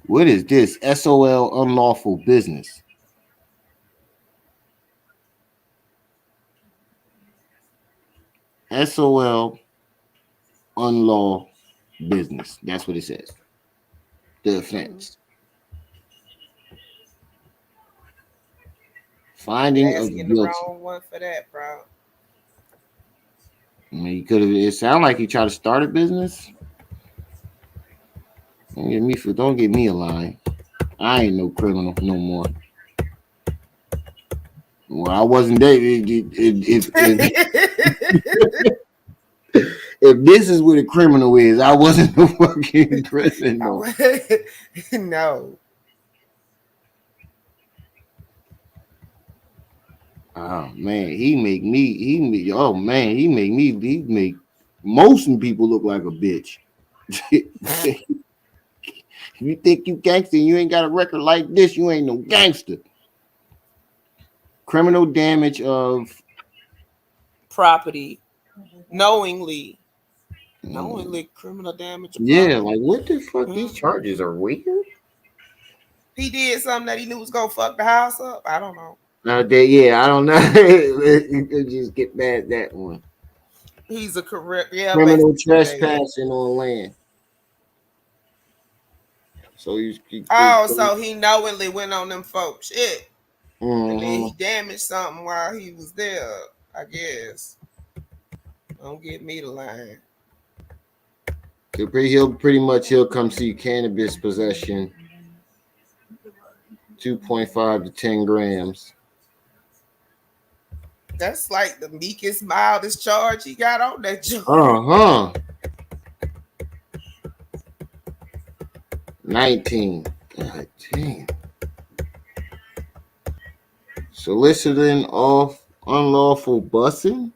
What is this? SOL unlawful business. SOL unlawful business. That's what it says. The offense. Finding of Asking guilty. the wrong one for that, bro. I mean, he could have. It sounded like he tried to start a business. Don't get me a line. I ain't no criminal no more. Well, I wasn't there. If this is what a criminal is, I wasn't a fucking criminal. No. Oh man, he make most people look like a bitch. You think you gangster and you ain't got a record like this, you ain't no gangster. Criminal damage of property. Knowingly criminal damage. Yeah, like what the fuck? These charges are weird. He did something that he knew was gonna fuck the house up. I don't know. I don't know. Let's just get past that one. He's a correct, criminal trespassing on land. So so he knowingly went on them folks shit, and then he damaged something while he was there. I guess. Don't get me the line. He'll come see cannabis possession, 2.5 to 10 grams. That's like the meekest, mildest charge he got on that joint. 19. God damn. Soliciting off unlawful busing.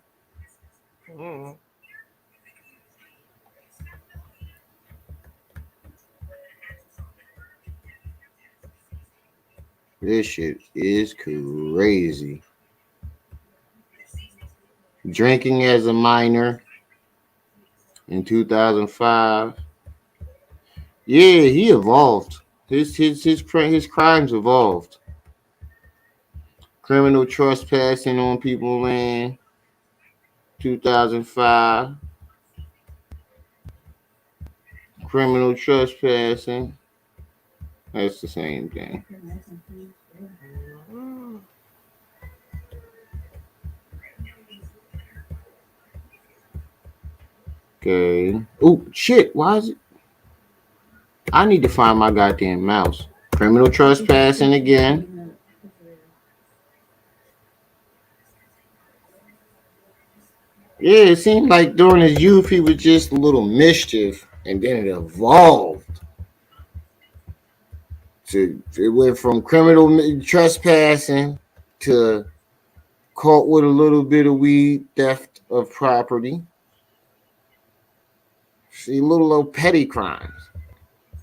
This shit is crazy. Drinking as a minor in 2005. Yeah, he evolved. His crimes evolved. Criminal trespassing on people land 2005. Criminal trespassing. That's the same thing. Okay. Oh shit! Why is it? I need to find my goddamn mouse. Criminal trespassing again. Yeah, it seemed like during his youth he was just a little mischief, and then it evolved. It went from criminal trespassing to caught with a little bit of weed, theft of property. See, little petty crimes.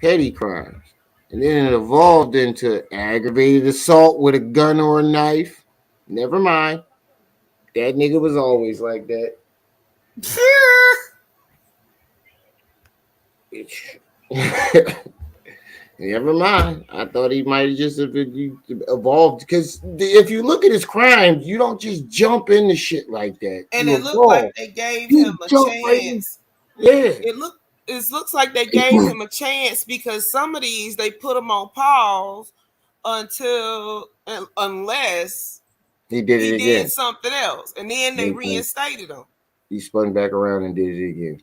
Petty crimes. And then it evolved into aggravated assault with a gun or a knife. Never mind. That nigga was always like that. Never mind. I thought he might have just evolved because if you look at his crimes, you don't just jump into shit like that. And you it looked like they gave him a chance. Yeah. It looks like they gave him a chance because some of these they put him on pause unless he did something else, and then they reinstated him. He spun back around and did it again.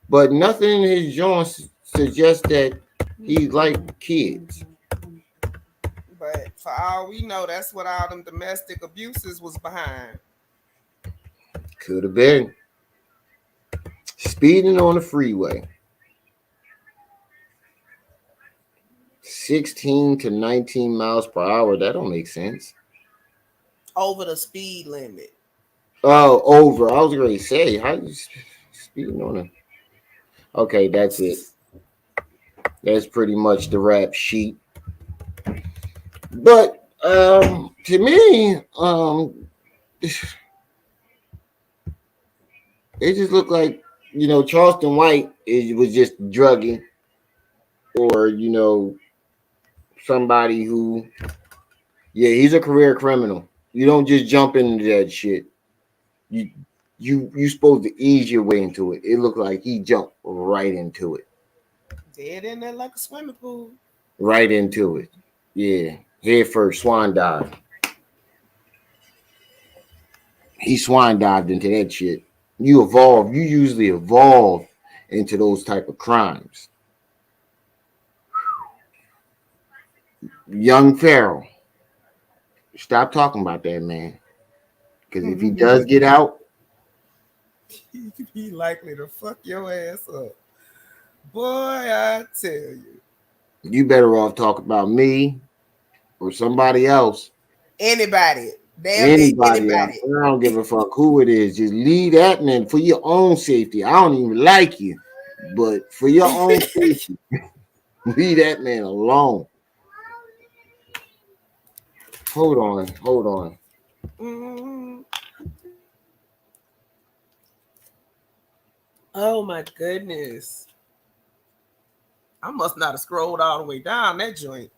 But nothing in his joints suggests that he like kids. But for all we know, that's what all them domestic abuses was behind. Could have been. Speeding on the freeway. 16 to 19 miles per hour. That don't make sense. Over the speed limit. Oh, over. I was going to say, how you speeding on it? Okay, that's it. That's pretty much the rap sheet. But to me, it just looked like, Charleston White was just drugging, or somebody who, he's a career criminal. You don't just jump into that shit. You supposed to ease your way into it. It looked like he jumped right into it. Dead in there like a swimming pool. Right into it. Yeah. Head first, swan dive. He swan dived into that shit. You usually evolve into those type of crimes. Young Pharaoh. Stop talking about that man. Because if he does get out, he likely to fuck your ass up. Boy, I tell you. You better off talk about me or somebody else. Anybody. Anybody. I don't give a fuck who it is. Just leave that man for your own safety. I don't even like you, but for your own safety, leave that man alone. Hold on. Mm-hmm. Oh my goodness. I must not have scrolled all the way down that joint.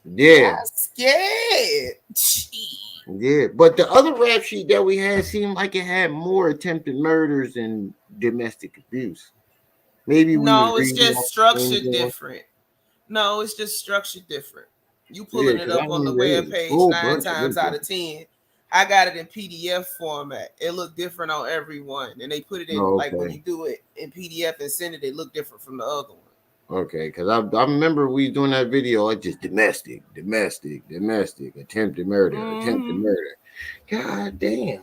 Yeah. I'm scared. Yeah, but the other rap sheet that we had seemed like it had more attempted murders and domestic abuse. Maybe it's just structured different. No, it's just structured different. You pulling it up on the web page 9 times out of 10. I got it in PDF format. It looked different on every one, and they put it in like when you do it in PDF and send it, look different from the other one. Okay, because I remember we doing that video. I just domestic, attempted murder. God damn.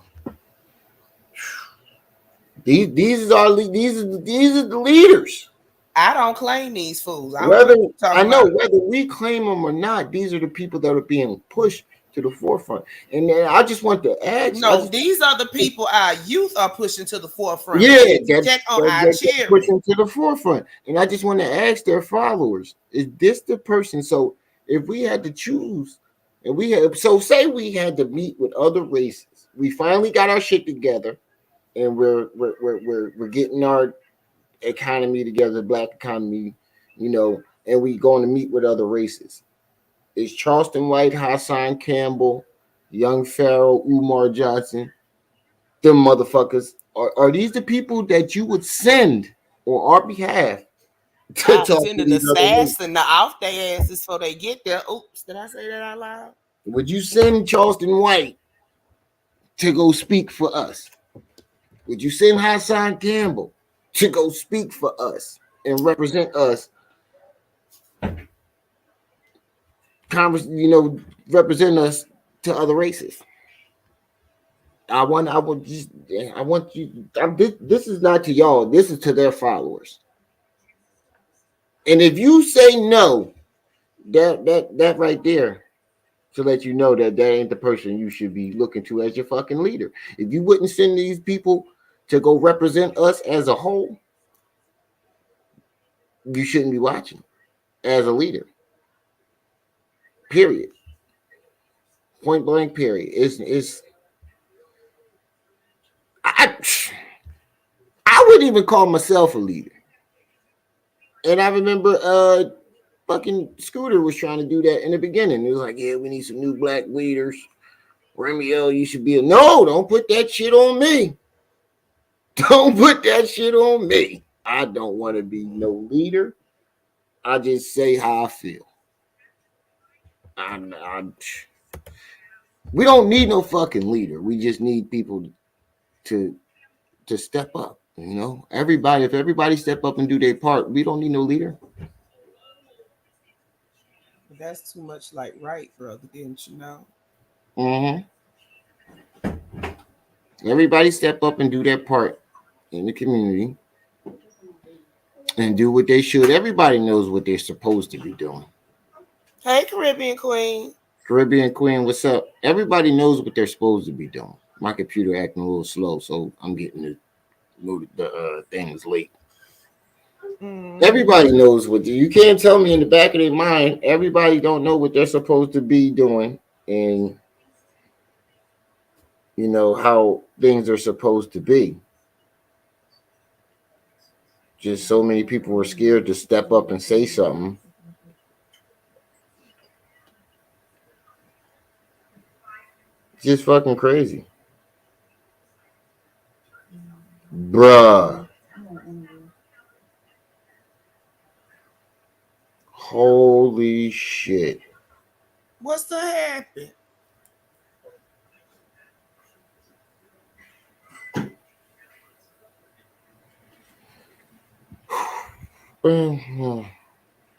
These are the leaders. I don't claim these fools. Whether we claim them or not, these are the people that are being pushed to the forefront. And then I just want to ask. No, these are the people our youth are pushing to the forefront. Yeah, check on our children. Pushing to the forefront. And I just want to ask their followers: is this the person? So if we had to choose, and we had, so say we had to meet with other races, we finally got our shit together, and we're getting our economy together, black economy, and we going to meet with other races. Is Charleston White, Hassan Campbell, Young Pharaoh, Umar Johnson, them motherfuckers, are these the people that you would send on our behalf to I'm talk to sending these the other races? sass and the off their asses before they get there. Oops, did I say that out loud? Would you send Charleston White to go speak for us? Would you send Hassan Campbell to go speak for us and represent us? Represent us to other races. I want you. This is not to y'all. This is to their followers. And if you say no, that right there to let you know that ain't the person you should be looking to as your fucking leader. If you wouldn't send these people to go represent us as a whole, you shouldn't be watching as a leader. Period. Point blank. Period. I wouldn't even call myself a leader. And I remember fucking Scooter was trying to do that in the beginning. It was like, yeah, we need some new black leaders. Romeo, you should be no, don't put that shit on me. Don't put that shit on me. I don't want to be no leader. I just say how I feel. We don't need no fucking leader. We just need people to step up. If everybody step up and do their part, we don't need no leader. That's too much like right, brother, didn't you know? Everybody step up and do their part in the community and do what they should. Everybody knows what they're supposed to be doing. Hey, Caribbean Queen. Caribbean Queen, what's up? Everybody knows what they're supposed to be doing. My computer acting a little slow, so I'm getting the things late. Everybody knows what you can't tell me in the back of their mind. Everybody don't know what they're supposed to be doing, and how things are supposed to be. Just so many people were scared to step up and say something. Just fucking crazy. Bruh. Holy shit. What's the happen?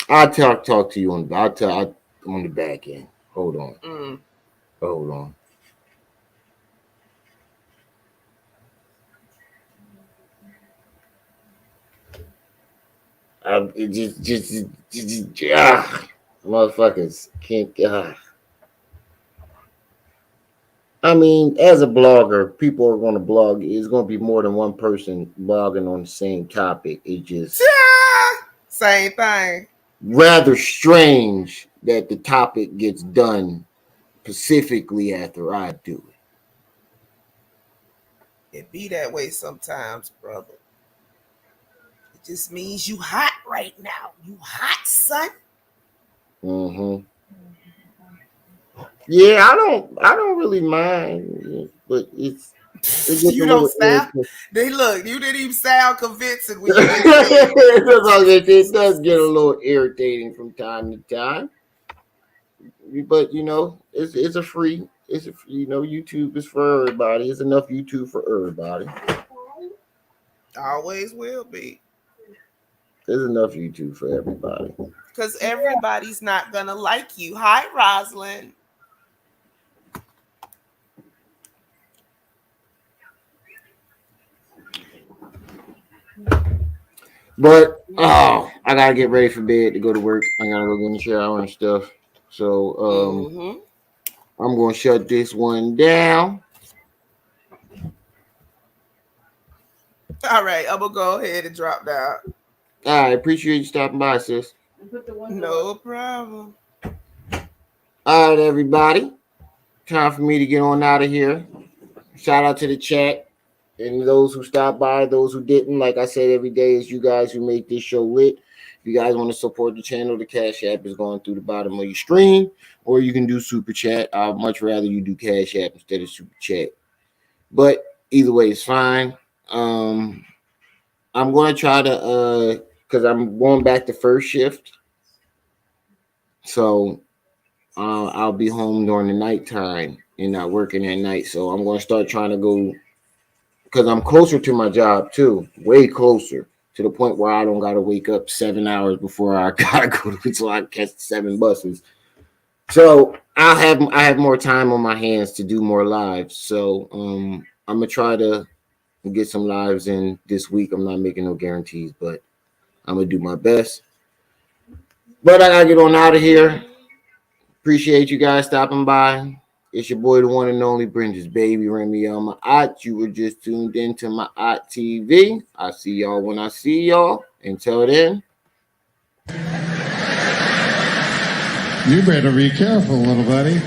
I'll talk to you on the back end. Hold on. Hold on. Motherfuckers can't. I mean, as a blogger, people are going to blog. It's going to be more than one person blogging on the same topic. It just same thing. Rather strange that the topic gets done specifically after I do it. It be that way sometimes, brother. It just means you hot right now. You hot, son. Yeah, I don't really mind, but it's you don't sound. Look, you didn't even sound convincing when you did it does get a little irritating from time to time. But it's a free. YouTube is for everybody. It's enough YouTube for everybody. Always will be. There's enough YouTube for everybody. Because everybody's not gonna like you. Hi, Rosalind. But I gotta get ready for bed to go to work. I gotta go get in the shower and stuff. So I'm going to shut this one down. All right, I'm gonna go ahead and drop down. I appreciate you stopping by, sis. No problem. All right, everybody. Time for me to get on out of here. Shout out to the chat and those who stopped by, those who didn't. Like I said, every day is you guys who make this show lit. If you guys want to support the channel, the Cash App is going through the bottom of your screen, or you can do Super Chat. I'd much rather you do Cash App instead of Super Chat. But either way, it's fine. I'm going to try to, because I'm going back to first shift. So I'll be home during the nighttime and not working at night. So I'm going to start trying to go, because I'm closer to my job too, way closer, to the point where I don't got to wake up 7 hours before I got to go to, so I catch 7 buses. So I have more time on my hands to do more lives. So I'm going to try to get some lives in this week. I'm not making no guarantees, but I'm going to do my best. But I got to get on out of here. Appreciate you guys stopping by. It's your boy, the one and only Brenda's baby, Remy on my Ot. You were just tuned into my Ot TV. I'll see y'all when I see y'all. Until then. You better be careful, little buddy.